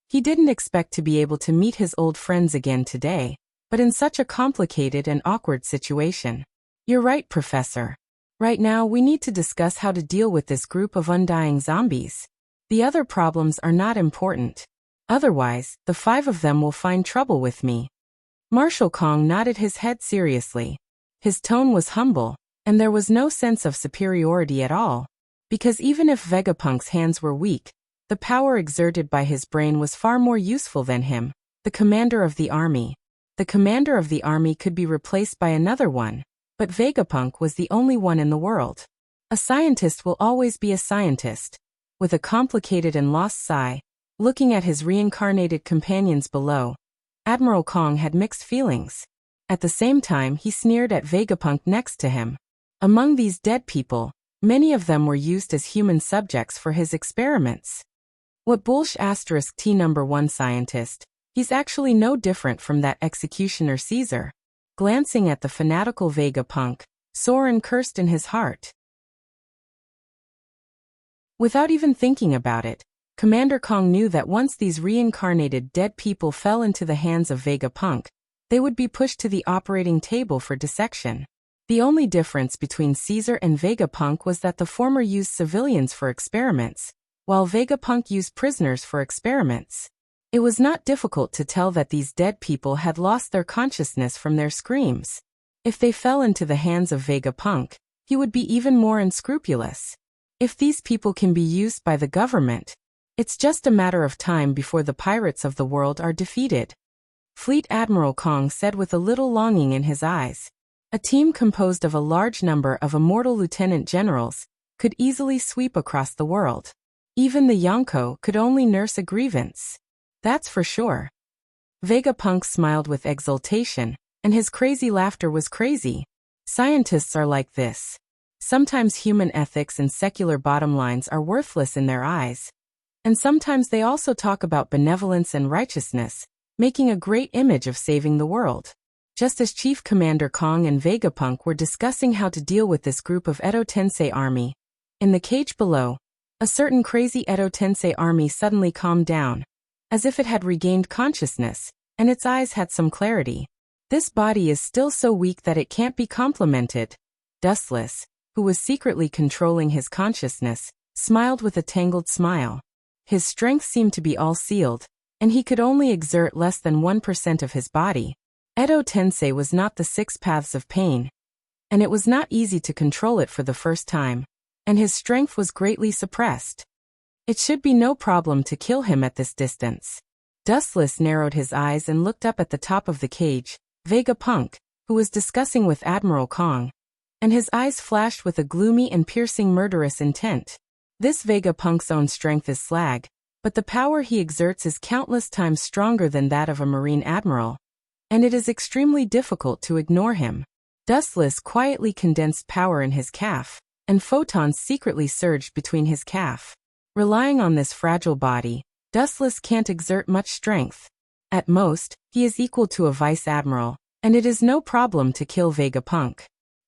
He didn't expect to be able to meet his old friends again today, but in such a complicated and awkward situation. You're right, Professor. Right now, we need to discuss how to deal with this group of undying zombies. The other problems are not important. Otherwise, the 5 of them will find trouble with me. Marshal Kong nodded his head seriously. His tone was humble, and there was no sense of superiority at all. Because even if Vegapunk's hands were weak, the power exerted by his brain was far more useful than him, the commander of the army. The commander of the army could be replaced by another one, but Vegapunk was the only one in the world. A scientist will always be a scientist. With a complicated and lost sigh, looking at his reincarnated companions below, Admiral Kong had mixed feelings. At the same time, he sneered at Vegapunk next to him. Among these dead people, many of them were used as human subjects for his experiments. What bullsh asterisk T number 1 scientist, he's actually no different from that executioner Caesar. Glancing at the fanatical Vegapunk, Soren cursed in his heart. Without even thinking about it, Commander Kong knew that once these reincarnated dead people fell into the hands of Vegapunk, they would be pushed to the operating table for dissection. The only difference between Caesar and Vegapunk was that the former used civilians for experiments, while Vegapunk used prisoners for experiments. It was not difficult to tell that these dead people had lost their consciousness from their screams. If they fell into the hands of Vegapunk, he would be even more unscrupulous. If these people can be used by the government, it's just a matter of time before the pirates of the world are defeated. Fleet Admiral Kong said with a little longing in his eyes. A team composed of a large number of immortal lieutenant generals could easily sweep across the world. Even the Yonko could only nurse a grievance. That's for sure. Vegapunk smiled with exultation, and his crazy laughter was crazy. Scientists are like this. Sometimes human ethics and secular bottom lines are worthless in their eyes. And sometimes they also talk about benevolence and righteousness, making a great image of saving the world. Just as Chief Commander Kong and Vegapunk were discussing how to deal with this group of Edo Tensei army, in the cage below, a certain crazy Edo Tensei army suddenly calmed down, as if it had regained consciousness, and its eyes had some clarity. This body is still so weak that it can't be complimented. Dustless, who was secretly controlling his consciousness, smiled with a tangled smile. His strength seemed to be all sealed, and he could only exert less than 1% of his body. Edo Tensei was not the 6 paths of pain, and it was not easy to control it for the first time, and his strength was greatly suppressed. It should be no problem to kill him at this distance. Dustless narrowed his eyes and looked up at the top of the cage, Vegapunk, who was discussing with Admiral Kong, and his eyes flashed with a gloomy and piercing murderous intent. This Vegapunk's own strength is slag, but the power he exerts is countless times stronger than that of a marine admiral, and it is extremely difficult to ignore him. Dustless quietly condensed power in his calf, and photons secretly surged between his calf. Relying on this fragile body, Dustless can't exert much strength. At most, he is equal to a vice admiral, and it is no problem to kill Vegapunk.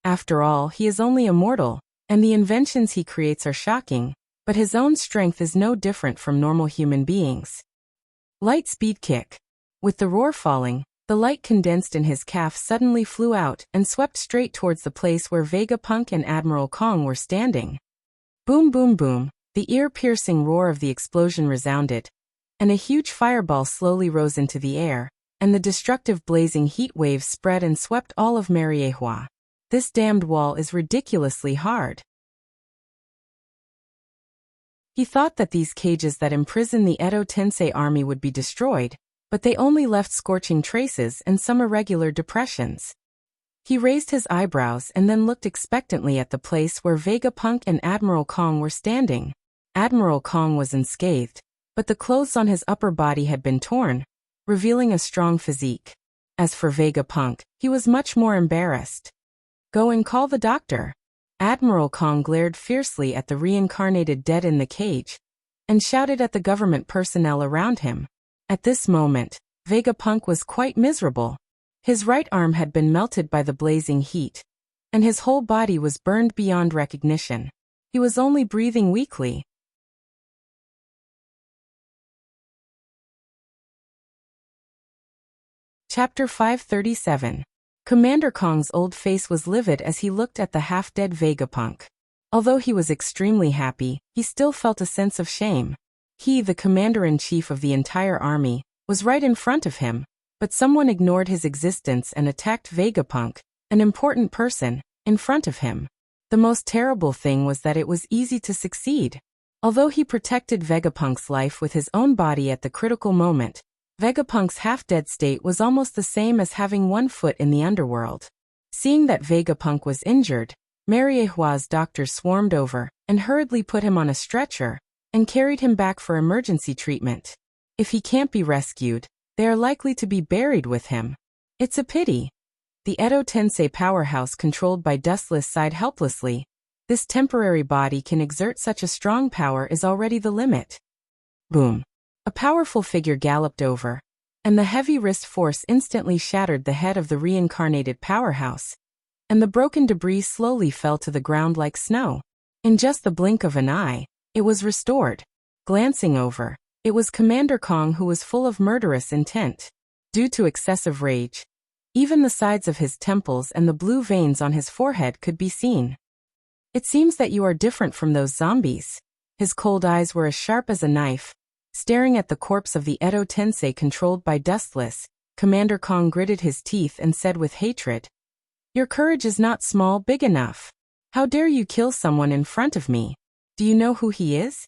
After all, he is only a mortal, and the inventions he creates are shocking, but his own strength is no different from normal human beings. Light speed kick. With the roar falling, the light condensed in his calf suddenly flew out and swept straight towards the place where Vegapunk and Admiral Kong were standing. Boom boom boom, the ear-piercing roar of the explosion resounded, and a huge fireball slowly rose into the air, and the destructive blazing heat waves spread and swept all of Mariehua. This damned wall is ridiculously hard. He thought that these cages that imprison the Edo Tensei army would be destroyed, but they only left scorching traces and some irregular depressions. He raised his eyebrows and then looked expectantly at the place where Vegapunk and Admiral Kong were standing. Admiral Kong was unscathed, but the clothes on his upper body had been torn, revealing a strong physique. As for Vegapunk, he was much more embarrassed. Go and call the doctor. Admiral Kong glared fiercely at the reincarnated dead in the cage, and shouted at the government personnel around him. At this moment, Vegapunk was quite miserable. His right arm had been melted by the blazing heat, and his whole body was burned beyond recognition. He was only breathing weakly. Chapter 537. Commander Kong's old face was livid as he looked at the half-dead Vegapunk. Although he was extremely happy, he still felt a sense of shame. He, the commander-in-chief of the entire army, was right in front of him, but someone ignored his existence and attacked Vegapunk, an important person, in front of him. The most terrible thing was that it was easy to succeed. Although he protected Vegapunk's life with his own body at the critical moment, Vegapunk's half-dead state was almost the same as having one foot in the underworld. Seeing that Vegapunk was injured, Mariehua's doctors swarmed over and hurriedly put him on a stretcher and carried him back for emergency treatment. If he can't be rescued, they are likely to be buried with him. It's a pity. The Edo Tensei powerhouse controlled by Dustless sighed helplessly. This temporary body can exert such a strong power is already the limit. Boom. A powerful figure galloped over, and the heavy wrist force instantly shattered the head of the reincarnated powerhouse, and the broken debris slowly fell to the ground like snow. In just the blink of an eye, it was restored. Glancing over, it was Commander Kong who was full of murderous intent. Due to excessive rage, even the sides of his temples and the blue veins on his forehead could be seen. It seems that you are different from those zombies. His cold eyes were as sharp as a knife. Staring at the corpse of the Edo Tensei controlled by Dustless, Commander Kong gritted his teeth and said with hatred, "Your courage is not small big enough. How dare you kill someone in front of me? Do you know who he is?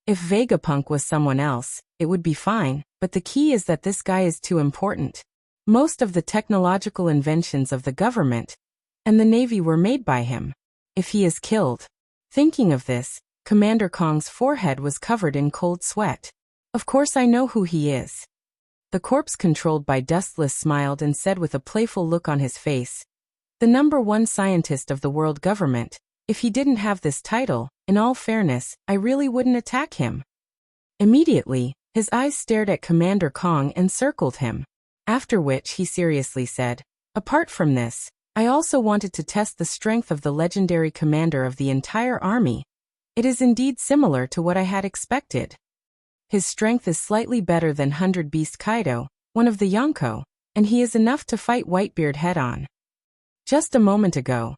If Vegapunk was someone else, it would be fine, but the key is that this guy is too important. Most of the technological inventions of the government and the Navy were made by him. If he is killed..." Thinking of this, Commander Kong's forehead was covered in cold sweat. "Of course I know who he is." The corpse controlled by Dustless smiled and said with a playful look on his face, "The #1 scientist of the world government. If he didn't have this title, in all fairness, I really wouldn't attack him." Immediately, his eyes stared at Commander Kong and circled him. After which he seriously said, "Apart from this, I also wanted to test the strength of the legendary commander of the entire army. It is indeed similar to what I had expected. His strength is slightly better than 100 Beast Kaido, one of the Yonko, and he is enough to fight Whitebeard head-on." Just a moment ago,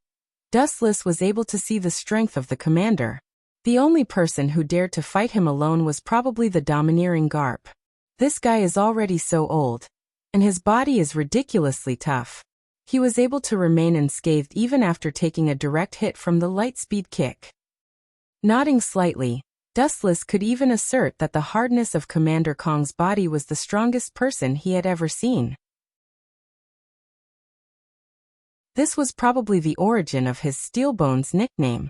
Dustless was able to see the strength of the commander. The only person who dared to fight him alone was probably the domineering Garp. This guy is already so old, and his body is ridiculously tough. He was able to remain unscathed even after taking a direct hit from the light-speed kick. Nodding slightly, Dustless could even assert that the hardness of Commander Kong's body was the strongest person he had ever seen. This was probably the origin of his Steelbones nickname.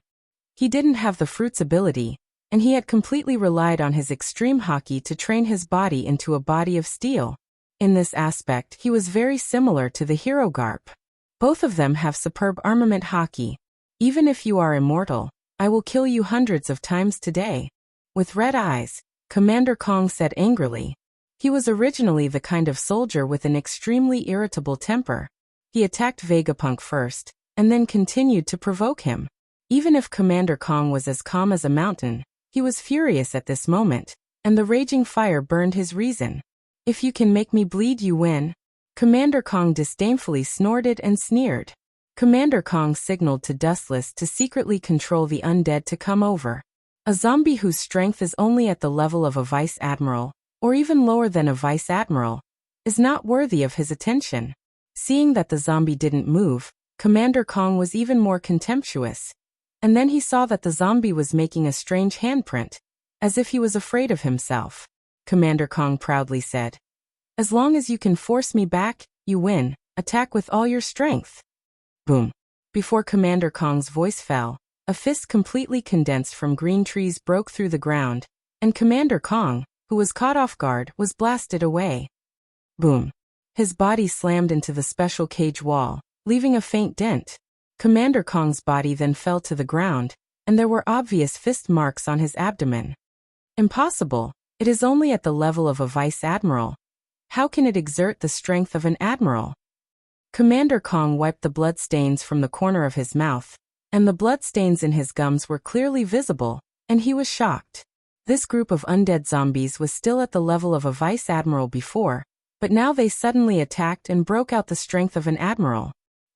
He didn't have the Fruit's ability, and he had completely relied on his extreme haki to train his body into a body of steel. In this aspect, he was very similar to the hero Garp. Both of them have superb armament haki. "Even if you are immortal, I will kill you hundreds of times today." With red eyes, Commander Kong said angrily. He was originally the kind of soldier with an extremely irritable temper. He attacked Vegapunk first, and then continued to provoke him. Even if Commander Kong was as calm as a mountain, he was furious at this moment, and the raging fire burned his reason. "If you can make me bleed, you win." Commander Kong disdainfully snorted and sneered. Commander Kong signaled to Dustless to secretly control the undead to come over. A zombie whose strength is only at the level of a vice admiral, or even lower than a vice admiral, is not worthy of his attention. Seeing that the zombie didn't move, Commander Kong was even more contemptuous. And then he saw that the zombie was making a strange handprint, as if he was afraid of himself. Commander Kong proudly said, "As long as you can force me back, you win. Attack with all your strength." Boom. Before Commander Kong's voice fell, a fist completely condensed from green trees broke through the ground, and Commander Kong, who was caught off guard, was blasted away. Boom. His body slammed into the special cage wall, leaving a faint dent. Commander Kong's body then fell to the ground, and there were obvious fist marks on his abdomen. Impossible. It is only at the level of a vice admiral. How can it exert the strength of an admiral? Commander Kong wiped the blood stains from the corner of his mouth, and the blood stains in his gums were clearly visible, and he was shocked. This group of undead zombies was still at the level of a vice admiral before, but now they suddenly attacked and broke out the strength of an admiral.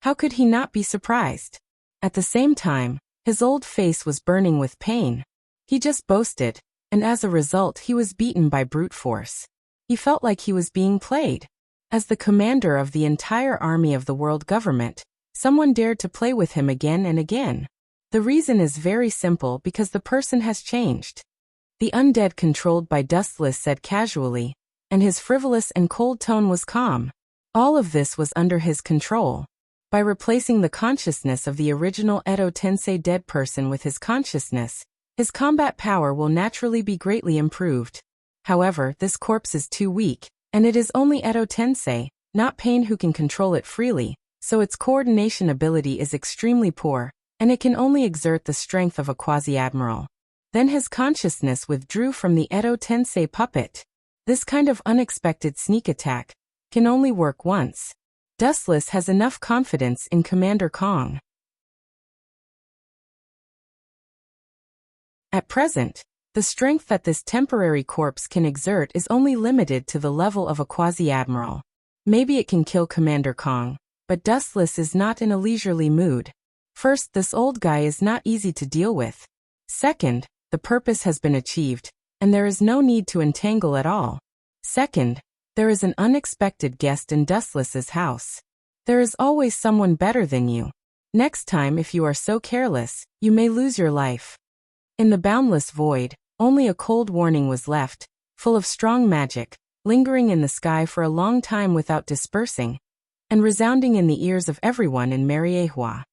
How could he not be surprised? At the same time, his old face was burning with pain. He just boasted, and as a result he was beaten by brute force. He felt like he was being played. As the commander of the entire army of the world government, someone dared to play with him again and again. The reason is very simple, because the person has changed. The undead controlled by Dustless said casually, and his frivolous and cold tone was calm. All of this was under his control. By replacing the consciousness of the original Edo Tensei dead person with his consciousness, his combat power will naturally be greatly improved. However, this corpse is too weak, and it is only Edo Tensei, not Pain, who can control it freely, so its coordination ability is extremely poor, and it can only exert the strength of a quasi-admiral. Then his consciousness withdrew from the Edo Tensei puppet. This kind of unexpected sneak attack can only work once. Dustless has enough confidence in Commander Kong. At present, the strength that this temporary corpse can exert is only limited to the level of a quasi-admiral. Maybe it can kill Commander Kong, but Dustless is not in a leisurely mood. First, this old guy is not easy to deal with. Second, the purpose has been achieved, and there is no need to entangle at all. Second, there is an unexpected guest in Dustless's house. There is always someone better than you. Next time, if you are so careless, you may lose your life. In the boundless void, only a cold warning was left, full of strong magic, lingering in the sky for a long time without dispersing, and resounding in the ears of everyone in Mariehua.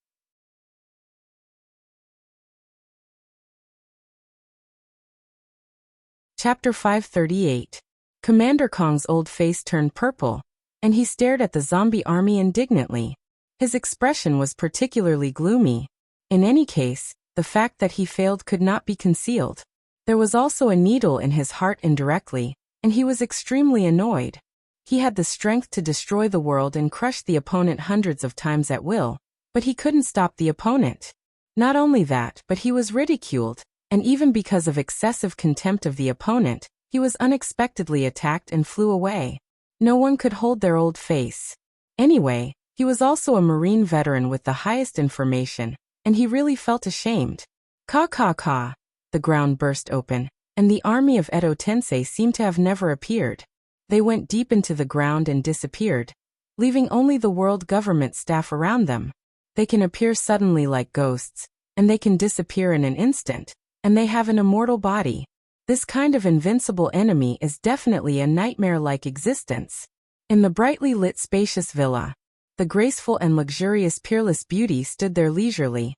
Chapter 538. Commander Kong's old face turned purple, and he stared at the zombie army indignantly. His expression was particularly gloomy. In any case, the fact that he failed could not be concealed. There was also a needle in his heart indirectly, and he was extremely annoyed. He had the strength to destroy the world and crush the opponent hundreds of times at will, but he couldn't stop the opponent. Not only that, but he was ridiculed, and even because of excessive contempt of the opponent, he was unexpectedly attacked and flew away. No one could hold their old face. Anyway, he was also a Marine veteran with the highest information, and he really felt ashamed. Ka. The ground burst open, and the army of Edo Tensei seemed to have never appeared. They went deep into the ground and disappeared, leaving only the world government staff around them. They can appear suddenly like ghosts, and they can disappear in an instant, and they have an immortal body. This kind of invincible enemy is definitely a nightmare-like existence. In the brightly lit spacious villa, the graceful and luxurious peerless beauty stood there leisurely.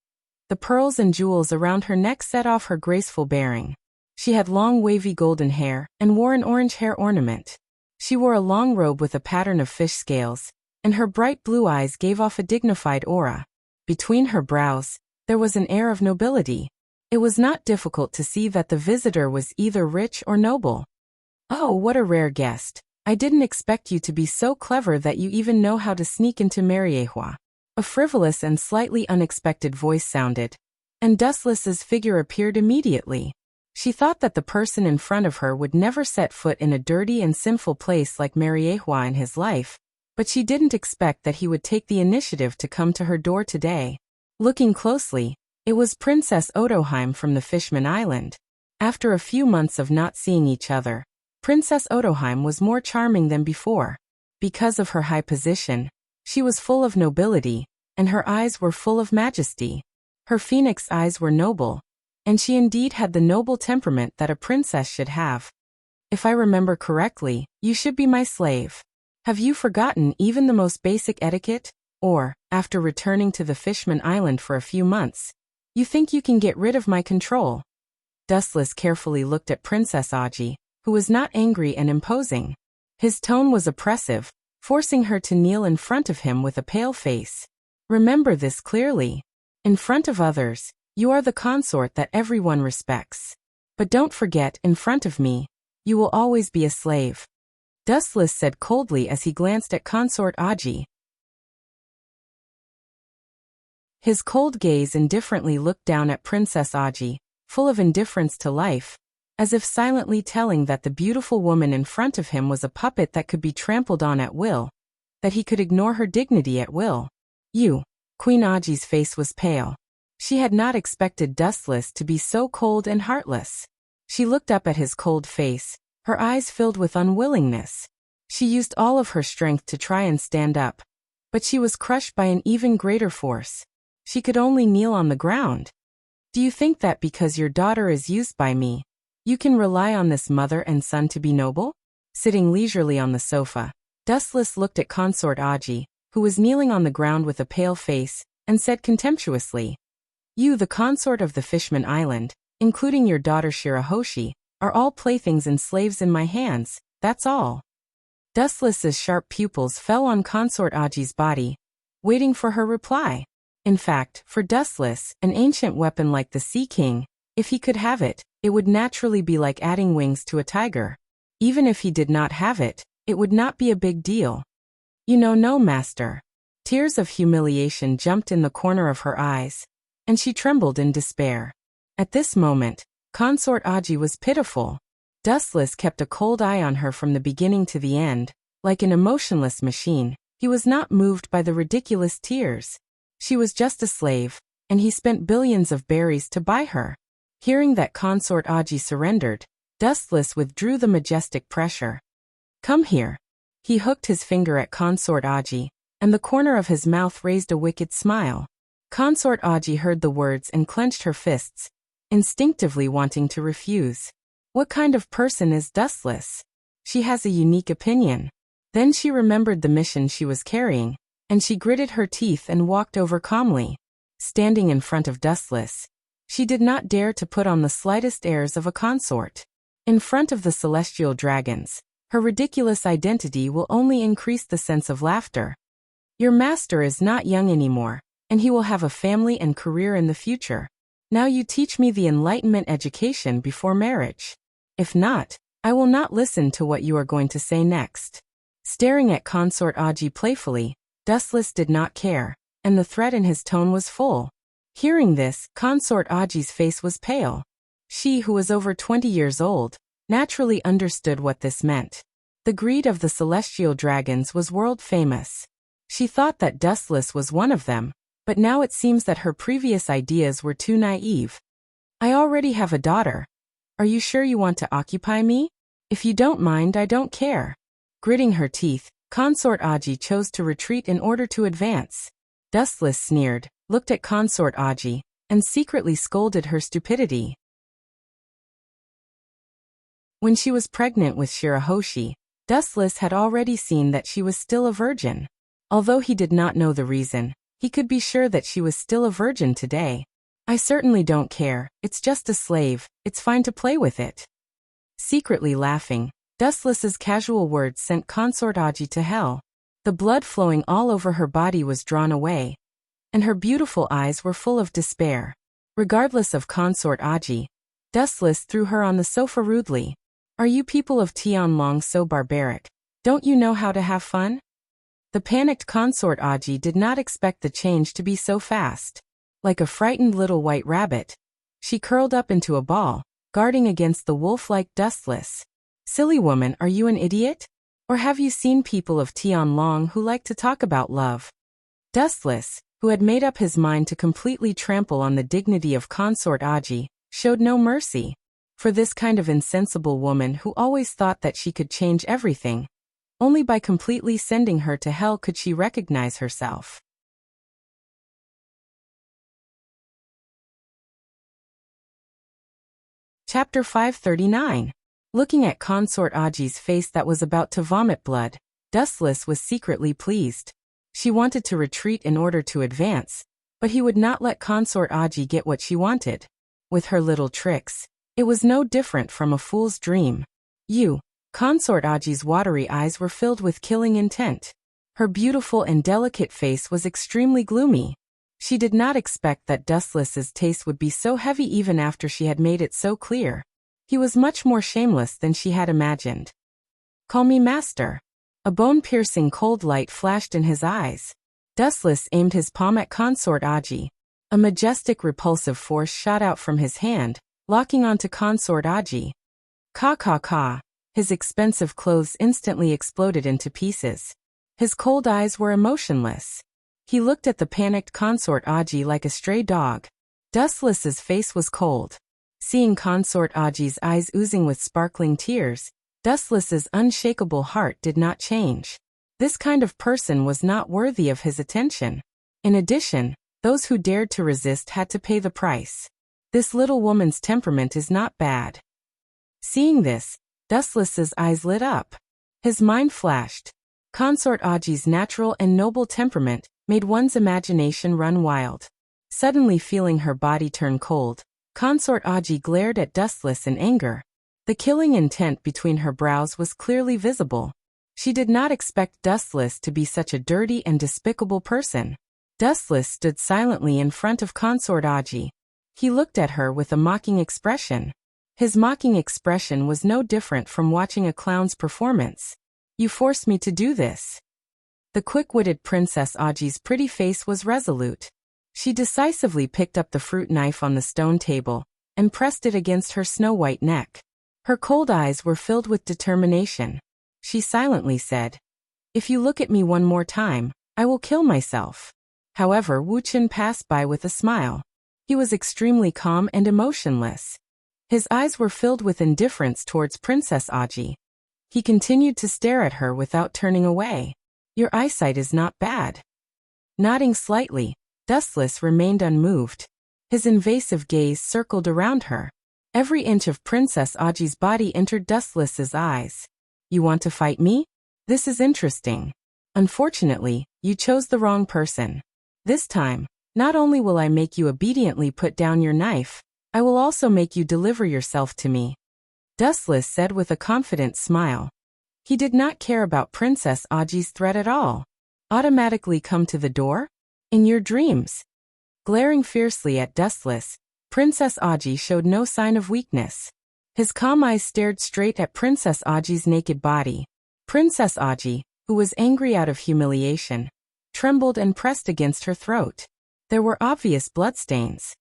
The pearls and jewels around her neck set off her graceful bearing. She had long wavy golden hair, and wore an orange hair ornament. She wore a long robe with a pattern of fish scales, and her bright blue eyes gave off a dignified aura. Between her brows, there was an air of nobility. It was not difficult to see that the visitor was either rich or noble. "Oh, what a rare guest. I didn't expect you to be so clever that you even know how to sneak into Mariehua." A frivolous and slightly unexpected voice sounded, and Dustless's figure appeared immediately. She thought that the person in front of her would never set foot in a dirty and sinful place like Mariehua in his life, but she didn't expect that he would take the initiative to come to her door today. Looking closely, it was Princess Otoheim from the Fishman Island. After a few months of not seeing each other, Princess Otoheim was more charming than before. Because of her high position, she was full of nobility, and her eyes were full of majesty. Her phoenix eyes were noble, and she indeed had the noble temperament that a princess should have. "If I remember correctly, you should be my slave. Have you forgotten even the most basic etiquette? Or, after returning to the Fishman Island for a few months, you think you can get rid of my control?" Dustless carefully looked at Princess Aji, who was not angry and imposing. His tone was oppressive, forcing her to kneel in front of him with a pale face. "Remember this clearly. In front of others, you are the consort that everyone respects. But don't forget, in front of me, you will always be a slave." Dustless said coldly as he glanced at Consort Aji. His cold gaze indifferently looked down at Princess Aji, full of indifference to life, as if silently telling that the beautiful woman in front of him was a puppet that could be trampled on at will, that he could ignore her dignity at will. You. Queen Aji's face was pale. She had not expected Dustless to be so cold and heartless. She looked up at his cold face, her eyes filled with unwillingness. She used all of her strength to try and stand up, but she was crushed by an even greater force. She could only kneel on the ground. Do you think that because your daughter is used by me, you can rely on this mother and son to be noble? Sitting leisurely on the sofa, Dustless looked at Consort Aji, who was kneeling on the ground with a pale face, and said contemptuously, "You, the consort of the Fishman Island, including your daughter Shirahoshi, are all playthings and slaves in my hands, that's all." Dustless's sharp pupils fell on Consort Aji's body, waiting for her reply. In fact, for Dustless, an ancient weapon like the Sea King, if he could have it, it would naturally be like adding wings to a tiger. Even if he did not have it, it would not be a big deal. No, master." Tears of humiliation jumped in the corner of her eyes, and she trembled in despair. At this moment, Consort Aji was pitiful. Dustless kept a cold eye on her from the beginning to the end, like an emotionless machine. He was not moved by the ridiculous tears. She was just a slave, and he spent billions of berries to buy her. Hearing that Consort Aji surrendered, Dustless withdrew the majestic pressure. "Come here." He hooked his finger at Consort Aji, and the corner of his mouth raised a wicked smile. Consort Aji heard the words and clenched her fists, instinctively wanting to refuse. What kind of person is Dustless? She has a unique opinion. Then she remembered the mission she was carrying, and she gritted her teeth and walked over calmly. Standing in front of Dustless, she did not dare to put on the slightest airs of a consort. In front of the celestial dragons, her ridiculous identity will only increase the sense of laughter. Your master is not young anymore, and he will have a family and career in the future. Now you teach me the Enlightenment education before marriage. If not, I will not listen to what you are going to say next. Staring at Consort Aji playfully, Dustless did not care, and the threat in his tone was full. Hearing this, Consort Aji's face was pale. She, who was over 20 years old, naturally understood what this meant. The greed of the celestial dragons was world famous. She thought that Dustless was one of them, but now it seems that her previous ideas were too naive. "I already have a daughter. Are you sure you want to occupy me? If you don't mind, I don't care." Gritting her teeth, Consort Aji chose to retreat in order to advance. Dustless sneered, looked at Consort Aji, and secretly scolded her stupidity. When she was pregnant with Shirahoshi, Dustless had already seen that she was still a virgin. Although he did not know the reason, he could be sure that she was still a virgin today. "I certainly don't care, it's just a slave, it's fine to play with it." Secretly laughing, Dustless's casual words sent Consort Aji to hell. The blood flowing all over her body was drawn away, and her beautiful eyes were full of despair. Regardless of Consort Aji, Dustless threw her on the sofa rudely. "Are you people of Tianlong so barbaric? Don't you know how to have fun?" The panicked Consort Aji did not expect the change to be so fast. Like a frightened little white rabbit, she curled up into a ball, guarding against the wolf-like Dustless. "Silly woman, are you an idiot? Or have you seen people of Tianlong who like to talk about love?" Dustless, who had made up his mind to completely trample on the dignity of Consort Aji, showed no mercy. For this kind of insensible woman who always thought that she could change everything, only by completely sending her to hell could she recognize herself. Chapter 539. Looking at Consort Aji's face that was about to vomit blood, Dustless was secretly pleased. She wanted to retreat in order to advance, but he would not let Consort Aji get what she wanted. With her little tricks, it was no different from a fool's dream. Consort Aji's watery eyes were filled with killing intent. Her beautiful and delicate face was extremely gloomy. She did not expect that Dustless's taste would be so heavy even after she had made it so clear. He was much more shameless than she had imagined. "Call me master." A bone-piercing cold light flashed in his eyes. Dustless aimed his palm at Consort Aji. A majestic repulsive force shot out from his hand, locking onto Consort Aji. Ka. His expensive clothes instantly exploded into pieces. His cold eyes were emotionless. He looked at the panicked consort Aji like a stray dog. Dustless's face was cold. Seeing consort Aji's eyes oozing with sparkling tears, Dustless's unshakable heart did not change. This kind of person was not worthy of his attention. In addition, those who dared to resist had to pay the price. This little woman's temperament is not bad. Seeing this, Dustless's eyes lit up. His mind flashed. Consort Aji's natural and noble temperament made one's imagination run wild. Suddenly feeling her body turn cold, Consort Aji glared at Dustless in anger. The killing intent between her brows was clearly visible. She did not expect Dustless to be such a dirty and despicable person. Dustless stood silently in front of Consort Aji. He looked at her with a mocking expression. His mocking expression was no different from watching a clown's performance. "You forced me to do this." The quick-witted Princess Aji's pretty face was resolute. She decisively picked up the fruit knife on the stone table and pressed it against her snow-white neck. Her cold eyes were filled with determination. She silently said, "If you look at me one more time, I will kill myself." However, Wu Qin passed by with a smile. He was extremely calm and emotionless. His eyes were filled with indifference towards Princess Aji. He continued to stare at her without turning away. "Your eyesight is not bad." Nodding slightly, Dustless remained unmoved. His invasive gaze circled around her. Every inch of Princess Aji's body entered Dustless's eyes. "You want to fight me? This is interesting. Unfortunately, you chose the wrong person. This time, not only will I make you obediently put down your knife, I will also make you deliver yourself to me," Dustless said with a confident smile. He did not care about Princess Aji's threat at all. "Automatically come to the door? In your dreams?" Glaring fiercely at Dustless, Princess Aji showed no sign of weakness. His calm eyes stared straight at Princess Aji's naked body. Princess Aji, who was angry out of humiliation, trembled and pressed against her throat. There were obvious bloodstains.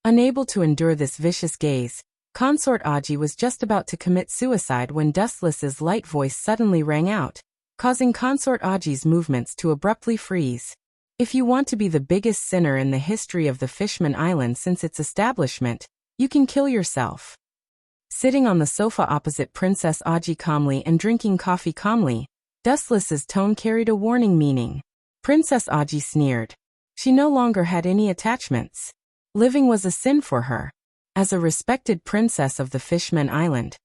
Unable to endure this vicious gaze, Consort Aji was just about to commit suicide when Dustless's light voice suddenly rang out, causing Consort Aji's movements to abruptly freeze. "If you want to be the biggest sinner in the history of the Fishman Island since its establishment, you can kill yourself." Sitting on the sofa opposite Princess Aji calmly and drinking coffee calmly, Dustless's tone carried a warning meaning. Princess Aji sneered. She no longer had any attachments. Living was a sin for her. As a respected princess of the Fishman Island,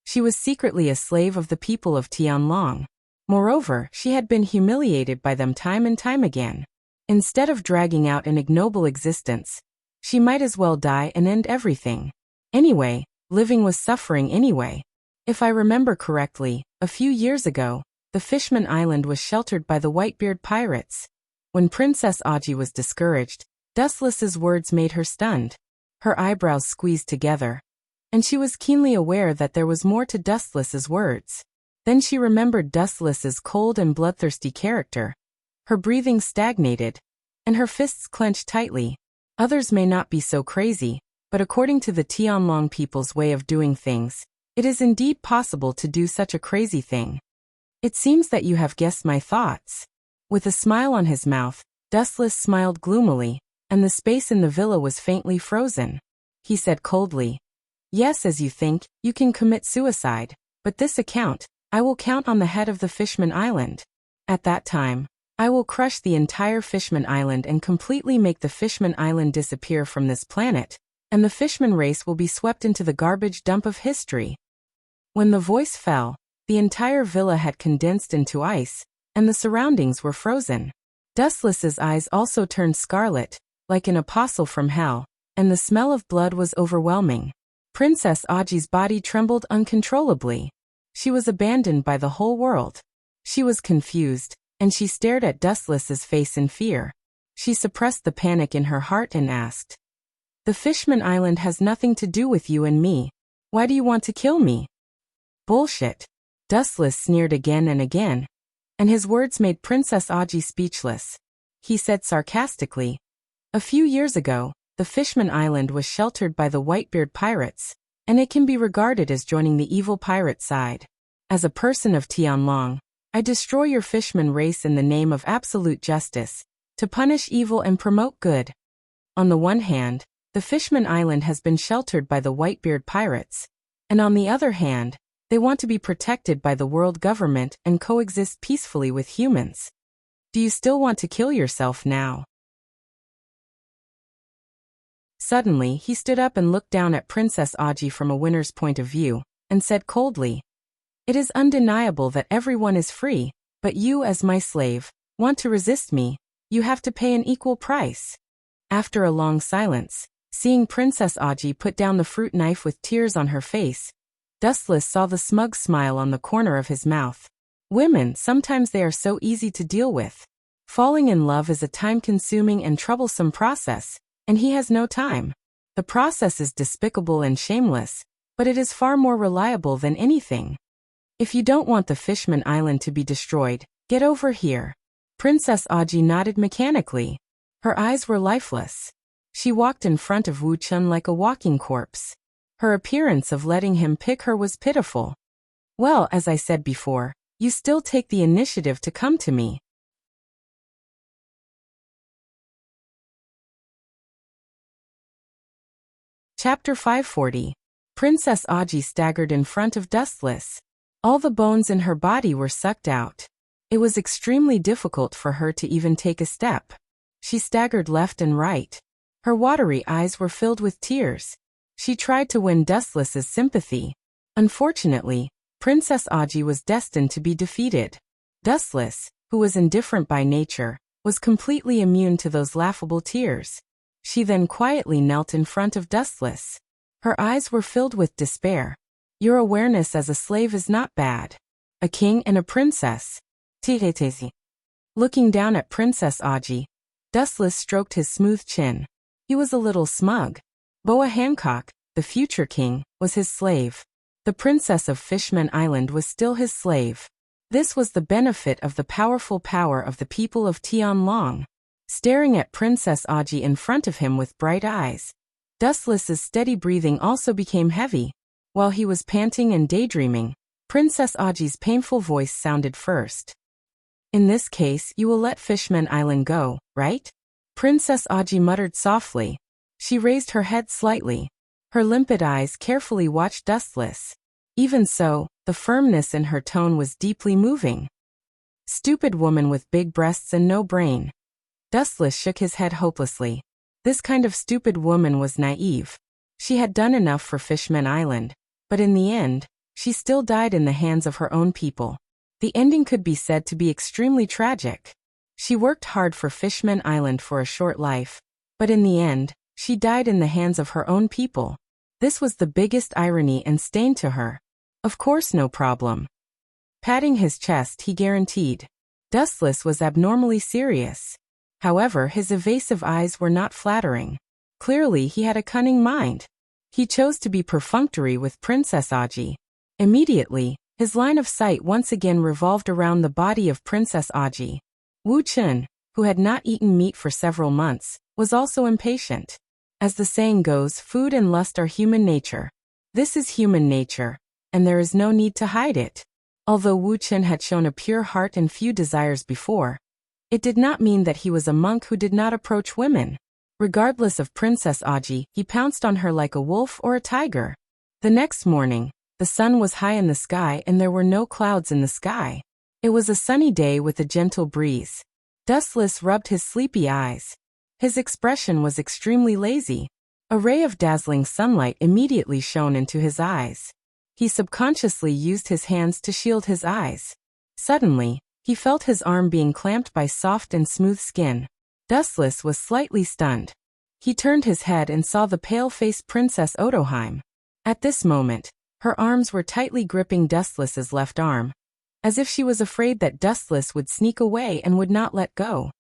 she was secretly a slave of the people of Tianlong. Moreover, she had been humiliated by them time and time again. Instead of dragging out an ignoble existence, she might as well die and end everything. Anyway, living was suffering anyway. If I remember correctly, a few years ago, the Fishman Island was sheltered by the Whitebeard pirates. When Princess Aji was discouraged, Dustless's words made her stunned. Her eyebrows squeezed together, and she was keenly aware that there was more to Dustless's words. Then she remembered Dustless's cold and bloodthirsty character. Her breathing stagnated, and her fists clenched tightly. Others may not be so crazy, but according to the Tianlong people's way of doing things, it is indeed possible to do such a crazy thing. "It seems that you have guessed my thoughts." With a smile on his mouth, Dustless smiled gloomily, and the space in the villa was faintly frozen. He said coldly, "Yes, as you think, you can commit suicide, but this account, I will count on the head of the Fishman Island. At that time, I will crush the entire Fishman Island and completely make the Fishman Island disappear from this planet, and the Fishman race will be swept into the garbage dump of history." When the voice fell, the entire villa had condensed into ice, and the surroundings were frozen. Dustless's eyes also turned scarlet, like an apostle from hell, and the smell of blood was overwhelming. Princess Aji's body trembled uncontrollably. She was abandoned by the whole world. She was confused, and she stared at Dustless's face in fear. She suppressed the panic in her heart and asked, "The Fishman Island has nothing to do with you and me. Why do you want to kill me?" "Bullshit." Dustless sneered again and again, and his words made Princess Aji speechless. He said sarcastically, "A few years ago, the Fishman Island was sheltered by the Whitebeard pirates, and it can be regarded as joining the evil pirate side. As a person of Tianlong, I destroy your fishman race in the name of absolute justice, to punish evil and promote good. On the one hand, the Fishman Island has been sheltered by the Whitebeard pirates, and on the other hand, they want to be protected by the world government and coexist peacefully with humans. Do you still want to kill yourself now? Suddenly, he stood up and looked down at Princess Aji from a winner's point of view, and said coldly, "It is undeniable that everyone is free, but you as my slave, want to resist me, you have to pay an equal price." After a long silence, seeing Princess Aji put down the fruit knife with tears on her face, Dustless saw the smug smile on the corner of his mouth. Women, sometimes they are so easy to deal with. Falling in love is a time-consuming and troublesome process, and he has no time. The process is despicable and shameless, but it is far more reliable than anything. If you don't want the Fishman Island to be destroyed, get over here. Princess Aji nodded mechanically. Her eyes were lifeless. She walked in front of Wu Chun like a walking corpse. Her appearance of letting him pick her was pitiful. Well, as I said before, you still take the initiative to come to me. Chapter 540. Princess Aji staggered in front of Dustless. All the bones in her body were sucked out. It was extremely difficult for her to even take a step. She staggered left and right. Her watery eyes were filled with tears. She tried to win Dustless's sympathy. Unfortunately, Princess Aji was destined to be defeated. Dustless, who was indifferent by nature, was completely immune to those laughable tears. She then quietly knelt in front of Dustless. Her eyes were filled with despair. Your awareness as a slave is not bad. A king and a princess. Looking down at Princess Aji, Dustless stroked his smooth chin. He was a little smug. Boa Hancock, the future king, was his slave. The princess of Fishman Island was still his slave. This was the benefit of the powerful power of the people of Tianlong. Staring at Princess Aji in front of him with bright eyes, Dustless's steady breathing also became heavy. While he was panting and daydreaming, Princess Aji's painful voice sounded first. In this case, you will let Fishman Island go, right? Princess Aji muttered softly. She raised her head slightly. Her limpid eyes carefully watched Dustless. Even so, the firmness in her tone was deeply moving. Stupid woman with big breasts and no brain. Dustless shook his head hopelessly. This kind of stupid woman was naive. She had done enough for Fishman Island, but in the end, she still died in the hands of her own people. The ending could be said to be extremely tragic. She worked hard for Fishman Island for a short life, but in the end, she died in the hands of her own people. This was the biggest irony and stain to her. Of course, no problem. Patting his chest, he guaranteed. Dustless was abnormally serious. However, his evasive eyes were not flattering. Clearly, he had a cunning mind. He chose to be perfunctory with Princess Aji. Immediately, his line of sight once again revolved around the body of Princess Aji. Wu Chun, who had not eaten meat for several months, was also impatient. As the saying goes, food and lust are human nature. This is human nature, and there is no need to hide it. Although Wu Chun had shown a pure heart and few desires before, it did not mean that he was a monk who did not approach women. Regardless of Princess Aji, he pounced on her like a wolf or a tiger. The next morning, the sun was high in the sky and there were no clouds in the sky. It was a sunny day with a gentle breeze. Dustless rubbed his sleepy eyes. His expression was extremely lazy. A ray of dazzling sunlight immediately shone into his eyes. He subconsciously used his hands to shield his eyes. Suddenly, he felt his arm being clamped by soft and smooth skin. Dustless was slightly stunned. He turned his head and saw the pale-faced Princess Odoheim. At this moment, her arms were tightly gripping Dustless's left arm, as if she was afraid that Dustless would sneak away and would not let go.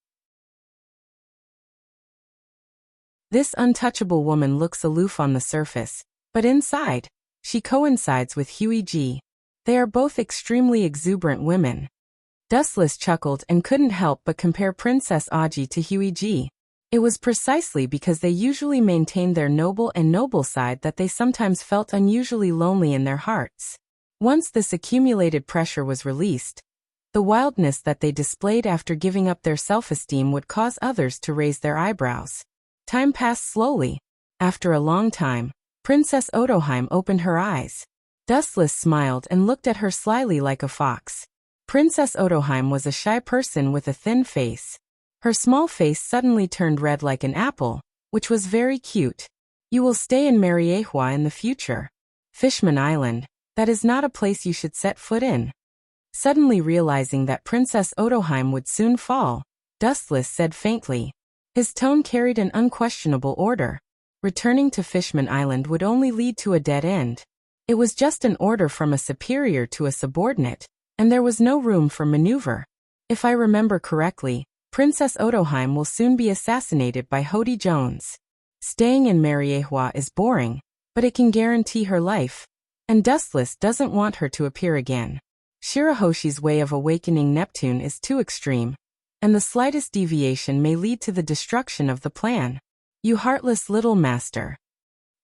This untouchable woman looks aloof on the surface, but inside, she coincides with Huey G. They are both extremely exuberant women. Dustless chuckled and couldn't help but compare Princess Aji to Huey G. It was precisely because they usually maintained their noble side that they sometimes felt unusually lonely in their hearts. Once this accumulated pressure was released, The wildness that they displayed after giving up their self-esteem would cause others to raise their eyebrows. Time passed slowly. After a long time, Princess Odoheim opened her eyes. Dustless smiled and looked at her slyly like a fox. Princess Odoheim was a shy person with a thin face. Her small face suddenly turned red like an apple, which was very cute. You will stay in Mariehua in the future. Fishman Island, that is not a place you should set foot in. Suddenly realizing that Princess Odoheim would soon fall, Dustless said faintly. His tone carried an unquestionable order. Returning to Fishman Island would only lead to a dead end. It was just an order from a superior to a subordinate, and there was no room for maneuver. If I remember correctly, Princess Odoheim will soon be assassinated by Hody Jones. Staying in Mariehua is boring, but it can guarantee her life, and Dustless doesn't want her to appear again. Shirahoshi's way of awakening Neptune is too extreme, and the slightest deviation may lead to the destruction of the plan. You heartless little master.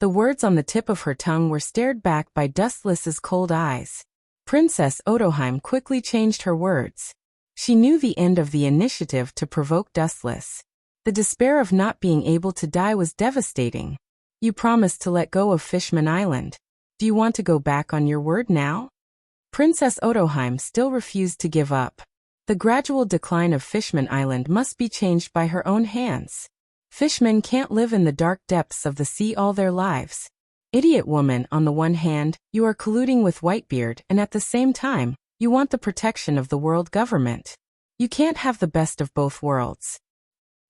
The words on the tip of her tongue were stared back by Dustless's cold eyes. Princess Odoheim quickly changed her words. She knew the end of the initiative to provoke Dustless. The despair of not being able to die was devastating. You promised to let go of Fishman Island. Do you want to go back on your word now? Princess Odoheim still refused to give up. The gradual decline of Fishman Island must be changed by her own hands. Fishmen can't live in the dark depths of the sea all their lives. Idiot woman, on the one hand, you are colluding with Whitebeard, and at the same time, you want the protection of the world government. You can't have the best of both worlds.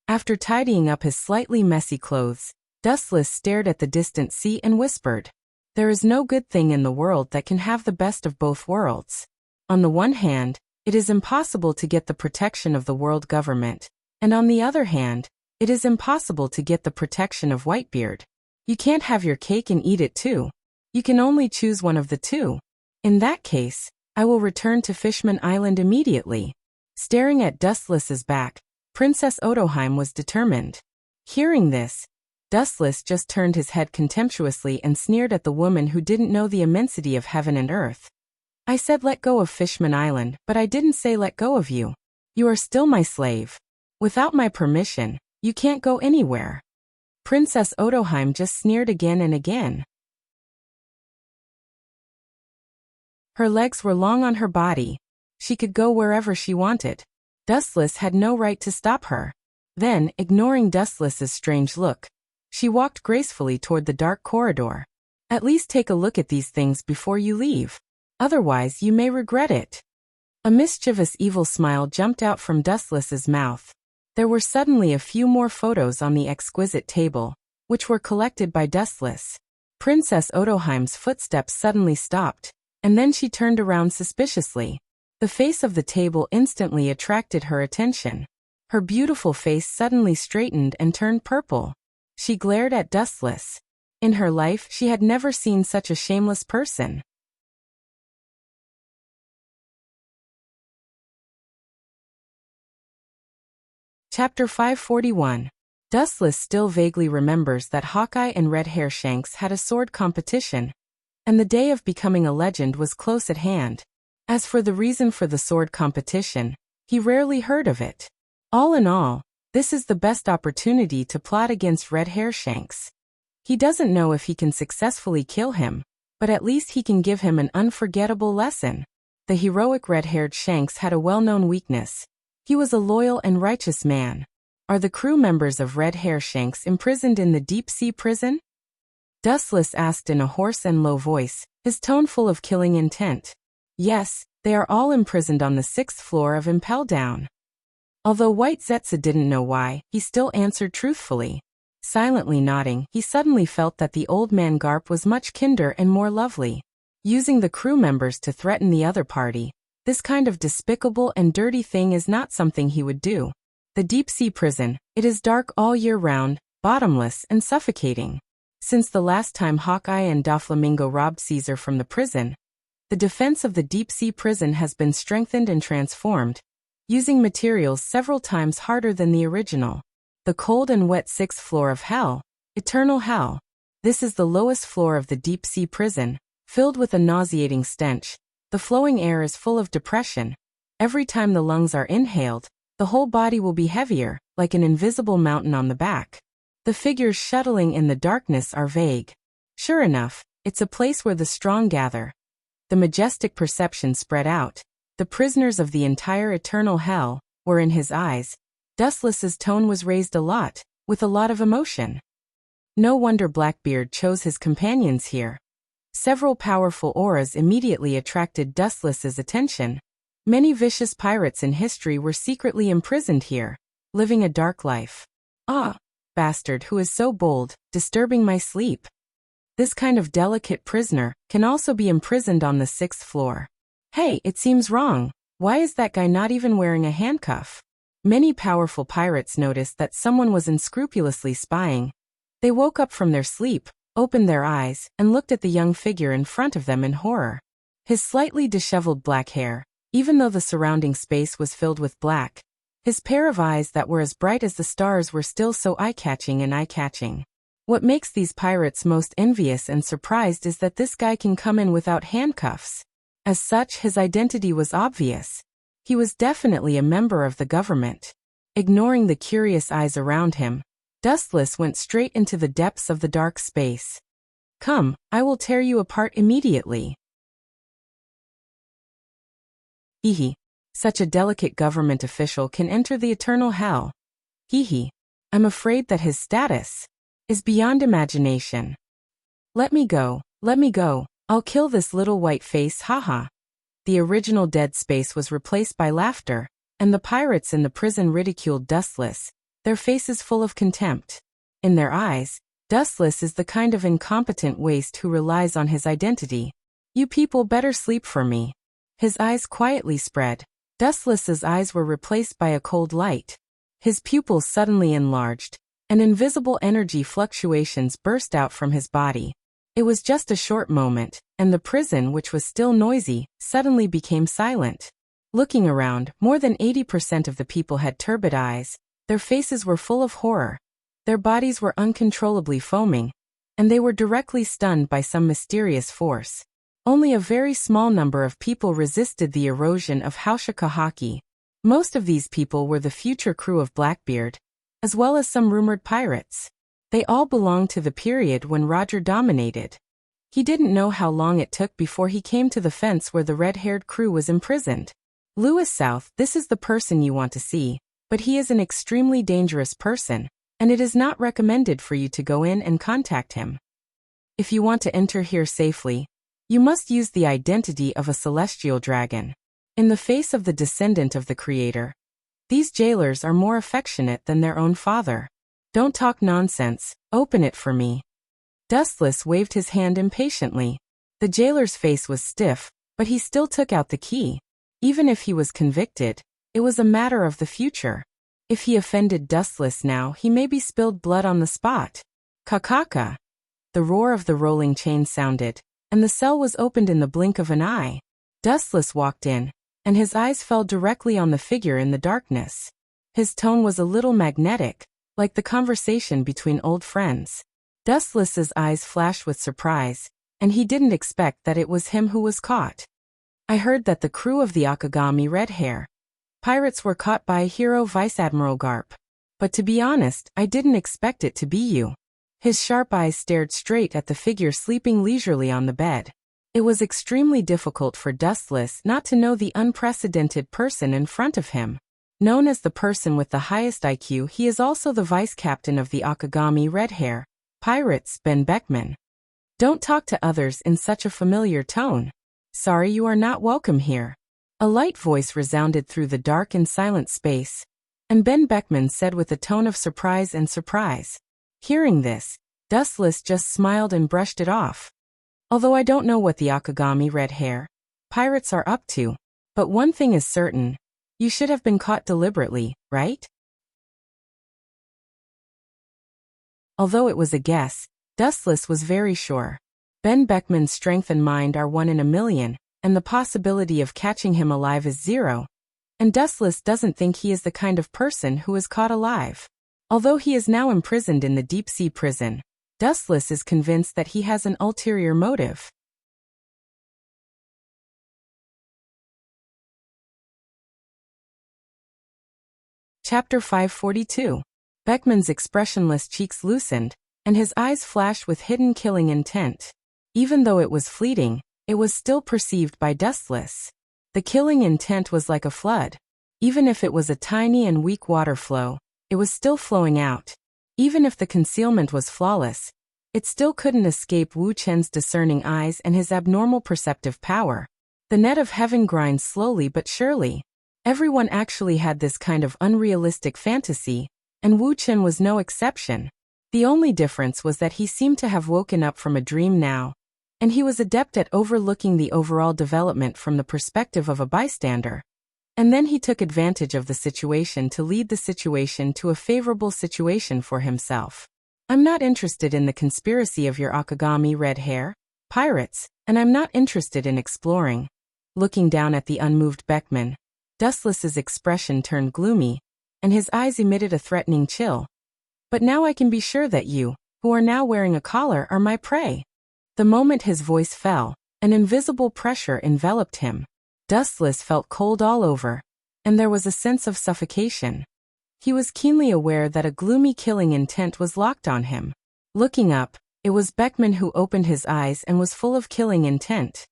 After tidying up his slightly messy clothes, Dustless stared at the distant sea and whispered, "There is no good thing in the world that can have the best of both worlds. On the one hand, it is impossible to get the protection of the world government, and on the other hand, it is impossible to get the protection of Whitebeard. You can't have your cake and eat it too. You can only choose one of the two. In that case, I will return to Fishman Island immediately." Staring at Dustless's back, Princess Odoheim was determined. Hearing this, Dustless just turned his head contemptuously and sneered at the woman who didn't know the immensity of heaven and earth. "I said let go of Fishman Island, but I didn't say let go of you. You are still my slave. Without my permission, you can't go anywhere." Princess Odoheim just sneered again and again. Her legs were long on her body. She could go wherever she wanted. Dustless had no right to stop her. Then, ignoring Dustless's strange look, she walked gracefully toward the dark corridor. "At least take a look at these things before you leave. Otherwise, you may regret it." A mischievous evil smile jumped out from Dustless's mouth. There were suddenly a few more photos on the exquisite table, which were collected by Dustless. Princess Odoheim's footsteps suddenly stopped, and then she turned around suspiciously. The face of the table instantly attracted her attention. Her beautiful face suddenly straightened and turned purple. She glared at Dustless. In her life, she had never seen such a shameless person. Chapter 541. Dustless still vaguely remembers that Hawkeye and Red Hairshanks had a sword competition, and the day of becoming a legend was close at hand. As for the reason for the sword competition, he rarely heard of it. All in all, this is the best opportunity to plot against Red Hairshanks. He doesn't know if he can successfully kill him, but at least he can give him an unforgettable lesson. The heroic red-haired Shanks had a well-known weakness. He was a loyal and righteous man. Are the crew members of Red Hairshanks imprisoned in the deep-sea prison? Dustless asked in a hoarse and low voice, his tone full of killing intent. Yes, they are all imprisoned on the 6th floor of Impel Down. Although White Zetsa didn't know why, he still answered truthfully. Silently nodding, he suddenly felt that the old man Garp was much kinder and more lovely. Using the crew members to threaten the other party, this kind of despicable and dirty thing is not something he would do. The deep-sea prison, it is dark all year round, bottomless and suffocating. Since the last time Hawkeye and Doflamingo robbed Caesar from the prison, the defense of the deep-sea prison has been strengthened and transformed, using materials several times harder than the original. The cold and wet 6th floor of hell, eternal hell. This is the lowest floor of the deep-sea prison, filled with a nauseating stench. The flowing air is full of depression, Every time the lungs are inhaled, the whole body will be heavier, like an invisible mountain on the back. The figures shuttling in the darkness are vague. Sure enough, it's a place where the strong gather. The majestic perception spread out. The prisoners of the entire eternal hell were in his eyes. Dustless's tone was raised a lot, with a lot of emotion. No wonder Blackbeard chose his companions here. Several powerful auras immediately attracted Dustless's attention. Many vicious pirates in history were secretly imprisoned here, living a dark life. Ah, bastard who is so bold, disturbing my sleep. This kind of delicate prisoner can also be imprisoned on the 6th floor. Hey, it seems wrong. Why is that guy not even wearing a handcuff? Many powerful pirates noticed that someone was unscrupulously spying. They woke up from their sleep, opened their eyes, and looked at the young figure in front of them in horror. His slightly disheveled black hair, even though the surrounding space was filled with black, his pair of eyes that were as bright as the stars were still so eye-catching and eye-catching. What makes these pirates most envious and surprised is that this guy can come in without handcuffs. As such, his identity was obvious. He was definitely a member of the government. Ignoring the curious eyes around him, Dustless went straight into the depths of the dark space. Come, I will tear you apart immediately. Hee. Such a delicate government official can enter the eternal hell. Hee. I'm afraid that his status is beyond imagination. Let me go, I'll kill this little white face, haha. The original dead space was replaced by laughter, and the pirates in the prison ridiculed Dustless, their faces full of contempt. In their eyes, Dustless is the kind of incompetent waste who relies on his identity. You people better sleep for me. His eyes quietly spread. Dustless's eyes were replaced by a cold light. His pupils suddenly enlarged, and invisible energy fluctuations burst out from his body. It was just a short moment, and the prison, which was still noisy, suddenly became silent. Looking around, more than 80% of the people had turbid eyes. Their faces were full of horror. Their bodies were uncontrollably foaming, and they were directly stunned by some mysterious force. Only a very small number of people resisted the erosion of Haushikahaki. Most of these people were the future crew of Blackbeard, as well as some rumored pirates. They all belonged to the period when Roger dominated. He didn't know how long it took before he came to the fence where the red-haired crew was imprisoned. Lewis South, this is the person you want to see, but he is an extremely dangerous person, and it is not recommended for you to go in and contact him. If you want to enter here safely, you must use the identity of a celestial dragon. In the face of the descendant of the Creator, these jailers are more affectionate than their own father. Don't talk nonsense, open it for me. Dustless waved his hand impatiently. The jailer's face was stiff, but he still took out the key. Even if he was convicted, it was a matter of the future. If he offended Dustless now, he maybe spilled blood on the spot. Kakaka. The roar of the rolling chain sounded, and the cell was opened in the blink of an eye. Dustless walked in, and his eyes fell directly on the figure in the darkness. His tone was a little magnetic, like the conversation between old friends. Dustless's eyes flashed with surprise, and he didn't expect that it was him who was caught. I heard that the crew of the Akagami Red Hair pirates were caught by Hero Vice Admiral Garp. But to be honest, I didn't expect it to be you. His sharp eyes stared straight at the figure sleeping leisurely on the bed. It was extremely difficult for Dustless not to know the unprecedented person in front of him. Known as the person with the highest IQ, he is also the vice-captain of the Akagami Red Hair pirates, Ben Beckman. Don't talk to others in such a familiar tone. Sorry, you are not welcome here. A light voice resounded through the dark and silent space, and Ben Beckman said with a tone of surprise and surprise. Hearing this, Dustless just smiled and brushed it off. Although I don't know what the Akagami Red Hair pirates are up to, but one thing is certain, you should have been caught deliberately, right? Although it was a guess, Dustless was very sure. Ben Beckman's strength and mind are 1 in a million, and the possibility of catching him alive is 0. And Dustless doesn't think he is the kind of person who is caught alive. Although he is now imprisoned in the deep-sea prison, Dustless is convinced that he has an ulterior motive. Chapter 542. Beckman's expressionless cheeks loosened, and his eyes flashed with hidden killing intent. Even though it was fleeting, it was still perceived by Dustless. The killing intent was like a flood. Even if it was a tiny and weak water flow, it was still flowing out. Even if the concealment was flawless, it still couldn't escape Wu Chen's discerning eyes and his abnormal perceptive power. The net of heaven grinds slowly but surely. Everyone actually had this kind of unrealistic fantasy, and Wu Chen was no exception. The only difference was that he seemed to have woken up from a dream now, and he was adept at overlooking the overall development from the perspective of a bystander. And then he took advantage of the situation to lead the situation to a favorable situation for himself. I'm not interested in the conspiracy of your Akagami red hair, pirates, and I'm not interested in exploring. Looking down at the unmoved Beckman, Dustless's expression turned gloomy, and his eyes emitted a threatening chill. But now I can be sure that you, who are now wearing a collar, are my prey. The moment his voice fell, an invisible pressure enveloped him. Dustless felt cold all over, and there was a sense of suffocation. He was keenly aware that a gloomy killing intent was locked on him. Looking up, it was Beckman who opened his eyes and was full of killing intent.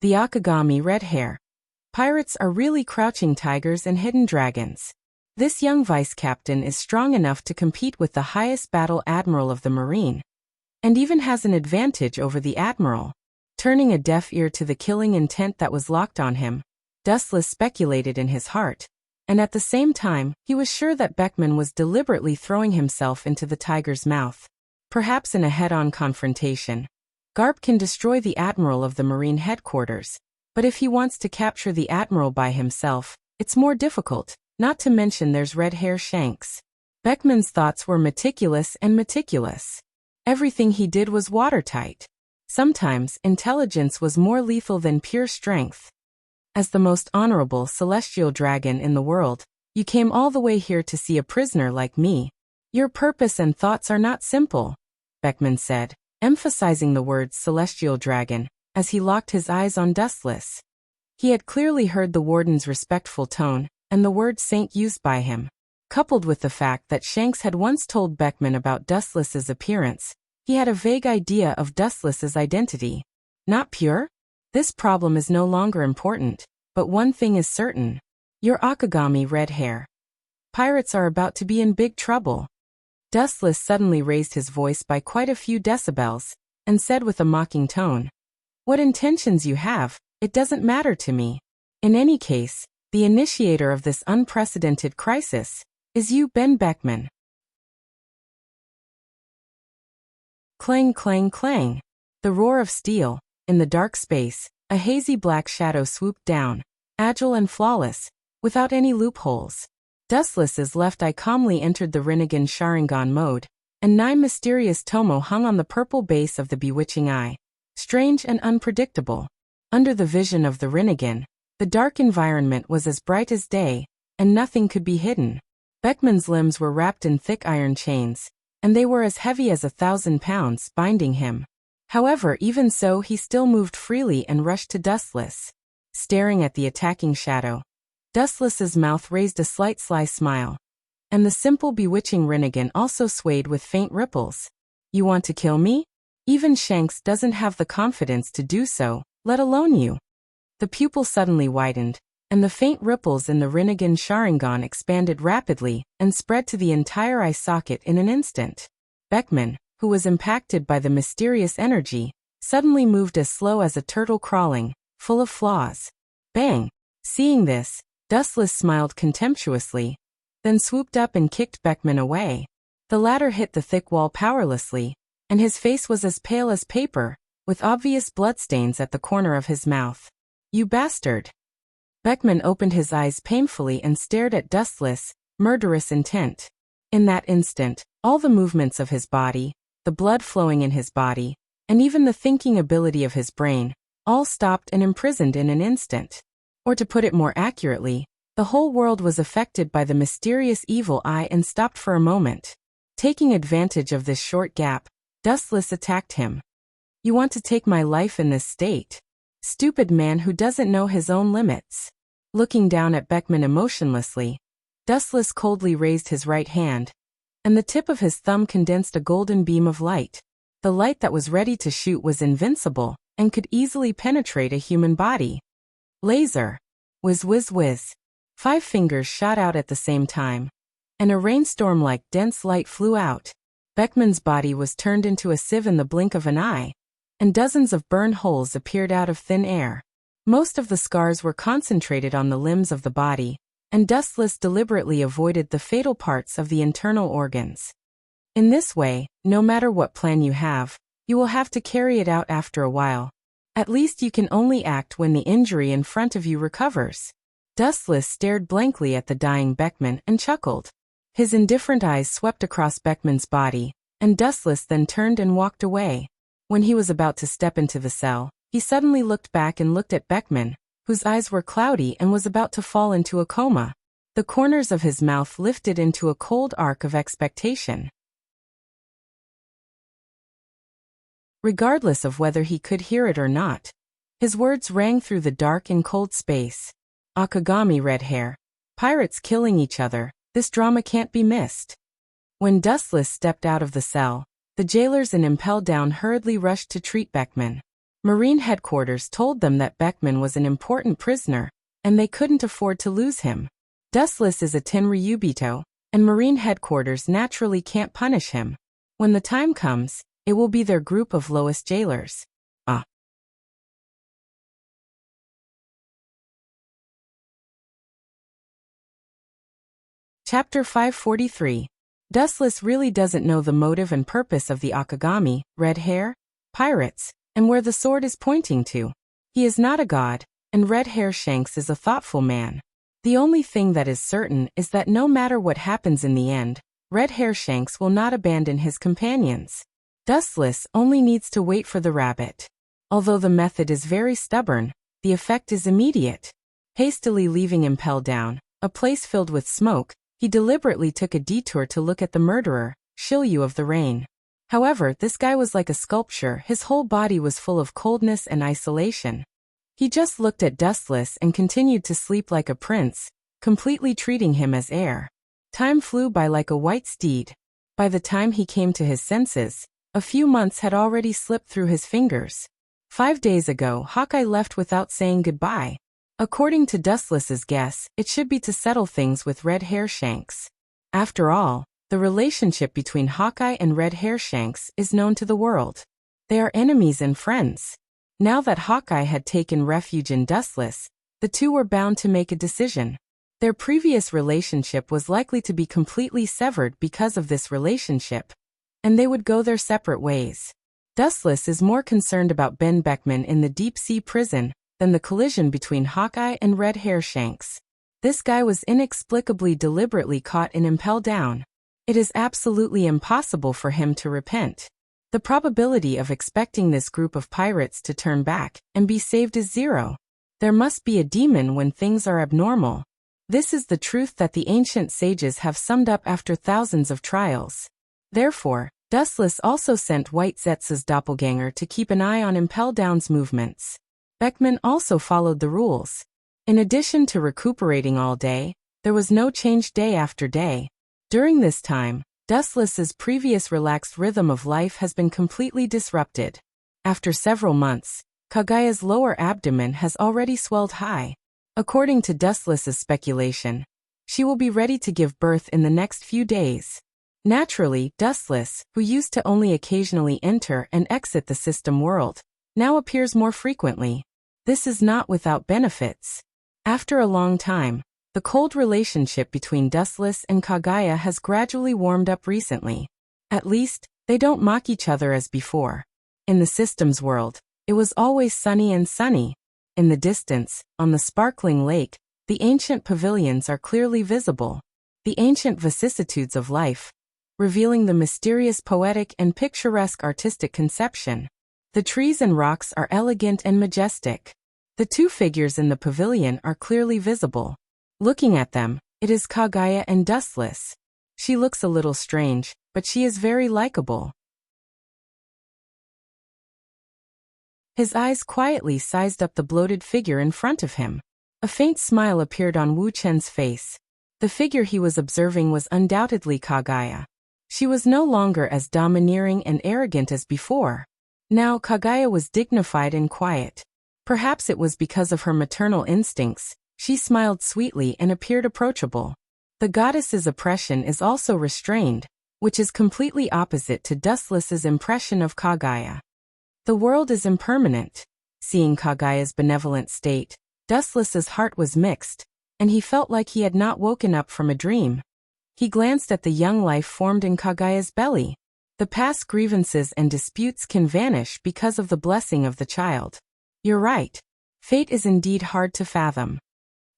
The Akagami red hair. Pirates are really crouching tigers and hidden dragons. This young vice captain is strong enough to compete with the highest battle admiral of the marine, and even has an advantage over the admiral. Turning a deaf ear to the killing intent that was locked on him, Dustless speculated in his heart, and at the same time, he was sure that Beckman was deliberately throwing himself into the tiger's mouth. Perhaps in a head-on confrontation, Garp can destroy the admiral of the marine headquarters, but if he wants to capture the admiral by himself, it's more difficult. Not to mention there's red hair Shanks. Beckman's thoughts were meticulous and meticulous. Everything he did was watertight. Sometimes, intelligence was more lethal than pure strength. As the most honorable celestial dragon in the world, you came all the way here to see a prisoner like me. Your purpose and thoughts are not simple, Beckman said, emphasizing the words celestial dragon, as he locked his eyes on Dustless. He had clearly heard the warden's respectful tone, and the word saint used by him. Coupled with the fact that Shanks had once told Beckman about Dustless's appearance, he had a vague idea of Dustless's identity. Not pure? This problem is no longer important, but one thing is certain. Your Akagami red hair. Pirates are about to be in big trouble. Dustless suddenly raised his voice by quite a few decibels, and said with a mocking tone, "What intentions you have, it doesn't matter to me. In any case, the initiator of this unprecedented crisis is you, Ben Beckman." Clang, clang, clang. The roar of steel. In the dark space, a hazy black shadow swooped down, agile and flawless, without any loopholes. Dustless's left eye calmly entered the Rinnegan Sharingan mode, and 9 mysterious Tomo hung on the purple base of the bewitching eye. Strange and unpredictable. Under the vision of the Rinnegan, the dark environment was as bright as day, and nothing could be hidden. Beckman's limbs were wrapped in thick iron chains, and they were as heavy as 1,000 pounds, binding him. However, even so, he still moved freely and rushed to Dustless. Staring at the attacking shadow, Dustless's mouth raised a slight sly smile, and the simple bewitching Rinnegan also swayed with faint ripples. You want to kill me? Even Shanks doesn't have the confidence to do so, let alone you. The pupil suddenly widened, and the faint ripples in the Rinnegan Sharingan expanded rapidly and spread to the entire eye socket in an instant. Beckman, who was impacted by the mysterious energy, suddenly moved as slow as a turtle crawling, full of flaws. Bang! Seeing this, Dustless smiled contemptuously, then swooped up and kicked Beckman away. The latter hit the thick wall powerlessly, and his face was as pale as paper, with obvious bloodstains at the corner of his mouth. You bastard! Beckman opened his eyes painfully and stared at Dustless, murderous intent. In that instant, all the movements of his body, the blood flowing in his body, and even the thinking ability of his brain, all stopped and imprisoned in an instant. Or to put it more accurately, the whole world was affected by the mysterious evil eye and stopped for a moment. Taking advantage of this short gap, Dustless attacked him. You want to take my life in this state? Stupid man who doesn't know his own limits. Looking down at Beckman emotionlessly, Dustless coldly raised his right hand, and the tip of his thumb condensed a golden beam of light. The light that was ready to shoot was invincible and could easily penetrate a human body. Laser. Whiz whiz whiz. 5 fingers shot out at the same time, and a rainstorm-like dense light flew out. Beckman's body was turned into a sieve in the blink of an eye, and dozens of burn holes appeared out of thin air. Most of the scars were concentrated on the limbs of the body, and Dustless deliberately avoided the fatal parts of the internal organs. In this way, no matter what plan you will have to carry it out after a while. At least you can only act when the injury in front of you recovers. Dustless stared blankly at the dying Beckman and chuckled. His indifferent eyes swept across Beckman's body, and Dustless then turned and walked away. When he was about to step into the cell, he suddenly looked back and looked at Beckman, whose eyes were cloudy and was about to fall into a coma. The corners of his mouth lifted into a cold arc of expectation. Regardless of whether he could hear it or not, his words rang through the dark and cold space. Akagami red hair. Pirates killing each other. This drama can't be missed. When Dustless stepped out of the cell, the jailers in Impel Down hurriedly rushed to treat Beckman. Marine headquarters told them that Beckman was an important prisoner, and they couldn't afford to lose him. Dustless is a Tenryubito, and Marine headquarters naturally can't punish him. When the time comes, it will be their group of lowest jailers. Chapter 543. Dustless really doesn't know the motive and purpose of the Akagami, red hair, pirates, and where the sword is pointing to. He is not a god, and Red Hair Shanks is a thoughtful man. The only thing that is certain is that no matter what happens in the end, Red Hair Shanks will not abandon his companions. Dustless only needs to wait for the rabbit. Although the method is very stubborn, the effect is immediate. Hastily leaving Impel Down, a place filled with smoke, he deliberately took a detour to look at the murderer, Shiryu of the Rain. However, this guy was like a sculpture. His whole body was full of coldness and isolation. He just looked at Dustless and continued to sleep like a prince, completely treating him as air. Time flew by like a white steed. By the time he came to his senses, a few months had already slipped through his fingers. 5 days ago, Hawkeye left without saying goodbye. According to Dustless's guess, it should be to settle things with Red Hair Shanks. After all, the relationship between Hawkeye and Red Hair Shanks is known to the world. They are enemies and friends. Now that Hawkeye had taken refuge in Dustless, the two were bound to make a decision. Their previous relationship was likely to be completely severed because of this relationship, and they would go their separate ways. Dustless is more concerned about Ben Beckman in the deep-sea prison than the collision between Hawkeye and Red Hair Shanks. This guy was inexplicably deliberately caught in Impel Down. It is absolutely impossible for him to repent. The probability of expecting this group of pirates to turn back and be saved is 0. There must be a demon when things are abnormal. This is the truth that the ancient sages have summed up after thousands of trials. Therefore, Dustless also sent White Zetsa's doppelganger to keep an eye on Impel Down's movements. Beckman also followed the rules. In addition to recuperating all day, there was no change day after day. During this time, Dustless's previous relaxed rhythm of life has been completely disrupted. After several months, Kagaya's lower abdomen has already swelled high. According to Dustless's speculation, she will be ready to give birth in the next few days. Naturally, Dustless, who used to only occasionally enter and exit the system world, now appears more frequently. This is not without benefits. After a long time, the cold relationship between Dustless and Kagaya has gradually warmed up recently. At least, they don't mock each other as before. In the systems world, it was always sunny and sunny. In the distance, on the sparkling lake, the ancient pavilions are clearly visible. The ancient vicissitudes of life, revealing the mysterious poetic and picturesque artistic conception. The trees and rocks are elegant and majestic. The two figures in the pavilion are clearly visible. Looking at them, it is Kagaya and Dustless. She looks a little strange, but she is very likable. His eyes quietly sized up the bloated figure in front of him. A faint smile appeared on Wu Chen's face. The figure he was observing was undoubtedly Kaguya. She was no longer as domineering and arrogant as before. Now Kaguya was dignified and quiet. Perhaps it was because of her maternal instincts. She smiled sweetly and appeared approachable. The goddess's oppression is also restrained, which is completely opposite to Dustless's impression of Kaguya. The world is impermanent. Seeing Kaguya's benevolent state, Dustless's heart was mixed, and he felt like he had not woken up from a dream. He glanced at the young life formed in Kaguya's belly. The past grievances and disputes can vanish because of the blessing of the child. You're right. Fate is indeed hard to fathom.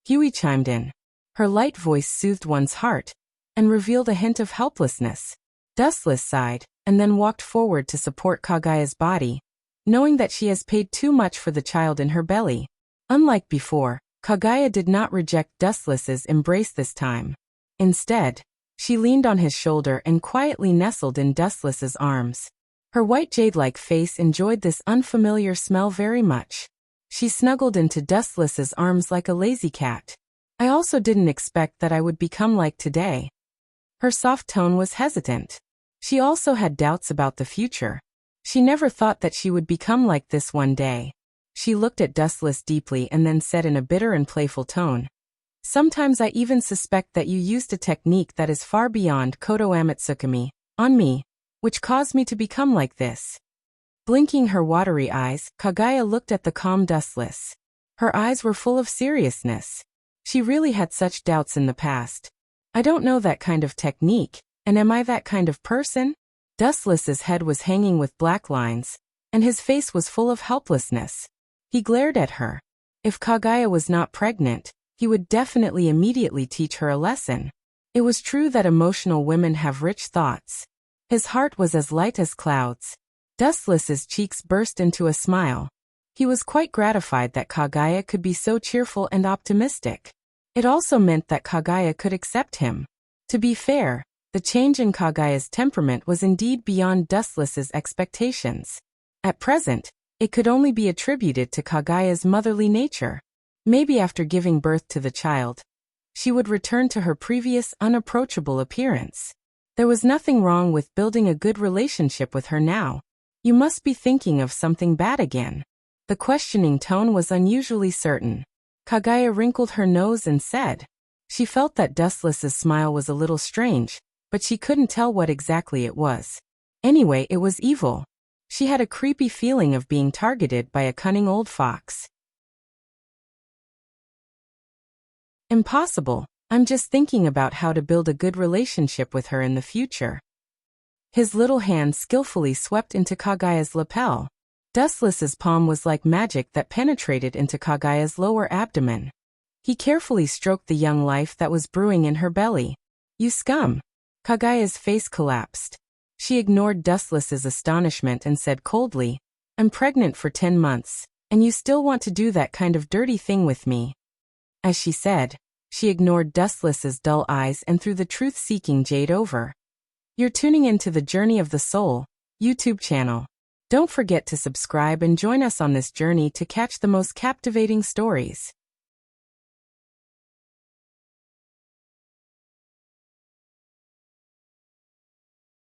Huey chimed in. Her light voice soothed one's heart and revealed a hint of helplessness. Dustless sighed and then walked forward to support Kaguya's body, knowing that she has paid too much for the child in her belly. Unlike before, Kaguya did not reject Dustless's embrace this time. Instead, she leaned on his shoulder and quietly nestled in Dustless's arms. Her white jade-like face enjoyed this unfamiliar smell very much. She snuggled into Dustless's arms like a lazy cat. I also didn't expect that I would become like today. Her soft tone was hesitant. She also had doubts about the future. She never thought that she would become like this one day. She looked at Dustless deeply and then said in a bitter and playful tone, "Sometimes I even suspect that you used a technique that is far beyond Kodo Amatsukami on me, which caused me to become like this." Blinking her watery eyes, Kaguya looked at the calm Dustless. Her eyes were full of seriousness. She really had such doubts in the past. I don't know that kind of technique, and am I that kind of person? Dustless's head was hanging with black lines, and his face was full of helplessness. He glared at her. If Kaguya was not pregnant, he would definitely immediately teach her a lesson. It was true that emotional women have rich thoughts. His heart was as light as clouds. Dustless's cheeks burst into a smile. He was quite gratified that Kaguya could be so cheerful and optimistic. It also meant that Kaguya could accept him. To be fair, the change in Kaguya's temperament was indeed beyond Dustless's expectations. At present, it could only be attributed to Kaguya's motherly nature. Maybe after giving birth to the child, she would return to her previous unapproachable appearance. There was nothing wrong with building a good relationship with her now. You must be thinking of something bad again. The questioning tone was unusually certain. Kaguya wrinkled her nose and said. She felt that Dustless's smile was a little strange, but she couldn't tell what exactly it was. Anyway, it was evil. She had a creepy feeling of being targeted by a cunning old fox. Impossible. I'm just thinking about how to build a good relationship with her in the future. His little hand skillfully swept into Kaguya's lapel. Dustless's palm was like magic that penetrated into Kaguya's lower abdomen. He carefully stroked the young life that was brewing in her belly. You scum! Kaguya's face collapsed. She ignored Dustless's astonishment and said coldly, I'm pregnant for 10 months, and you still want to do that kind of dirty thing with me. As she said, she ignored Dustless's dull eyes and threw the truth-seeking jade over. You're tuning into the Journey of the Soul YouTube channel. Don't forget to subscribe and join us on this journey to catch the most captivating stories.